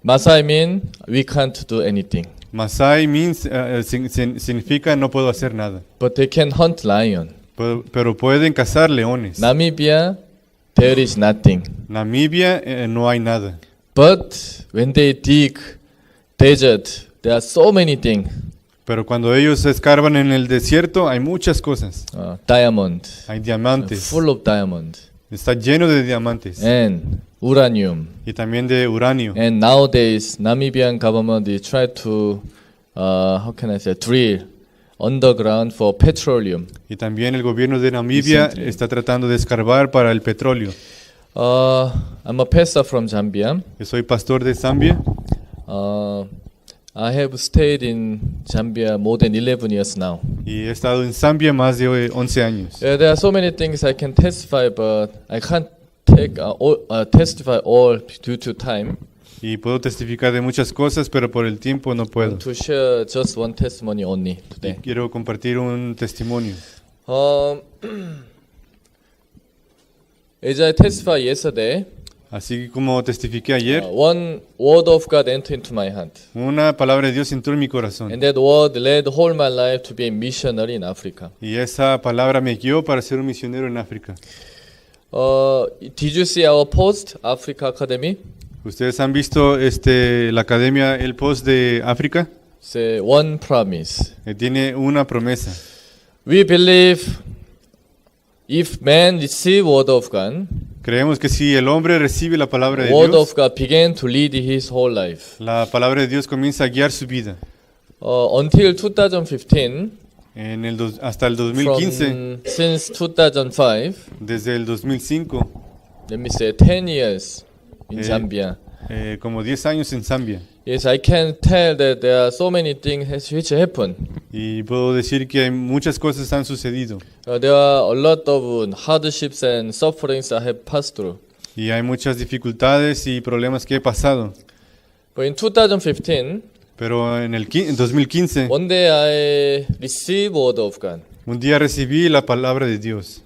[SPEAKER 1] Masai mean we can't do anything,
[SPEAKER 2] Masai means, significa no puedo hacer nada.
[SPEAKER 1] but they can hunt lion.
[SPEAKER 2] Pero pueden cazar leones.
[SPEAKER 1] Namibia, there is nothing.
[SPEAKER 2] Namibia no hay nada.
[SPEAKER 1] But when they dig desert, there are so many things.
[SPEAKER 2] Pero cuando ellos escarban en el desierto hay muchas cosas.
[SPEAKER 1] Diamond,
[SPEAKER 2] Hay diamantes.
[SPEAKER 1] full of diamond,
[SPEAKER 2] Está lleno de diamantes.
[SPEAKER 1] and uranium.
[SPEAKER 2] Y también de uranio.
[SPEAKER 1] And nowadays, Namibian government is try to, how can I say, drill underground for petroleum.
[SPEAKER 2] Y también el gobierno de Namibia
[SPEAKER 1] Recently.
[SPEAKER 2] está tratando de escarbar para el petróleo.
[SPEAKER 1] I'm a pastor from Zambia.
[SPEAKER 2] Yo soy pastor de Zambia.
[SPEAKER 1] I have stayed in Zambia more than 11 years now.
[SPEAKER 2] Y he estado en Zambia más de 11 años.
[SPEAKER 1] There are so many things I can testify, but I can't testify all due to time.
[SPEAKER 2] Y puedo testificar de muchas cosas, pero por el tiempo no puedo.
[SPEAKER 1] To share just one testimony only today.
[SPEAKER 2] Quiero compartir un testimonio.
[SPEAKER 1] As I testified yesterday,
[SPEAKER 2] Así como testifiqué ayer,
[SPEAKER 1] one word of God entered into my heart.
[SPEAKER 2] una palabra de Dios entró en mi corazón.
[SPEAKER 1] And that word led all my life to be a missionary in Africa.
[SPEAKER 2] Y esa palabra me guió para ser un misionero en África.
[SPEAKER 1] Did you see our post, Africa Academy?
[SPEAKER 2] ¿Ustedes han visto la academia El Post de África?
[SPEAKER 1] Say one promise.
[SPEAKER 2] Tiene una promesa.
[SPEAKER 1] We believe if man receive word of God,
[SPEAKER 2] Creemos que si el hombre recibe la palabra de
[SPEAKER 1] word
[SPEAKER 2] Dios,
[SPEAKER 1] of God began to lead his whole life.
[SPEAKER 2] la palabra de Dios comienza a guiar su vida.
[SPEAKER 1] Until 2015,
[SPEAKER 2] Hasta el 2015,
[SPEAKER 1] from, since 2005,
[SPEAKER 2] desde el 2005,
[SPEAKER 1] let me say 10 years in
[SPEAKER 2] Eh,
[SPEAKER 1] Zambia.
[SPEAKER 2] como 10 años en Zambia.
[SPEAKER 1] Yes, I can tell that there are so many things which happen.
[SPEAKER 2] Y puedo decir que muchas cosas han sucedido.
[SPEAKER 1] There are a lot of hardships and sufferings I have passed through.
[SPEAKER 2] Y hay muchas dificultades y problemas que he pasado.
[SPEAKER 1] But in 2015,
[SPEAKER 2] Pero en 2015,
[SPEAKER 1] one day I received word of God.
[SPEAKER 2] un día recibí la palabra de Dios.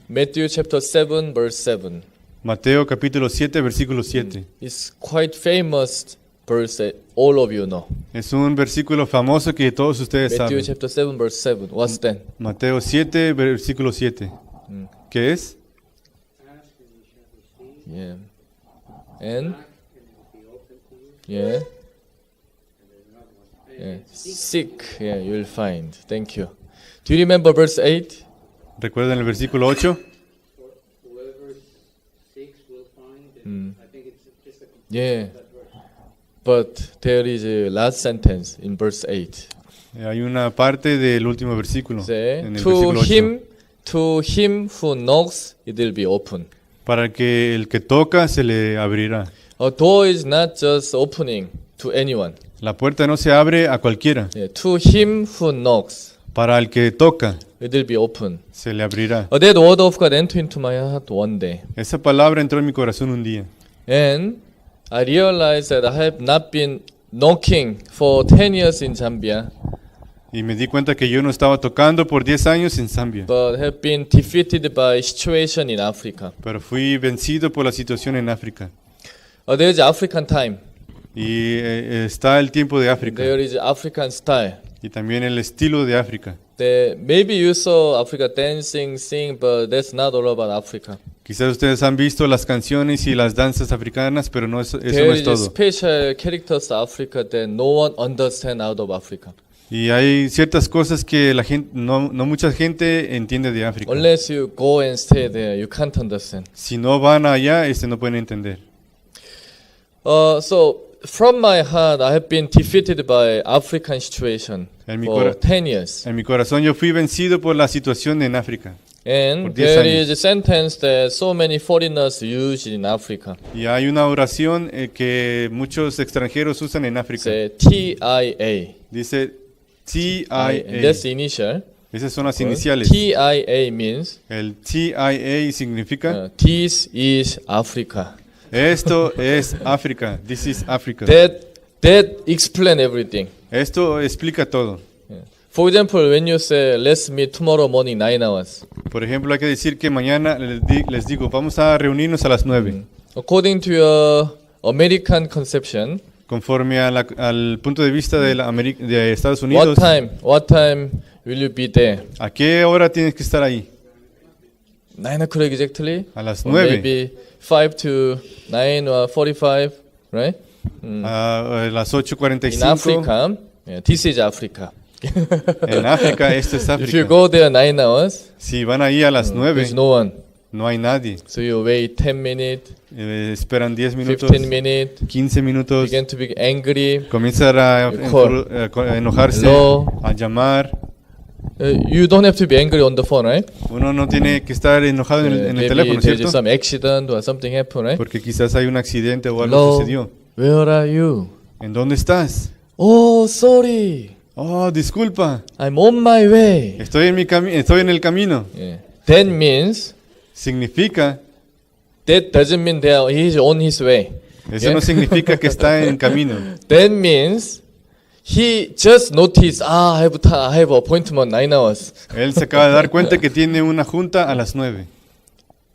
[SPEAKER 1] Matthew chapter 7, verse 7.
[SPEAKER 2] Mateo capítulo 7, versículo 7.
[SPEAKER 1] It's quite famous verse that all of you know.
[SPEAKER 2] Es un versículo famoso que todos ustedes
[SPEAKER 1] Matthew
[SPEAKER 2] saben.
[SPEAKER 1] chapter 7, verse 7. What's that?
[SPEAKER 2] Mateo 7, versículo 7. ¿Qué es?
[SPEAKER 1] Yeah. And? Yeah. Yeah. Seek. Yeah, you'll find. Thank you. Do you remember verse 8?
[SPEAKER 2] ¿Recuerdan el versículo 8?
[SPEAKER 4] Whoever seeks will find, and I think it's just a
[SPEAKER 1] Yeah.
[SPEAKER 4] that verse.
[SPEAKER 1] But there is a last sentence in verse 8.
[SPEAKER 2] Hay una parte del último versículo.
[SPEAKER 1] Say,
[SPEAKER 2] En el
[SPEAKER 1] to
[SPEAKER 2] versículo 8.
[SPEAKER 1] him who knocks, it will be open.
[SPEAKER 2] Para que el que toca se le abrirá.
[SPEAKER 1] A door is not just opening to anyone.
[SPEAKER 2] La puerta no se abre a cualquiera.
[SPEAKER 1] Yeah, to him who knocks,
[SPEAKER 2] Para el que toca
[SPEAKER 1] it will be open.
[SPEAKER 2] se le abrirá.
[SPEAKER 1] That word of God entered into my heart one day.
[SPEAKER 2] Esa palabra entró en mi corazón un día.
[SPEAKER 1] And I realized that I have not been knocking for 10 years in Zambia.
[SPEAKER 2] Y me di cuenta que yo no estaba tocando por 10 años en Zambia,
[SPEAKER 1] but have been defeated by situation in Africa.
[SPEAKER 2] pero fui vencido por la situación en África.
[SPEAKER 1] There's African time.
[SPEAKER 2] Y está el tiempo de África
[SPEAKER 1] There is African style.
[SPEAKER 2] y también el estilo de África.
[SPEAKER 1] Maybe you saw Africa dancing, sing, but that's not all about Africa.
[SPEAKER 2] Quizás ustedes han visto las canciones y las danzas africanas, pero no eso
[SPEAKER 1] There
[SPEAKER 2] no es
[SPEAKER 1] is
[SPEAKER 2] todo.
[SPEAKER 1] special characters of Africa that no one understands out of Africa.
[SPEAKER 2] Y hay ciertas cosas que la gente, no mucha gente entiende de África.
[SPEAKER 1] Unless you go and stay there, you can't understand.
[SPEAKER 2] Si no van allá, no pueden entender.
[SPEAKER 1] So from my heart, I have been defeated by African situation
[SPEAKER 2] En mi,
[SPEAKER 1] for 10 years.
[SPEAKER 2] en mi corazón yo fui vencido por la situación en África.
[SPEAKER 1] And
[SPEAKER 2] Por 10
[SPEAKER 1] there
[SPEAKER 2] años.
[SPEAKER 1] is a sentence that so many foreigners use in Africa.
[SPEAKER 2] Y hay una oración que muchos extranjeros usan en África.
[SPEAKER 1] Say TIA.
[SPEAKER 2] Dice
[SPEAKER 1] And that's
[SPEAKER 2] TIA.
[SPEAKER 1] the initial.
[SPEAKER 2] Esas son las iniciales.
[SPEAKER 1] TIA means
[SPEAKER 2] El TIA significa
[SPEAKER 1] this is Africa.
[SPEAKER 2] esto es África. This is Africa.
[SPEAKER 1] That explain everything.
[SPEAKER 2] Esto explica todo.
[SPEAKER 1] For example, when you say let's meet tomorrow morning 9 hours,
[SPEAKER 2] Por ejemplo, hay que decir que mañana les digo, vamos a reunirnos a las 9.
[SPEAKER 1] according to your American conception,
[SPEAKER 2] Conforme al punto de vista de Estados Unidos,
[SPEAKER 1] what time will you be there?
[SPEAKER 2] ¿a qué hora tienes que estar ahí?
[SPEAKER 1] 9 o'clock exactly?
[SPEAKER 2] A las
[SPEAKER 1] Or
[SPEAKER 2] 9.
[SPEAKER 1] maybe 5 to 9 or 45, right?
[SPEAKER 2] A las
[SPEAKER 1] In
[SPEAKER 2] 8:45.
[SPEAKER 1] Africa, this is Africa.
[SPEAKER 2] En África, esto es
[SPEAKER 1] If you
[SPEAKER 2] África.
[SPEAKER 1] go there 9 hours,
[SPEAKER 2] Si van ahí a las 9,
[SPEAKER 1] there's no one.
[SPEAKER 2] no hay nadie.
[SPEAKER 1] So you wait 10 minutes,
[SPEAKER 2] Esperan 10 minutos,
[SPEAKER 1] 15 minutes,
[SPEAKER 2] 15 minutos.
[SPEAKER 1] begin to be angry.
[SPEAKER 2] Comienzan a
[SPEAKER 1] Call.
[SPEAKER 2] enojarse,
[SPEAKER 1] Hello.
[SPEAKER 2] a llamar.
[SPEAKER 1] You don't have to be angry on the phone, right?
[SPEAKER 2] Uno no tiene que estar enojado en el
[SPEAKER 1] Maybe
[SPEAKER 2] teléfono,
[SPEAKER 1] there's
[SPEAKER 2] ¿cierto?
[SPEAKER 1] some accident or something happened, right?
[SPEAKER 2] Porque quizás hay un accidente o algo
[SPEAKER 1] Hello,
[SPEAKER 2] sucedió.
[SPEAKER 1] where are you?
[SPEAKER 2] ¿En dónde estás?
[SPEAKER 1] Oh, sorry.
[SPEAKER 2] Oh, disculpa.
[SPEAKER 1] I'm on my way.
[SPEAKER 2] Estoy en el camino.
[SPEAKER 1] Yeah. That means
[SPEAKER 2] Significa,
[SPEAKER 1] that doesn't mean that he's on his way.
[SPEAKER 2] eso
[SPEAKER 1] Yeah.
[SPEAKER 2] no significa que está en camino.
[SPEAKER 1] That means he just noticed, I have appointment 9 hours.
[SPEAKER 2] Él se acaba de dar cuenta que tiene una junta a las 9.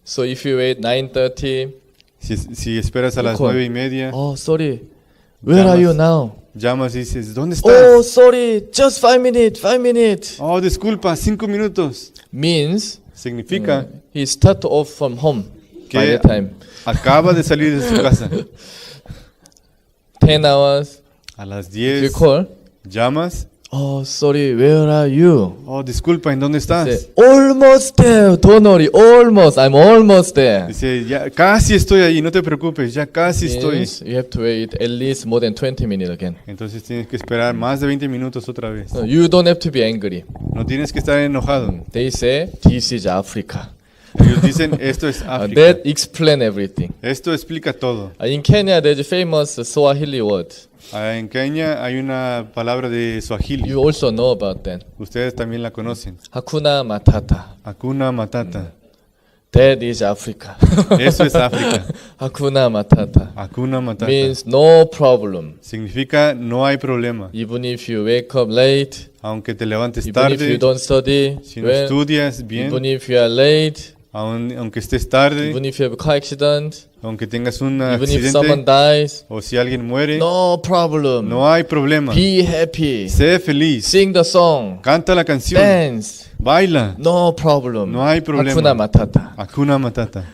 [SPEAKER 1] So if you wait 9:30,
[SPEAKER 2] Si esperas a las
[SPEAKER 1] Call.
[SPEAKER 2] 9:30,
[SPEAKER 1] oh, sorry. Where are you now?
[SPEAKER 2] llamas y dices, ¿dónde estás?
[SPEAKER 1] Oh, sorry. Just 5 minutes. 5 minutes.
[SPEAKER 2] Oh, disculpa, 5 minutos.
[SPEAKER 1] Means
[SPEAKER 2] Significa
[SPEAKER 1] he start off from home by
[SPEAKER 2] que
[SPEAKER 1] that time.
[SPEAKER 2] acaba de salir de su casa.
[SPEAKER 1] 10 hours.
[SPEAKER 2] A las
[SPEAKER 1] If you
[SPEAKER 2] 10
[SPEAKER 1] call,
[SPEAKER 2] llamas.
[SPEAKER 1] oh, sorry. Where are you?
[SPEAKER 2] Oh, disculpa, ¿en dónde
[SPEAKER 1] Say,
[SPEAKER 2] estás?
[SPEAKER 1] almost there. Don't worry. Almost. I'm almost there.
[SPEAKER 2] Dice, ya casi estoy ahí, no te preocupes, ya casi estoy.
[SPEAKER 1] Means you have to wait at least more than 20 minutes again.
[SPEAKER 2] Entonces tienes que esperar más de 20 minutos otra vez.
[SPEAKER 1] No, you don't have to be angry.
[SPEAKER 2] No tienes que estar enojado.
[SPEAKER 1] They say this is Africa.
[SPEAKER 2] Ellos dicen, esto es África.
[SPEAKER 1] That explain everything.
[SPEAKER 2] Esto explica todo.
[SPEAKER 1] In Kenya, there's a famous Swahili word.
[SPEAKER 2] En Kenia hay una palabra de Swahili.
[SPEAKER 1] You also know about that.
[SPEAKER 2] Ustedes también la conocen.
[SPEAKER 1] Hakuna Matata.
[SPEAKER 2] Hakuna Matata.
[SPEAKER 1] That is Africa.
[SPEAKER 2] Eso es África.
[SPEAKER 1] Hakuna Matata
[SPEAKER 2] Hakuna Matata.
[SPEAKER 1] means no problem.
[SPEAKER 2] Significa no hay problema.
[SPEAKER 1] Even if you wake up late,
[SPEAKER 2] Aunque te levantes
[SPEAKER 1] even if you
[SPEAKER 2] tarde,
[SPEAKER 1] don't study,
[SPEAKER 2] si no
[SPEAKER 1] well,
[SPEAKER 2] estudias bien,
[SPEAKER 1] even if you are late,
[SPEAKER 2] aunque estés tarde,
[SPEAKER 1] even if you have a car accident,
[SPEAKER 2] aunque tengas un
[SPEAKER 1] even if someone
[SPEAKER 2] accidente
[SPEAKER 1] dies,
[SPEAKER 2] o si alguien muere,
[SPEAKER 1] no problem.
[SPEAKER 2] no hay problema.
[SPEAKER 1] Be happy.
[SPEAKER 2] Sé feliz.
[SPEAKER 1] Sing the song.
[SPEAKER 2] Canta la canción.
[SPEAKER 1] Dance.
[SPEAKER 2] Baila.
[SPEAKER 1] No problem.
[SPEAKER 2] No hay problema.
[SPEAKER 1] Hakuna Matata.
[SPEAKER 2] Hakuna Matata.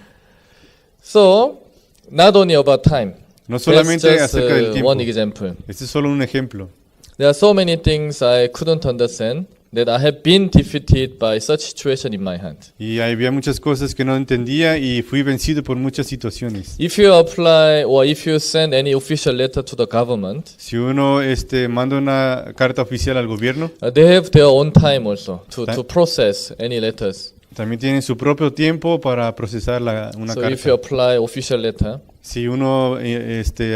[SPEAKER 1] So, not only about time.
[SPEAKER 2] No
[SPEAKER 1] That's
[SPEAKER 2] solamente
[SPEAKER 1] just
[SPEAKER 2] acerca del tiempo.
[SPEAKER 1] one example.
[SPEAKER 2] Este es solo un ejemplo.
[SPEAKER 1] There are so many things I couldn't understand that I have been defeated by such situation in my hand.
[SPEAKER 2] Y había muchas cosas que no entendía y fui vencido por muchas situaciones.
[SPEAKER 1] If you apply or if you send any official letter to the government,
[SPEAKER 2] Si uno manda una carta oficial al gobierno,
[SPEAKER 1] they have their own time also to
[SPEAKER 2] That-
[SPEAKER 1] process any letters.
[SPEAKER 2] también tienen su propio tiempo para procesar una
[SPEAKER 1] So if you
[SPEAKER 2] carta.
[SPEAKER 1] apply official letter,
[SPEAKER 2] Si uno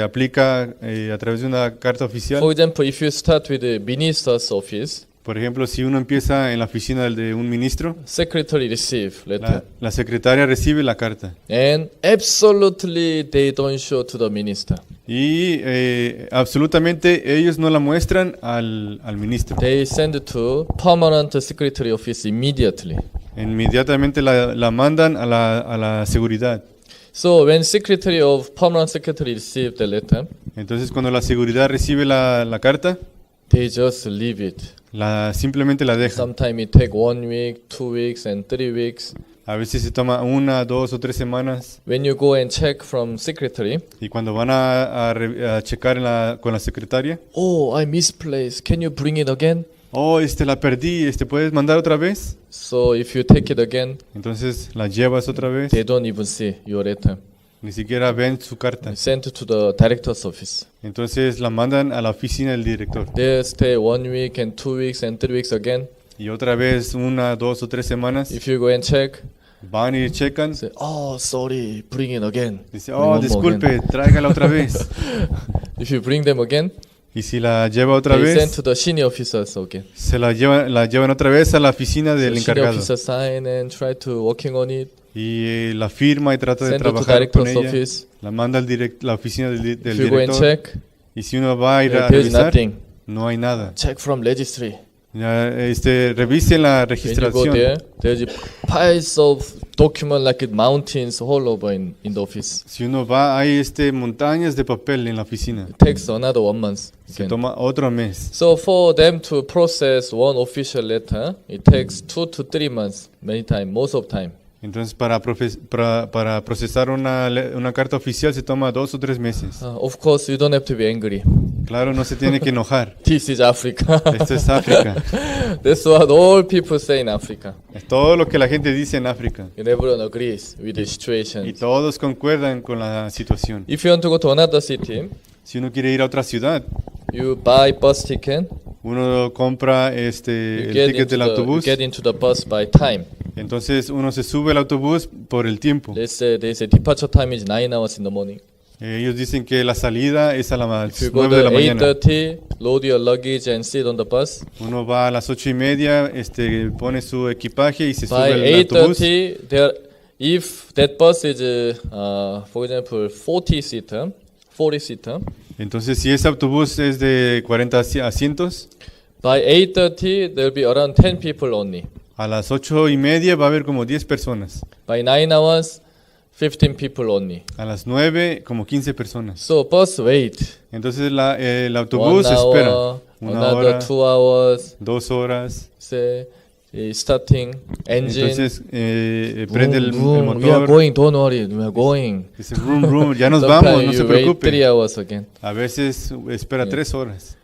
[SPEAKER 2] aplica a través de una carta oficial,
[SPEAKER 1] for example, if you start with the minister's office,
[SPEAKER 2] Por ejemplo, si uno empieza en la oficina de un ministro,
[SPEAKER 1] secretary receive letter.
[SPEAKER 2] la secretaria recibe la carta
[SPEAKER 1] And absolutely they don't show to the minister.
[SPEAKER 2] y absolutamente ellos no la muestran al ministro.
[SPEAKER 1] They send it to permanent secretary office immediately.
[SPEAKER 2] Inmediatamente la mandan a la seguridad.
[SPEAKER 1] So when secretary of permanent secretary receive the letter,
[SPEAKER 2] Entonces cuando la seguridad recibe la carta,
[SPEAKER 1] they just leave it.
[SPEAKER 2] simplemente la deja.
[SPEAKER 1] Sometimes it take 1 week, 2 weeks, and 3 weeks.
[SPEAKER 2] A veces se toma 1, 2 o 3 semanas
[SPEAKER 1] When you go and check from secretary,
[SPEAKER 2] y cuando van a checar con la secretaria,
[SPEAKER 1] oh, I misplaced. Can you bring it again?
[SPEAKER 2] oh, la perdí, ¿puedes mandar otra vez?
[SPEAKER 1] So if you take it again,
[SPEAKER 2] Entonces la llevas otra vez,
[SPEAKER 1] they don't even see your letter.
[SPEAKER 2] ni siquiera ven su carta.
[SPEAKER 1] Sent to the director's office.
[SPEAKER 2] Entonces la mandan a la oficina del director.
[SPEAKER 1] They stay 1 week and 2 weeks and 3 weeks again.
[SPEAKER 2] Y otra vez 1, 2 o 3 semanas,
[SPEAKER 1] If you go and check,
[SPEAKER 2] van y checan.
[SPEAKER 1] say, oh, sorry, bring it again.
[SPEAKER 2] Dice,
[SPEAKER 1] Bring
[SPEAKER 2] oh,
[SPEAKER 1] one more
[SPEAKER 2] disculpe,
[SPEAKER 1] again.
[SPEAKER 2] tráigala otra vez.
[SPEAKER 1] If you bring them again,
[SPEAKER 2] Y si la lleva otra
[SPEAKER 1] they send
[SPEAKER 2] vez,
[SPEAKER 1] to the senior officers again.
[SPEAKER 2] la llevan otra vez a la oficina
[SPEAKER 1] So
[SPEAKER 2] del
[SPEAKER 1] senior
[SPEAKER 2] encargado.
[SPEAKER 1] officer sign and try to working on it.
[SPEAKER 2] Y la firma y trata de
[SPEAKER 1] Send it to
[SPEAKER 2] trabajar con
[SPEAKER 1] director's
[SPEAKER 2] ella.
[SPEAKER 1] office.
[SPEAKER 2] La manda la oficina del
[SPEAKER 1] If you go and
[SPEAKER 2] director.
[SPEAKER 1] check,
[SPEAKER 2] Y si uno va a ir a
[SPEAKER 1] there's
[SPEAKER 2] revisar,
[SPEAKER 1] nothing.
[SPEAKER 2] no hay nada.
[SPEAKER 1] Check from registry.
[SPEAKER 2] Ya, revisen la
[SPEAKER 1] When you go
[SPEAKER 2] registración.
[SPEAKER 1] there, there's piles of document like mountains all over in the office.
[SPEAKER 2] Si uno va, hay montañas de papel en la oficina.
[SPEAKER 1] It takes another 1 month.
[SPEAKER 2] Se
[SPEAKER 1] again.
[SPEAKER 2] toma otro mes.
[SPEAKER 1] So for them to process one official letter, it takes 2 to 3 months, many times, most of time.
[SPEAKER 2] Entonces, para procesar una carta oficial se toma 2 o 3 meses.
[SPEAKER 1] Of course, you don't have to be angry.
[SPEAKER 2] Claro, no se tiene que enojar.
[SPEAKER 1] This is Africa.
[SPEAKER 2] Esto es África.
[SPEAKER 1] That's what all people say in Africa.
[SPEAKER 2] Es todo lo que la gente dice en África.
[SPEAKER 1] And everyone agrees with the
[SPEAKER 2] Y
[SPEAKER 1] situation.
[SPEAKER 2] todos concuerdan con la situación.
[SPEAKER 1] If you want to go to another city,
[SPEAKER 2] Si uno quiere ir a otra ciudad,
[SPEAKER 1] you buy bus ticket.
[SPEAKER 2] uno compra
[SPEAKER 1] You
[SPEAKER 2] el
[SPEAKER 1] get,
[SPEAKER 2] ticket del
[SPEAKER 1] you
[SPEAKER 2] autobús.
[SPEAKER 1] get into the bus by time.
[SPEAKER 2] Entonces uno se sube al autobús por el tiempo.
[SPEAKER 1] Let's say they say departure time is 9 hours in the morning.
[SPEAKER 2] Ellos dicen que la salida es a las
[SPEAKER 1] If you go
[SPEAKER 2] 9 de la
[SPEAKER 1] to
[SPEAKER 2] mañana.
[SPEAKER 1] 8:30, load your luggage and sit on the bus.
[SPEAKER 2] Uno va a las 8:30, pone su equipaje y se sube
[SPEAKER 1] By
[SPEAKER 2] al autobús.
[SPEAKER 1] 8:30, there, if that bus is, for example, 40-seater,
[SPEAKER 2] Entonces si ese autobús es de 40 asientos,
[SPEAKER 1] by 8:30 there will be around 10 people only.
[SPEAKER 2] a las 8:30 va a haber como 10 personas.
[SPEAKER 1] By 9 hours, 15 people only.
[SPEAKER 2] A las 9 como 15 personas.
[SPEAKER 1] So bus wait.
[SPEAKER 2] Entonces el
[SPEAKER 1] 1
[SPEAKER 2] autobús espera
[SPEAKER 1] hour,
[SPEAKER 2] 1
[SPEAKER 1] another
[SPEAKER 2] hora,
[SPEAKER 1] 2 hours.
[SPEAKER 2] 2 horas.
[SPEAKER 1] Say starting engine.
[SPEAKER 2] Entonces prende el
[SPEAKER 1] Vroom, we are
[SPEAKER 2] motor.
[SPEAKER 1] going. Don't worry, we are going.
[SPEAKER 2] Dice, "Vroom, vroom, ya nos vamos,
[SPEAKER 1] Sometimes
[SPEAKER 2] no se
[SPEAKER 1] you wait 3
[SPEAKER 2] preocupe."
[SPEAKER 1] hours again.
[SPEAKER 2] A veces espera 3 horas.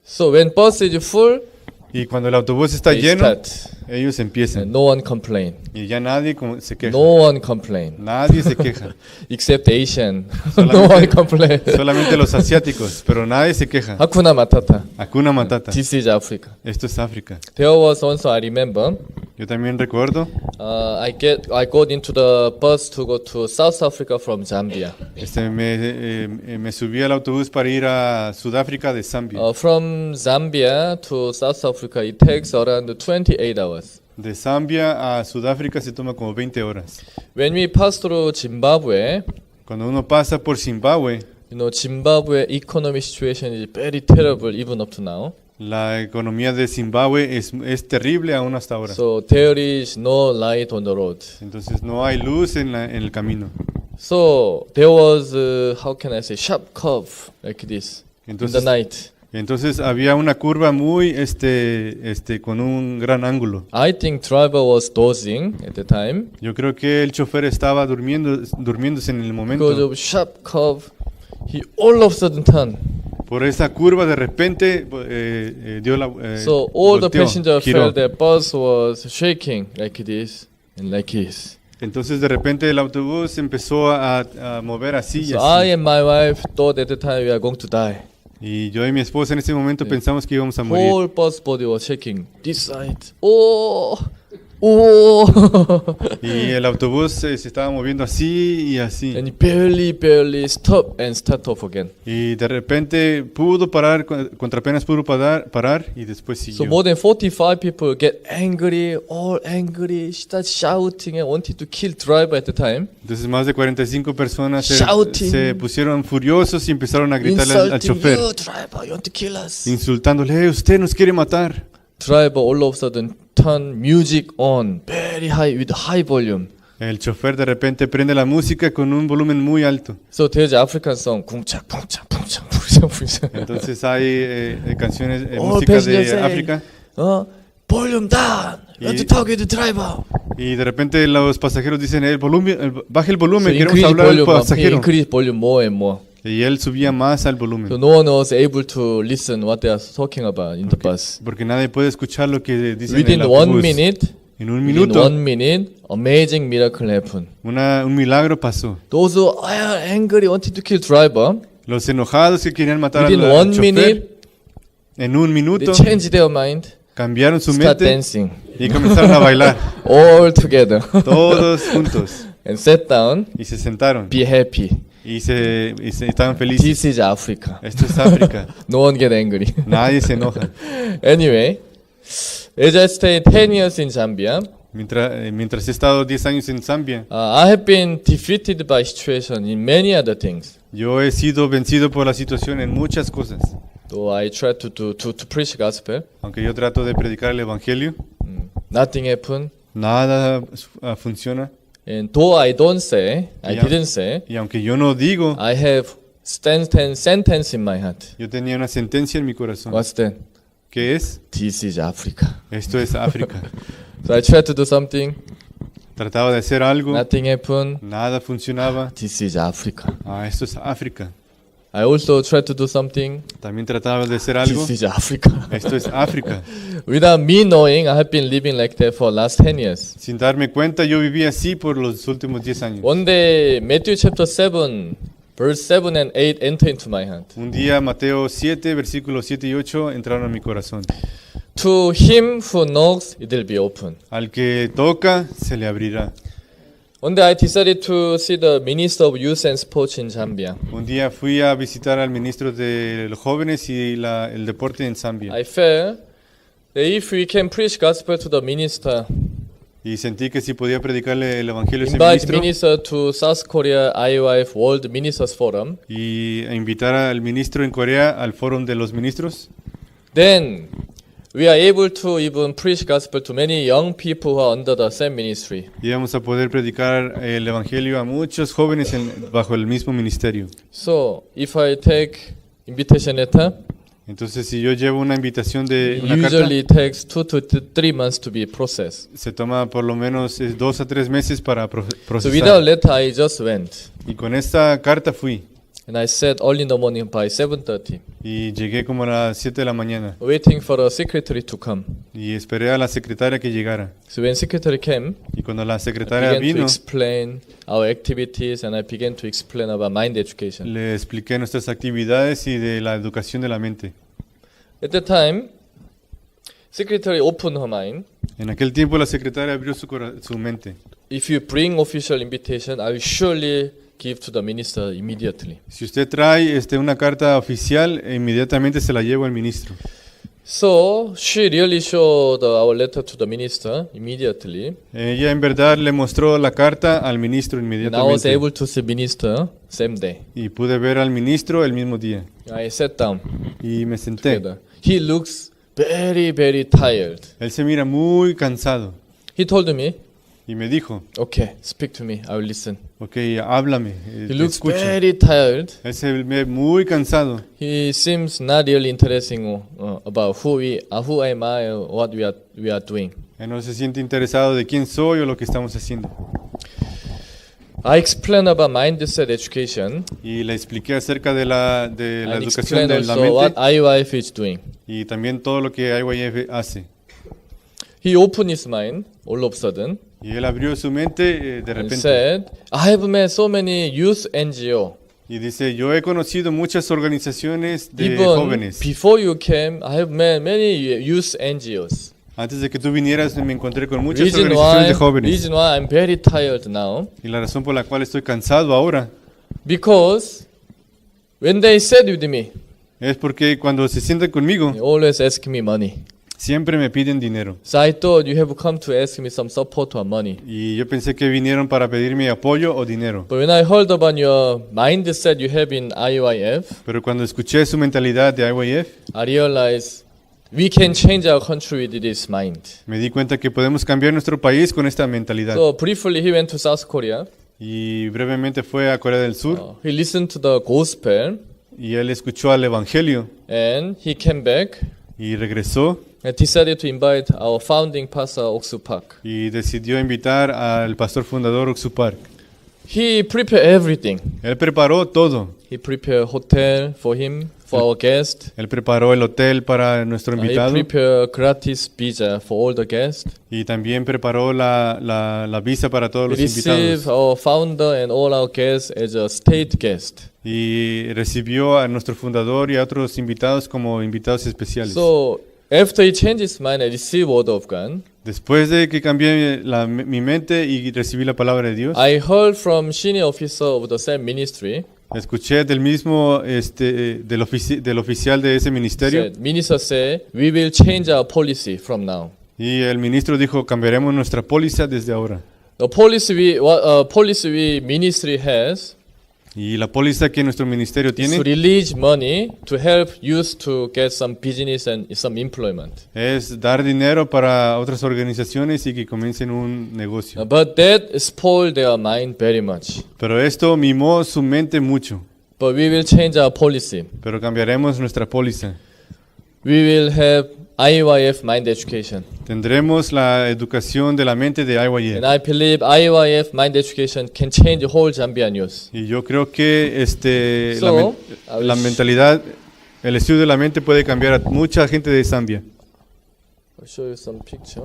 [SPEAKER 1] So when bus is full,
[SPEAKER 2] Y cuando el autobús está
[SPEAKER 1] they
[SPEAKER 2] lleno,
[SPEAKER 1] start.
[SPEAKER 2] ellos
[SPEAKER 1] And
[SPEAKER 2] empiezan.
[SPEAKER 1] no one complain.
[SPEAKER 2] Y ya nadie se queja.
[SPEAKER 1] No one complain.
[SPEAKER 2] Nadie se queja.
[SPEAKER 1] Except Asian.
[SPEAKER 2] Solamente-
[SPEAKER 1] no one complain.
[SPEAKER 2] Solamente los asiáticos, pero nadie se queja.
[SPEAKER 1] Hakuna Matata.
[SPEAKER 2] Hakuna Matata.
[SPEAKER 1] This is Africa.
[SPEAKER 2] Esto es África.
[SPEAKER 1] There was also, I remember,
[SPEAKER 2] Yo también recuerdo,
[SPEAKER 1] I got into the bus to go to South Africa from Zambia.
[SPEAKER 2] me subí al autobús para ir a Sudáfrica de Zambia.
[SPEAKER 1] From Zambia to South Africa, it takes around 28 hours.
[SPEAKER 2] De Zambia a Sudáfrica se toma como 20 horas.
[SPEAKER 1] When we pass through Zimbabwe,
[SPEAKER 2] Cuando uno pasa por Zimbabue,
[SPEAKER 1] Zimbabwe economic situation is very terrible even up to now.
[SPEAKER 2] la economía de Zimbabue es terrible aún hasta ahora.
[SPEAKER 1] So there is no light on the road.
[SPEAKER 2] Entonces no hay luz en el camino.
[SPEAKER 1] So there was, how can I say, sharp curve like this in the
[SPEAKER 2] Entonces,
[SPEAKER 1] night.
[SPEAKER 2] entonces había una curva muy, con un gran ángulo.
[SPEAKER 1] I think driver was dozing at the time
[SPEAKER 2] Yo creo que el chofer estaba durmiéndose en el
[SPEAKER 1] because
[SPEAKER 2] momento.
[SPEAKER 1] of sharp curve. He all of a sudden turned.
[SPEAKER 2] Por esa curva de repente dio la
[SPEAKER 1] So all the
[SPEAKER 2] volteó,
[SPEAKER 1] passengers
[SPEAKER 2] giró.
[SPEAKER 1] felt the bus was shaking like this and like this.
[SPEAKER 2] Entonces de repente el autobús empezó a mover así y
[SPEAKER 1] So
[SPEAKER 2] así.
[SPEAKER 1] I and my wife thought at the time we are going to die.
[SPEAKER 2] Y yo y mi esposa en ese momento pensamos que íbamos a morir.
[SPEAKER 1] Whole bus body was shaking. This side. Oh, oh,
[SPEAKER 2] Y el autobús se estaba moviendo así y así.
[SPEAKER 1] and he barely stop and start off again.
[SPEAKER 2] Y de repente pudo parar, contra apenas pudo parar y después
[SPEAKER 1] So
[SPEAKER 2] siguió.
[SPEAKER 1] more than 45 people get angry, all angry, start shouting and wanted to kill driver at the time.
[SPEAKER 2] Entonces más de 45 personas
[SPEAKER 1] Shouting.
[SPEAKER 2] se pusieron furiosos y empezaron a gritarle al
[SPEAKER 1] Insulting,
[SPEAKER 2] chofer,
[SPEAKER 1] you driver, you want to kill us.
[SPEAKER 2] insultándole, usted nos quiere matar.
[SPEAKER 1] Driver all of a sudden turn music on, very high, with high volume.
[SPEAKER 2] El chofer de repente prende la música con un volumen muy alto.
[SPEAKER 1] So there's African song, 쿵짝, 쿵짝, 쿵짝, 쿵짝, 쿵짝.
[SPEAKER 2] Entonces hay canciones,
[SPEAKER 1] All
[SPEAKER 2] música
[SPEAKER 1] passengers
[SPEAKER 2] de
[SPEAKER 1] say,
[SPEAKER 2] África.
[SPEAKER 1] volume down, you want to
[SPEAKER 2] Y-
[SPEAKER 1] talk with the driver.
[SPEAKER 2] Y de repente los pasajeros dicen, baje el
[SPEAKER 1] So
[SPEAKER 2] volumen, queremos
[SPEAKER 1] increase
[SPEAKER 2] hablar al
[SPEAKER 1] volume,
[SPEAKER 2] pasajero.
[SPEAKER 1] increase volume more and more.
[SPEAKER 2] Y él subía más al
[SPEAKER 1] So
[SPEAKER 2] volumen.
[SPEAKER 1] no one was able to listen what they are talking about in the bus.
[SPEAKER 2] Porque nadie puede escuchar lo que dicen en
[SPEAKER 1] Within
[SPEAKER 2] el
[SPEAKER 1] 1
[SPEAKER 2] autobús.
[SPEAKER 1] minute,
[SPEAKER 2] En un
[SPEAKER 1] within
[SPEAKER 2] minuto,
[SPEAKER 1] 1 minute, amazing miracle happened.
[SPEAKER 2] un milagro pasó.
[SPEAKER 1] Those who are angry wanted to kill driver,
[SPEAKER 2] Los enojados que querían matar
[SPEAKER 1] within
[SPEAKER 2] al
[SPEAKER 1] 1
[SPEAKER 2] chofer,
[SPEAKER 1] minute,
[SPEAKER 2] en un
[SPEAKER 1] they
[SPEAKER 2] minuto
[SPEAKER 1] changed their mind,
[SPEAKER 2] cambiaron su
[SPEAKER 1] start
[SPEAKER 2] mente
[SPEAKER 1] dancing
[SPEAKER 2] y comenzaron a bailar,
[SPEAKER 1] all together,
[SPEAKER 2] todos juntos.
[SPEAKER 1] and sat down,
[SPEAKER 2] Y se sentaron
[SPEAKER 1] be happy.
[SPEAKER 2] y estaban felices.
[SPEAKER 1] This is Africa.
[SPEAKER 2] Esto es África.
[SPEAKER 1] No one get angry.
[SPEAKER 2] Nadie se enoja.
[SPEAKER 1] Anyway, as I stayed 10 years in Zambia,
[SPEAKER 2] Mientras he estado 10 años en Zambia,
[SPEAKER 1] I have been defeated by situation in many other things.
[SPEAKER 2] yo he sido vencido por la situación en muchas cosas.
[SPEAKER 1] Though I try to preach gospel,
[SPEAKER 2] Aunque yo trato de predicar el evangelio,
[SPEAKER 1] nothing happened.
[SPEAKER 2] nada funciona.
[SPEAKER 1] And though I don't say, I
[SPEAKER 2] Yeah.
[SPEAKER 1] didn't say,
[SPEAKER 2] Y aunque yo no digo,
[SPEAKER 1] I have sentence in my heart.
[SPEAKER 2] yo tenía una sentencia en mi corazón.
[SPEAKER 1] What's that?
[SPEAKER 2] ¿Qué es?
[SPEAKER 1] This is Africa.
[SPEAKER 2] Esto es África.
[SPEAKER 1] So I tried to do something,
[SPEAKER 2] Trataba de hacer algo,
[SPEAKER 1] nothing happened.
[SPEAKER 2] nada funcionaba.
[SPEAKER 1] This is Africa.
[SPEAKER 2] Esto es África.
[SPEAKER 1] I also tried to do something.
[SPEAKER 2] También trataba de hacer algo.
[SPEAKER 1] This is Africa.
[SPEAKER 2] Esto es África.
[SPEAKER 1] Without me knowing, I have been living like that for last 10 years.
[SPEAKER 2] Sin darme cuenta, yo viví así por los últimos 10 años.
[SPEAKER 1] One day, Matthew chapter 7, verse 7 and 8 enter into my heart.
[SPEAKER 2] Un día, Mateo 7, versículos 7 y 8 entraron a mi corazón.
[SPEAKER 1] To him who knocks, it will be open.
[SPEAKER 2] Al que toca, se le abrirá.
[SPEAKER 1] One day I decided to see the Minister of Youth and Sports in Zambia.
[SPEAKER 2] Un día fui a visitar al ministro de los jóvenes y el deporte en Zambia.
[SPEAKER 1] I felt that if we can preach gospel to the minister,
[SPEAKER 2] Y sentí que si podía predicarle el evangelio a ese
[SPEAKER 1] invite
[SPEAKER 2] ministro
[SPEAKER 1] minister to South Korea IOF World Ministers Forum,
[SPEAKER 2] y invitar al ministro en Corea al foro de los ministros,
[SPEAKER 1] then we are able to even preach gospel to many young people who are under the same ministry.
[SPEAKER 2] íbamos a poder predicar el evangelio a muchos jóvenes bajo el mismo ministerio.
[SPEAKER 1] So if I take invitation letter,
[SPEAKER 2] Entonces, si yo llevo una invitación de
[SPEAKER 1] it
[SPEAKER 2] una carta,
[SPEAKER 1] usually takes 2 to 3 months to be processed.
[SPEAKER 2] se toma por lo menos 2 a 3 meses para
[SPEAKER 1] So
[SPEAKER 2] procesar.
[SPEAKER 1] without letter, I just went.
[SPEAKER 2] Y con esta carta fui
[SPEAKER 1] And I sat early in the morning by 7:30,
[SPEAKER 2] y llegué como a las 7 de la mañana
[SPEAKER 1] waiting for the secretary to come.
[SPEAKER 2] y esperé a la secretaria que llegara.
[SPEAKER 1] So when secretary came,
[SPEAKER 2] Y cuando la
[SPEAKER 1] I
[SPEAKER 2] secretaria
[SPEAKER 1] began to
[SPEAKER 2] vino,
[SPEAKER 1] explain our activities and I began to explain about mind education.
[SPEAKER 2] le expliqué nuestras actividades y de la educación de la mente.
[SPEAKER 1] At that time, secretary opened her mind.
[SPEAKER 2] En aquel tiempo la secretaria abrió su mente.
[SPEAKER 1] If you bring official invitation, I will surely give to the minister immediately.
[SPEAKER 2] Si usted trae una carta oficial, inmediatamente se la llevo al ministro.
[SPEAKER 1] So she really showed our letter to the minister immediately.
[SPEAKER 2] Ella en verdad le mostró la carta al ministro
[SPEAKER 1] And I was
[SPEAKER 2] inmediatamente.
[SPEAKER 1] able to see minister same day.
[SPEAKER 2] Y pude ver al ministro el mismo día.
[SPEAKER 1] I sat down
[SPEAKER 2] Y me senté.
[SPEAKER 1] together. He looks very tired.
[SPEAKER 2] Él se mira muy cansado.
[SPEAKER 1] He told me,
[SPEAKER 2] Y me dijo,
[SPEAKER 1] okay, speak to me, I will listen.
[SPEAKER 2] ok, háblame,
[SPEAKER 1] He
[SPEAKER 2] te
[SPEAKER 1] looks
[SPEAKER 2] escucho.
[SPEAKER 1] very tired.
[SPEAKER 2] Él se ve muy cansado.
[SPEAKER 1] He seems not really interesting about who am I, or what we are doing.
[SPEAKER 2] Él no se siente interesado de quién soy o lo que estamos haciendo.
[SPEAKER 1] I explained about mindset education.
[SPEAKER 2] Y le expliqué acerca de la
[SPEAKER 1] And
[SPEAKER 2] educación
[SPEAKER 1] explained
[SPEAKER 2] de la
[SPEAKER 1] also what
[SPEAKER 2] mente
[SPEAKER 1] IYF is doing.
[SPEAKER 2] y también todo lo que IYF hace.
[SPEAKER 1] He opened his mind all of a sudden
[SPEAKER 2] Y él abrió su mente de
[SPEAKER 1] and
[SPEAKER 2] repente
[SPEAKER 1] said, I have met so many youth NGO.
[SPEAKER 2] y dice, yo he conocido muchas organizaciones de
[SPEAKER 1] Even
[SPEAKER 2] jóvenes.
[SPEAKER 1] before you came, I have met many youth NGOs.
[SPEAKER 2] Antes de que tú vinieras me encontré con muchas
[SPEAKER 1] Reason
[SPEAKER 2] organizaciones
[SPEAKER 1] why,
[SPEAKER 2] de jóvenes.
[SPEAKER 1] reason why I'm very tired now,
[SPEAKER 2] Y la razón por la cual estoy cansado ahora
[SPEAKER 1] because when they sat with me,
[SPEAKER 2] es porque cuando se sientan conmigo
[SPEAKER 1] they always ask me money.
[SPEAKER 2] siempre me piden dinero.
[SPEAKER 1] So I thought you have come to ask me some support or money.
[SPEAKER 2] Y yo pensé que vinieron para pedirme apoyo o dinero.
[SPEAKER 1] But when I heard about your mindset you have in IYF,
[SPEAKER 2] Pero cuando escuché su mentalidad de IYF,
[SPEAKER 1] I realized we can change our country with this mind.
[SPEAKER 2] me di cuenta que podemos cambiar nuestro país con esta mentalidad.
[SPEAKER 1] So briefly he went to South Korea.
[SPEAKER 2] Y brevemente fue a Corea del Sur
[SPEAKER 1] He listened to the gospel
[SPEAKER 2] y él escuchó al Evangelio
[SPEAKER 1] and he came back
[SPEAKER 2] y regresó
[SPEAKER 1] and decided to invite our founding pastor Oksu Park.
[SPEAKER 2] y decidió invitar al pastor fundador Oksu Park.
[SPEAKER 1] He prepared everything.
[SPEAKER 2] Él preparó todo.
[SPEAKER 1] He prepared hotel for him, for our guest.
[SPEAKER 2] Él preparó el hotel para nuestro
[SPEAKER 1] He
[SPEAKER 2] invitado
[SPEAKER 1] prepared gratis visa for all the guests.
[SPEAKER 2] y también preparó la visa para todos
[SPEAKER 1] We
[SPEAKER 2] los
[SPEAKER 1] received
[SPEAKER 2] invitados.
[SPEAKER 1] our founder and all our guests as a state guest.
[SPEAKER 2] Y recibió a nuestro fundador y a otros invitados como invitados especiales.
[SPEAKER 1] So after he changed his mind and received word of God,
[SPEAKER 2] Después de que cambié mi mente y recibí la palabra de Dios,
[SPEAKER 1] I heard from senior officer of the same ministry.
[SPEAKER 2] escuché del mismo, del oficial de ese ministerio,
[SPEAKER 1] Minister said, we will change our policy from now.
[SPEAKER 2] y el ministro dijo, cambiaremos nuestra póliza desde ahora.
[SPEAKER 1] The policy we ministry has
[SPEAKER 2] Y la póliza que nuestro ministerio
[SPEAKER 1] is
[SPEAKER 2] tiene
[SPEAKER 1] to release money to help youth to get some business and some employment.
[SPEAKER 2] es dar dinero para otras organizaciones y que comiencen un negocio.
[SPEAKER 1] But that spoiled their mind very much.
[SPEAKER 2] Pero esto mimó su mente mucho.
[SPEAKER 1] But we will change our policy.
[SPEAKER 2] Pero cambiaremos nuestra póliza.
[SPEAKER 1] We will have IYF mind education.
[SPEAKER 2] Tendremos la educación de la mente de IYF.
[SPEAKER 1] And I believe IYF mind education can change the whole Zambian youth.
[SPEAKER 2] Y yo creo que
[SPEAKER 1] So,
[SPEAKER 2] la mentalidad, el estudio de la mente puede cambiar a mucha gente de Zambia.
[SPEAKER 1] I'll show you some picture.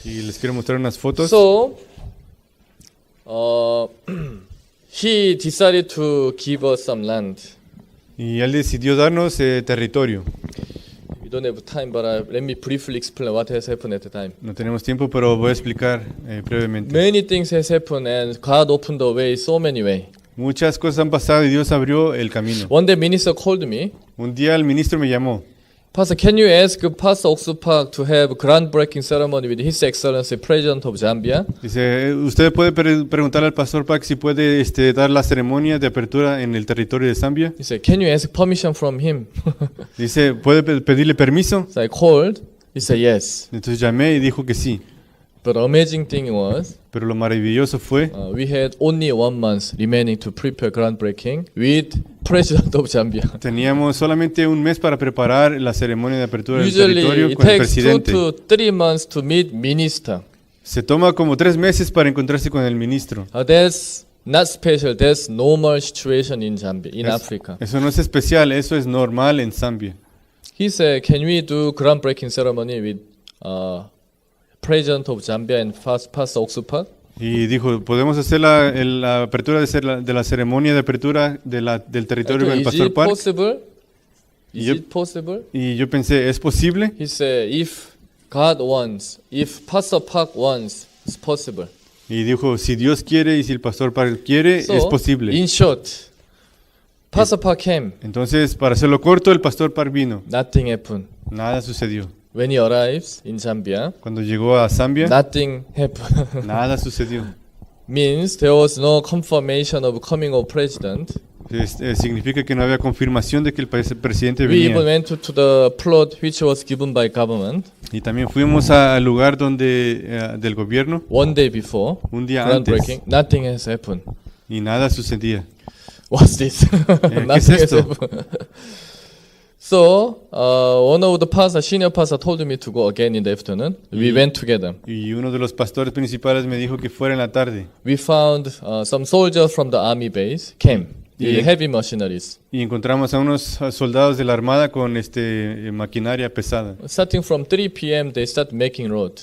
[SPEAKER 2] Y les quiero mostrar unas fotos.
[SPEAKER 1] So, he decided to give us some land.
[SPEAKER 2] Y él decidió darnos territorio.
[SPEAKER 1] We don't have time, but let me briefly explain what has happened at the time.
[SPEAKER 2] No tenemos tiempo, pero voy a explicar brevemente.
[SPEAKER 1] Many things has happened, and God opened the way so many ways.
[SPEAKER 2] Muchas cosas han pasado y Dios abrió el camino.
[SPEAKER 1] One day, minister called me.
[SPEAKER 2] Un día el ministro me llamó.
[SPEAKER 1] Pastor, can you ask Pastor Oksu Park to have a groundbreaking ceremony with His Excellency President of Zambia?
[SPEAKER 2] Dice, usted puede preguntarle al pastor Park si puede dar la ceremonia de apertura en el territorio de Zambia.
[SPEAKER 1] He said, can you ask permission from him?
[SPEAKER 2] Dice, ¿puede pedirle permiso?
[SPEAKER 1] So I called. He said, yes.
[SPEAKER 2] Entonces llamé y dijo que sí.
[SPEAKER 1] But the amazing thing was,
[SPEAKER 2] Pero lo maravilloso fue
[SPEAKER 1] we had only 1 month remaining to prepare groundbreaking with President of Zambia.
[SPEAKER 2] teníamos solamente un mes para preparar la ceremonia de apertura del
[SPEAKER 1] Usually
[SPEAKER 2] territorio
[SPEAKER 1] it
[SPEAKER 2] con el
[SPEAKER 1] takes 2
[SPEAKER 2] presidente.
[SPEAKER 1] to 3 months to meet minister.
[SPEAKER 2] Se toma como 3 meses para encontrarse con el ministro.
[SPEAKER 1] That's not special. That's normal situation in Zambia, in Africa.
[SPEAKER 2] Eso no es especial, eso es normal en Zambia.
[SPEAKER 1] He said, can we do groundbreaking ceremony with President of Zambia and Pastor Oksu Park?
[SPEAKER 2] Y dijo, ¿podemos hacer la apertura de la ceremonia de apertura del territorio con el
[SPEAKER 1] Is
[SPEAKER 2] pastor
[SPEAKER 1] it
[SPEAKER 2] Park?
[SPEAKER 1] possible? Is
[SPEAKER 2] Yep.
[SPEAKER 1] it possible?
[SPEAKER 2] Y yo pensé, ¿es posible?
[SPEAKER 1] He said, if God wants, if Pastor Park wants, it's possible.
[SPEAKER 2] Y dijo, si Dios quiere y si el pastor Park quiere, es
[SPEAKER 1] So,
[SPEAKER 2] posible.
[SPEAKER 1] in short, Pastor Park came.
[SPEAKER 2] Entonces, para hacerlo corto, el pastor Park vino.
[SPEAKER 1] Nothing happened.
[SPEAKER 2] Nada sucedió.
[SPEAKER 1] When he arrives in Zambia,
[SPEAKER 2] Cuando llegó a Zambia,
[SPEAKER 1] nothing happened.
[SPEAKER 2] nada sucedió.
[SPEAKER 1] Means there was no confirmation of coming of president.
[SPEAKER 2] Significa que no había confirmación de que el presidente
[SPEAKER 1] We even
[SPEAKER 2] venía.
[SPEAKER 1] went to the plot which was given by government
[SPEAKER 2] Y también fuimos al lugar del gobierno
[SPEAKER 1] 1 day before
[SPEAKER 2] un día antes
[SPEAKER 1] groundbreaking. Nothing has happened.
[SPEAKER 2] y nada sucedía.
[SPEAKER 1] What's this?
[SPEAKER 2] ¿qué es
[SPEAKER 1] Nothing has
[SPEAKER 2] esto?
[SPEAKER 1] happened. So one of the pastor, senior pastor, told me to go again in the afternoon. We went together.
[SPEAKER 2] Y uno de los pastores principales me dijo que fuera en la tarde.
[SPEAKER 1] We found some soldiers from the army base came. The
[SPEAKER 2] Yeah.
[SPEAKER 1] heavy machineries.
[SPEAKER 2] Y encontramos a unos soldados de la armada con maquinaria pesada.
[SPEAKER 1] Starting from 3 p.m., they start making road.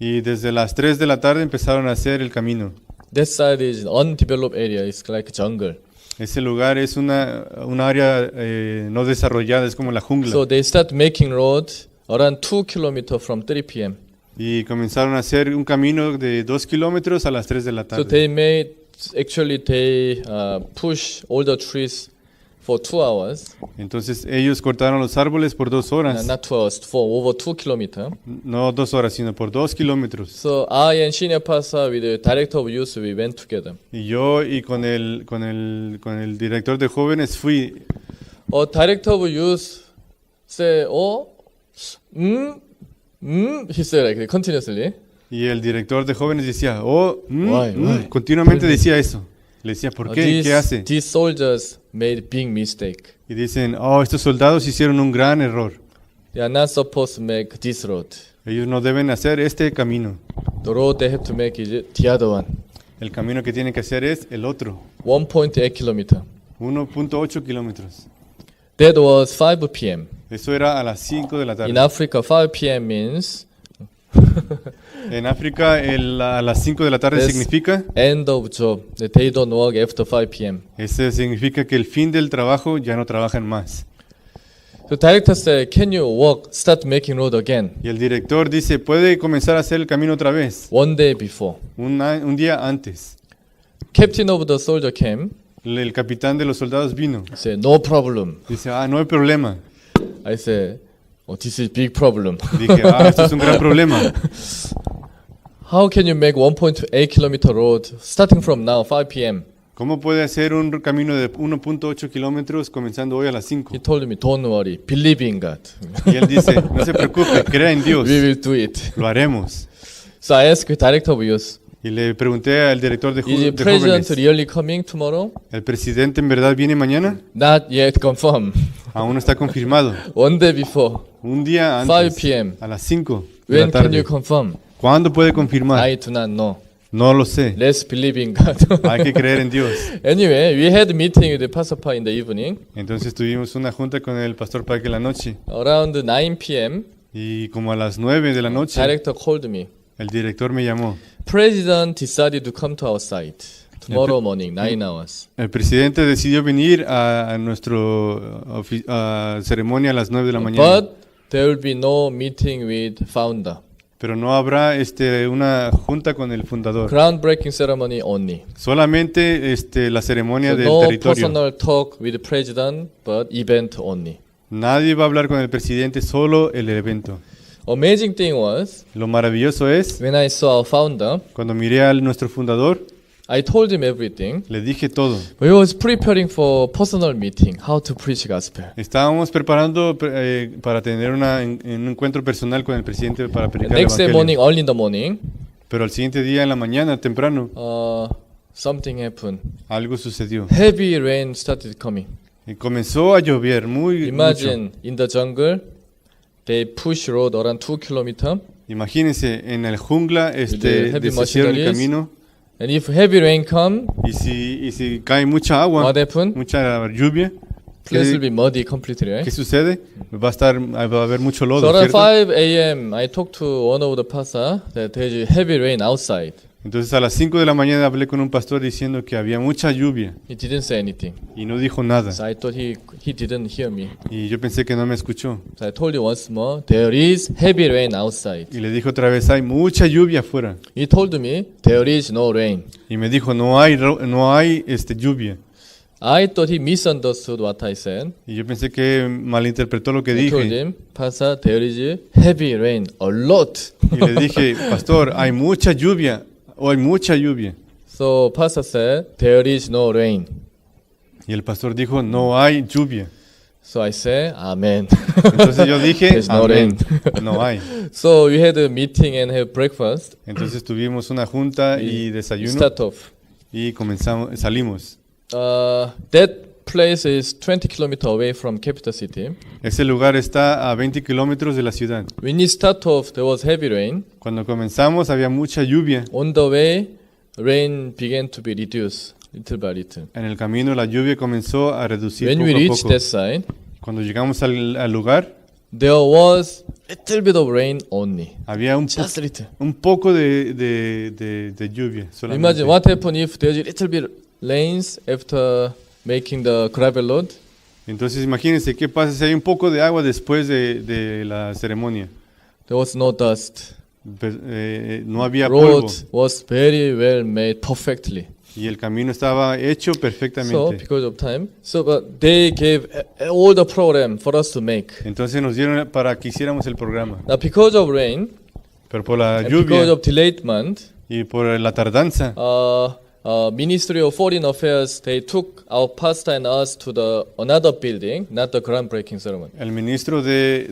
[SPEAKER 2] Y desde las 3 de la tarde empezaron a hacer el camino.
[SPEAKER 1] That side is undeveloped area. It's like jungle.
[SPEAKER 2] Ese lugar es una área no desarrollada, es como la jungla.
[SPEAKER 1] So they start making road around 2 kilometers from 3 p.m.
[SPEAKER 2] Y comenzaron a hacer un camino de 2 kilómetros a las 3 de la
[SPEAKER 1] So
[SPEAKER 2] tarde.
[SPEAKER 1] they push all the trees for 2 hours,
[SPEAKER 2] Entonces ellos cortaron los árboles por 2 horas.
[SPEAKER 1] not 2 hours, for over 2 kilometers.
[SPEAKER 2] No 2 horas, sino por 2 kilómetros.
[SPEAKER 1] So I and senior pastor with the director of youth, we went together.
[SPEAKER 2] Y yo y con el director de jóvenes fui.
[SPEAKER 1] Director of youth say, he said like continuously.
[SPEAKER 2] Y el director de jóvenes decía,
[SPEAKER 1] Why?
[SPEAKER 2] continuamente decía eso. Le decía, ¿por qué? ¿Qué hace?
[SPEAKER 1] These soldiers made big mistake.
[SPEAKER 2] Y dicen, estos soldados hicieron un gran error.
[SPEAKER 1] They are not supposed to make this road.
[SPEAKER 2] Ellos no deben hacer este camino.
[SPEAKER 1] The road they have to make is the other one.
[SPEAKER 2] El camino que tienen que hacer es el otro.
[SPEAKER 1] 1.8 kilometer.
[SPEAKER 2] 1.8 kilómetros.
[SPEAKER 1] That was 5 p.m.
[SPEAKER 2] Eso era a las 5 de la
[SPEAKER 1] In
[SPEAKER 2] tarde.
[SPEAKER 1] Africa, 5 p.m. means
[SPEAKER 2] En África, a las 5 de la tarde
[SPEAKER 1] Yes.
[SPEAKER 2] significa,
[SPEAKER 1] end of job. That they don't work after 5 p.m.
[SPEAKER 2] ese significa que el fin del trabajo ya no trabajan más.
[SPEAKER 1] The director said, "Can you start making road again?"
[SPEAKER 2] Y el director dice, ¿puede comenzar a hacer el camino otra vez?
[SPEAKER 1] One day before,
[SPEAKER 2] Un día antes.
[SPEAKER 1] captain of the soldier came.
[SPEAKER 2] El capitán de los soldados vino.
[SPEAKER 1] Said, "No problem."
[SPEAKER 2] Dice, no hay problema.
[SPEAKER 1] I said, "This is big problem.
[SPEAKER 2] Dije, esto es un gran problema.
[SPEAKER 1] How can you make 1.8 kilometer road starting from now 5 p.m.?"
[SPEAKER 2] ¿Cómo puede hacer un camino de 1.8 kilómetros comenzando hoy a las 5?
[SPEAKER 1] He told me, "Don't worry, believe in God.
[SPEAKER 2] Y él dice, no se preocupe, crea en Dios,
[SPEAKER 1] We will do it."
[SPEAKER 2] lo haremos.
[SPEAKER 1] So I asked the director of youth,
[SPEAKER 2] Y le pregunté al director de,
[SPEAKER 1] "Is the
[SPEAKER 2] de
[SPEAKER 1] president
[SPEAKER 2] jóvenes,
[SPEAKER 1] really coming tomorrow?"
[SPEAKER 2] ¿el presidente en verdad viene mañana?
[SPEAKER 1] Not yet confirmed.
[SPEAKER 2] Aún no está confirmado.
[SPEAKER 1] One day before.
[SPEAKER 2] Un día
[SPEAKER 1] 5
[SPEAKER 2] antes,
[SPEAKER 1] p.m.
[SPEAKER 2] a las 5 de la
[SPEAKER 1] When can
[SPEAKER 2] tarde.
[SPEAKER 1] you confirm?
[SPEAKER 2] ¿Cuándo puede confirmar?
[SPEAKER 1] I do not know.
[SPEAKER 2] No lo sé.
[SPEAKER 1] Let's believe in God.
[SPEAKER 2] Hay que creer en Dios.
[SPEAKER 1] Anyway, we had a meeting with the pastor Pa in the evening.
[SPEAKER 2] Entonces tuvimos una junta con el pastor Parque en la noche.
[SPEAKER 1] Around 9 p.m.,
[SPEAKER 2] Y como a las 9 de la noche,
[SPEAKER 1] director called me.
[SPEAKER 2] el director me llamó.
[SPEAKER 1] President decided to come to our site tomorrow morning, 9 hours.
[SPEAKER 2] El presidente decidió venir a nuestra ceremonia a las 9 de la mañana.
[SPEAKER 1] But there will be no meeting with founder.
[SPEAKER 2] Pero no habrá una junta con el fundador.
[SPEAKER 1] Groundbreaking ceremony only.
[SPEAKER 2] Solamente la ceremonia
[SPEAKER 1] So
[SPEAKER 2] del
[SPEAKER 1] no
[SPEAKER 2] territorio.
[SPEAKER 1] personal talk with the president, but event only.
[SPEAKER 2] Nadie va a hablar con el presidente, solo el evento.
[SPEAKER 1] Amazing thing was,
[SPEAKER 2] Lo maravilloso es,
[SPEAKER 1] when I saw our founder,
[SPEAKER 2] cuando miré a nuestro fundador,
[SPEAKER 1] I told him everything.
[SPEAKER 2] le dije todo.
[SPEAKER 1] We was preparing for personal meeting, how to preach gospel.
[SPEAKER 2] Estábamos preparando para tener un encuentro personal con el presidente para
[SPEAKER 1] The
[SPEAKER 2] predicar el
[SPEAKER 1] next day
[SPEAKER 2] evangelio.
[SPEAKER 1] morning, early in the morning,
[SPEAKER 2] Pero al siguiente día en la mañana, temprano,
[SPEAKER 1] something happened.
[SPEAKER 2] algo sucedió.
[SPEAKER 1] Heavy rain started coming.
[SPEAKER 2] Y comenzó a llover mucho.
[SPEAKER 1] Imagine in the jungle, they push road around 2 kilometers.
[SPEAKER 2] Imagínense, en el jungla
[SPEAKER 1] the heavy
[SPEAKER 2] deshicieron el
[SPEAKER 1] machineries.
[SPEAKER 2] camino
[SPEAKER 1] And if heavy rain come,
[SPEAKER 2] y si cae mucha agua,
[SPEAKER 1] what happened?
[SPEAKER 2] mucha lluvia,
[SPEAKER 1] Place will
[SPEAKER 2] ¿qué,
[SPEAKER 1] be muddy completely,
[SPEAKER 2] qué
[SPEAKER 1] right?
[SPEAKER 2] sucede? Va a haber mucho
[SPEAKER 1] So
[SPEAKER 2] lodo,
[SPEAKER 1] around
[SPEAKER 2] ¿cierto?
[SPEAKER 1] 5 a.m., I talked to one of the pastor that there is heavy rain outside.
[SPEAKER 2] Entonces a las 5 de la mañana hablé con un pastor diciendo que había mucha lluvia
[SPEAKER 1] He didn't say anything.
[SPEAKER 2] y no dijo nada.
[SPEAKER 1] So I thought he didn't hear me.
[SPEAKER 2] Y yo pensé que no me escuchó.
[SPEAKER 1] So I told you once more, there is heavy rain outside.
[SPEAKER 2] Y le dije otra vez, hay mucha lluvia afuera.
[SPEAKER 1] He told me, there is no rain.
[SPEAKER 2] Y me dijo, no hay lluvia.
[SPEAKER 1] I thought he misunderstood what I said.
[SPEAKER 2] Y yo pensé que malinterpretó lo que
[SPEAKER 1] I told
[SPEAKER 2] dije.
[SPEAKER 1] him, Pastor, there is heavy rain, a lot.
[SPEAKER 2] Y le dije, pastor, hay mucha lluvia. O hay mucha lluvia.
[SPEAKER 1] So Pastor said, there is no rain.
[SPEAKER 2] Y el pastor dijo, no hay lluvia.
[SPEAKER 1] So I said, Amen.
[SPEAKER 2] Entonces yo dije,
[SPEAKER 1] There's no
[SPEAKER 2] amén,
[SPEAKER 1] rain.
[SPEAKER 2] no hay.
[SPEAKER 1] So we had a meeting and have breakfast.
[SPEAKER 2] Entonces tuvimos una junta y desayuno
[SPEAKER 1] Start off.
[SPEAKER 2] y salimos.
[SPEAKER 1] That place is 20 kilometers away from capital city.
[SPEAKER 2] Ese lugar está a 20 kilómetros de la ciudad.
[SPEAKER 1] When we start off, there was heavy rain.
[SPEAKER 2] Cuando comenzamos había mucha lluvia.
[SPEAKER 1] On the way, rain began to be reduced little by little.
[SPEAKER 2] En el camino la lluvia comenzó a reducir
[SPEAKER 1] When
[SPEAKER 2] poco
[SPEAKER 1] we
[SPEAKER 2] a
[SPEAKER 1] reached
[SPEAKER 2] poco.
[SPEAKER 1] that side,
[SPEAKER 2] Cuando llegamos al lugar,
[SPEAKER 1] there was little bit of rain only.
[SPEAKER 2] había
[SPEAKER 1] Just little.
[SPEAKER 2] un poco de lluvia. Solamente.
[SPEAKER 1] Imagine what happened if there's a little bit rains after making the gravel road.
[SPEAKER 2] Entonces imagínense qué pasa si hay un poco de agua después de la ceremonia.
[SPEAKER 1] There was no dust.
[SPEAKER 2] No había polvo
[SPEAKER 1] Road was very well made perfectly.
[SPEAKER 2] y el camino estaba hecho
[SPEAKER 1] So
[SPEAKER 2] perfectamente.
[SPEAKER 1] because of time, but they gave all the program for us to make.
[SPEAKER 2] Entonces nos dieron para que hiciéramos el programa.
[SPEAKER 1] Now because of rain
[SPEAKER 2] Pero por la
[SPEAKER 1] and because
[SPEAKER 2] lluvia
[SPEAKER 1] of delayment,
[SPEAKER 2] y por la tardanza,
[SPEAKER 1] Ministry of Foreign Affairs, they took our pastor and us to another building, not the groundbreaking ceremony.
[SPEAKER 2] el ministro de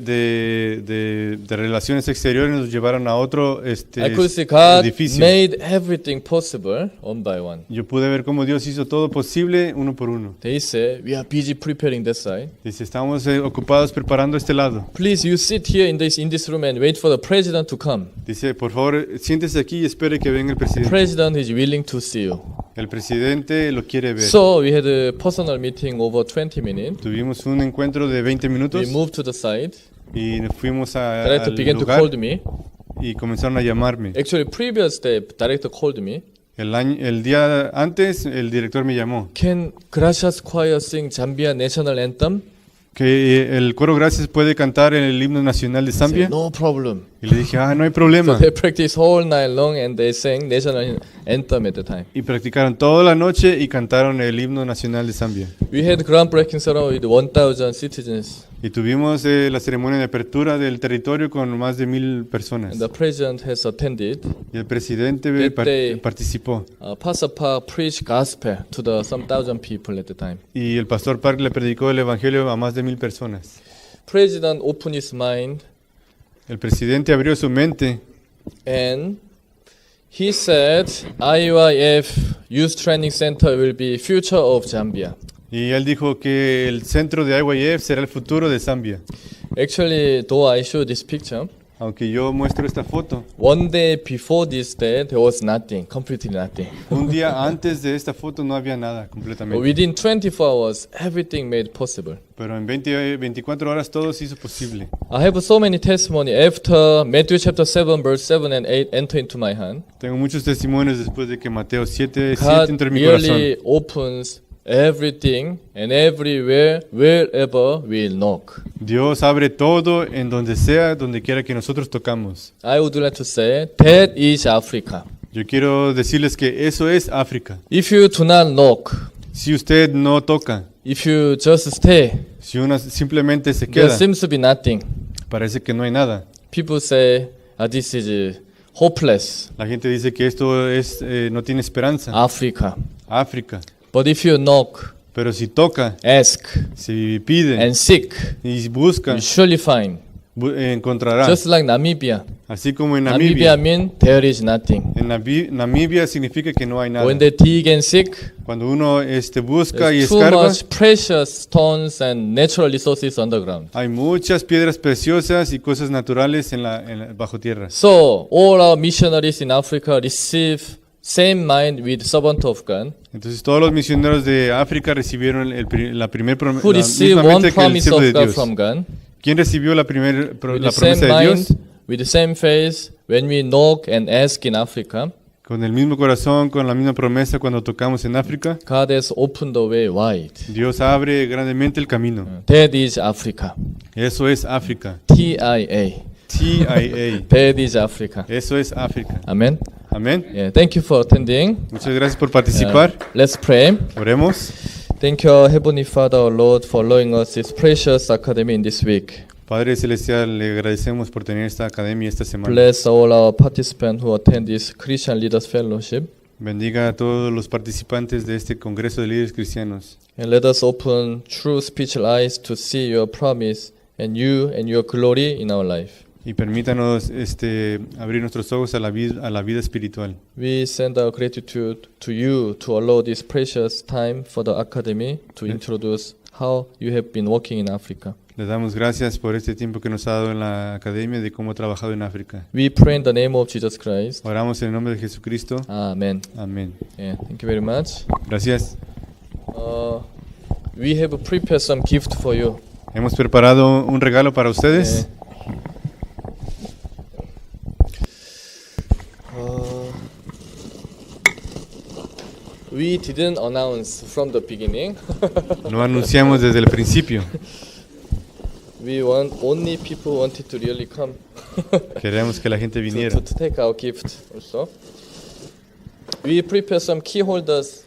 [SPEAKER 2] Relaciones Exteriores nos llevaron a otro
[SPEAKER 1] I could see God
[SPEAKER 2] edificio.
[SPEAKER 1] made everything possible one by one.
[SPEAKER 2] Yo pude ver cómo Dios hizo todo posible uno por uno.
[SPEAKER 1] They say, we are busy preparing that side.
[SPEAKER 2] Dice, estamos ocupados preparando este lado.
[SPEAKER 1] Please, you sit here in this room and wait for the president to come.
[SPEAKER 2] Dice, por favor, siéntese aquí y espere que venga el
[SPEAKER 1] The
[SPEAKER 2] presidente.
[SPEAKER 1] president is willing to see you.
[SPEAKER 2] El presidente lo quiere ver.
[SPEAKER 1] So we had a personal meeting over 20 minutes.
[SPEAKER 2] Tuvimos un encuentro de 20 minutos
[SPEAKER 1] We moved to the side.
[SPEAKER 2] y nos fuimos
[SPEAKER 1] Director
[SPEAKER 2] al
[SPEAKER 1] began to
[SPEAKER 2] lugar
[SPEAKER 1] call me.
[SPEAKER 2] y comenzaron a llamarme.
[SPEAKER 1] Actually, previous day, director called me.
[SPEAKER 2] El día antes, el director me llamó.
[SPEAKER 1] Can Gracias Choir sing Zambia National Anthem?
[SPEAKER 2] Que el coro Gracias puede cantar el himno nacional de
[SPEAKER 1] I said,
[SPEAKER 2] Zambia.
[SPEAKER 1] no problem.
[SPEAKER 2] Y le dije, no hay problema.
[SPEAKER 1] So they practiced all night long and they sang national anthem at the time.
[SPEAKER 2] Y practicaron toda la noche y cantaron el himno nacional de Zambia.
[SPEAKER 1] We had groundbreaking ceremony with 1,000 citizens,
[SPEAKER 2] Y tuvimos la ceremonia de apertura del territorio con más de 1,000 personas.
[SPEAKER 1] and the president has attended.
[SPEAKER 2] Y el presidente participó.
[SPEAKER 1] Pastor Park preached gospel to some 1,000 people at the time.
[SPEAKER 2] Y el pastor Park le predicó el evangelio a más de 1,000 personas.
[SPEAKER 1] President opened his mind
[SPEAKER 2] El presidente abrió su mente
[SPEAKER 1] and he said, IUIF Youth Training Center will be future of Zambia.
[SPEAKER 2] y él dijo que el centro de IYF será el futuro de Zambia.
[SPEAKER 1] Actually, though I show this picture,
[SPEAKER 2] Aunque yo muestro esta foto,
[SPEAKER 1] one day before this day, there was nothing, completely nothing.
[SPEAKER 2] un día antes de esta foto no había nada
[SPEAKER 1] But
[SPEAKER 2] completamente.
[SPEAKER 1] within 24 hours, everything made possible.
[SPEAKER 2] Pero en 24 horas todo se hizo posible.
[SPEAKER 1] I have so many testimony after Matthew chapter 7, verse 7 and 8 enter into my hand.
[SPEAKER 2] Tengo muchos testimonios después de que Mateo 7
[SPEAKER 1] God
[SPEAKER 2] entró en mi corazón.
[SPEAKER 1] really opens everything and everywhere, wherever we knock.
[SPEAKER 2] Dios abre todo en donde sea, donde quiera que nosotros tocamos.
[SPEAKER 1] I would like to say that is Africa.
[SPEAKER 2] Yo quiero decirles que eso es África.
[SPEAKER 1] If you do not knock,
[SPEAKER 2] Si usted no toca,
[SPEAKER 1] if you just stay,
[SPEAKER 2] si uno simplemente se
[SPEAKER 1] there
[SPEAKER 2] queda,
[SPEAKER 1] seems to be nothing.
[SPEAKER 2] parece que no hay nada.
[SPEAKER 1] People say, this is hopeless,
[SPEAKER 2] La gente dice que esto no tiene esperanza.
[SPEAKER 1] Africa.
[SPEAKER 2] África.
[SPEAKER 1] But if you knock,
[SPEAKER 2] Pero si toca,
[SPEAKER 1] ask,
[SPEAKER 2] si pide
[SPEAKER 1] and seek,
[SPEAKER 2] y busca,
[SPEAKER 1] you surely find.
[SPEAKER 2] encontrará.
[SPEAKER 1] Just like Namibia.
[SPEAKER 2] Así como en
[SPEAKER 1] Namibia
[SPEAKER 2] Namibia.
[SPEAKER 1] means there is nothing.
[SPEAKER 2] En Namibia significa que no hay nada.
[SPEAKER 1] When they dig and seek,
[SPEAKER 2] Cuando uno busca y
[SPEAKER 1] there's too
[SPEAKER 2] escarba,
[SPEAKER 1] much precious stones and natural resources underground.
[SPEAKER 2] hay muchas piedras preciosas y cosas naturales bajo tierra.
[SPEAKER 1] So all our missionaries in Africa receive same mind with servant of God,
[SPEAKER 2] Entonces todos los misioneros de África recibieron la primera
[SPEAKER 1] who receive
[SPEAKER 2] misma
[SPEAKER 1] one
[SPEAKER 2] mente que el
[SPEAKER 1] promise
[SPEAKER 2] siervo
[SPEAKER 1] of
[SPEAKER 2] de
[SPEAKER 1] God
[SPEAKER 2] Dios.
[SPEAKER 1] from God,
[SPEAKER 2] ¿Quién recibió la
[SPEAKER 1] with the same
[SPEAKER 2] promesa de Dios?
[SPEAKER 1] mind, with the same faith, when we knock and ask in Africa,
[SPEAKER 2] Con el mismo corazón, con la misma promesa cuando tocamos en África.
[SPEAKER 1] God has opened the way wide.
[SPEAKER 2] Dios abre grandemente el camino.
[SPEAKER 1] That is Africa.
[SPEAKER 2] Eso es África.
[SPEAKER 1] TIA.
[SPEAKER 2] TIA.
[SPEAKER 1] That is Africa.
[SPEAKER 2] Eso es África.
[SPEAKER 1] Amen.
[SPEAKER 2] Amén.
[SPEAKER 1] Yeah, thank you for attending.
[SPEAKER 2] Muchas gracias por participar.
[SPEAKER 1] Let's pray.
[SPEAKER 2] Oremos.
[SPEAKER 1] Thank you, Heavenly Father, our Lord, for allowing us this precious academy in this week.
[SPEAKER 2] Padre Celestial, le agradecemos por tener esta academia esta semana.
[SPEAKER 1] Bless all our participants who attend this Christian Leaders Fellowship.
[SPEAKER 2] Bendiga a todos los participantes de este Congreso de Líderes Cristianos.
[SPEAKER 1] And let us open true spiritual eyes to see your promise and your glory in our life.
[SPEAKER 2] Y permítanos abrir nuestros ojos a la vida espiritual.
[SPEAKER 1] We send our gratitude to you to allow this precious time for the academy to introduce how you have been working in Africa.
[SPEAKER 2] Le damos gracias por este tiempo que nos ha dado en la academia de cómo ha trabajado en África.
[SPEAKER 1] We pray in the name of Jesus Christ.
[SPEAKER 2] Oramos en el nombre de Jesucristo.
[SPEAKER 1] Amen.
[SPEAKER 2] Amén.
[SPEAKER 1] Yeah, thank you very much.
[SPEAKER 2] Gracias.
[SPEAKER 1] We have prepared some gift for you.
[SPEAKER 2] Hemos preparado un regalo para ustedes.
[SPEAKER 1] We didn't announce from the beginning.
[SPEAKER 2] No anunciamos desde el principio.
[SPEAKER 1] we want only people wanted to really come
[SPEAKER 2] Queremos que la gente
[SPEAKER 1] to,
[SPEAKER 2] viniera.
[SPEAKER 1] to take our gift also. We prepare some key holders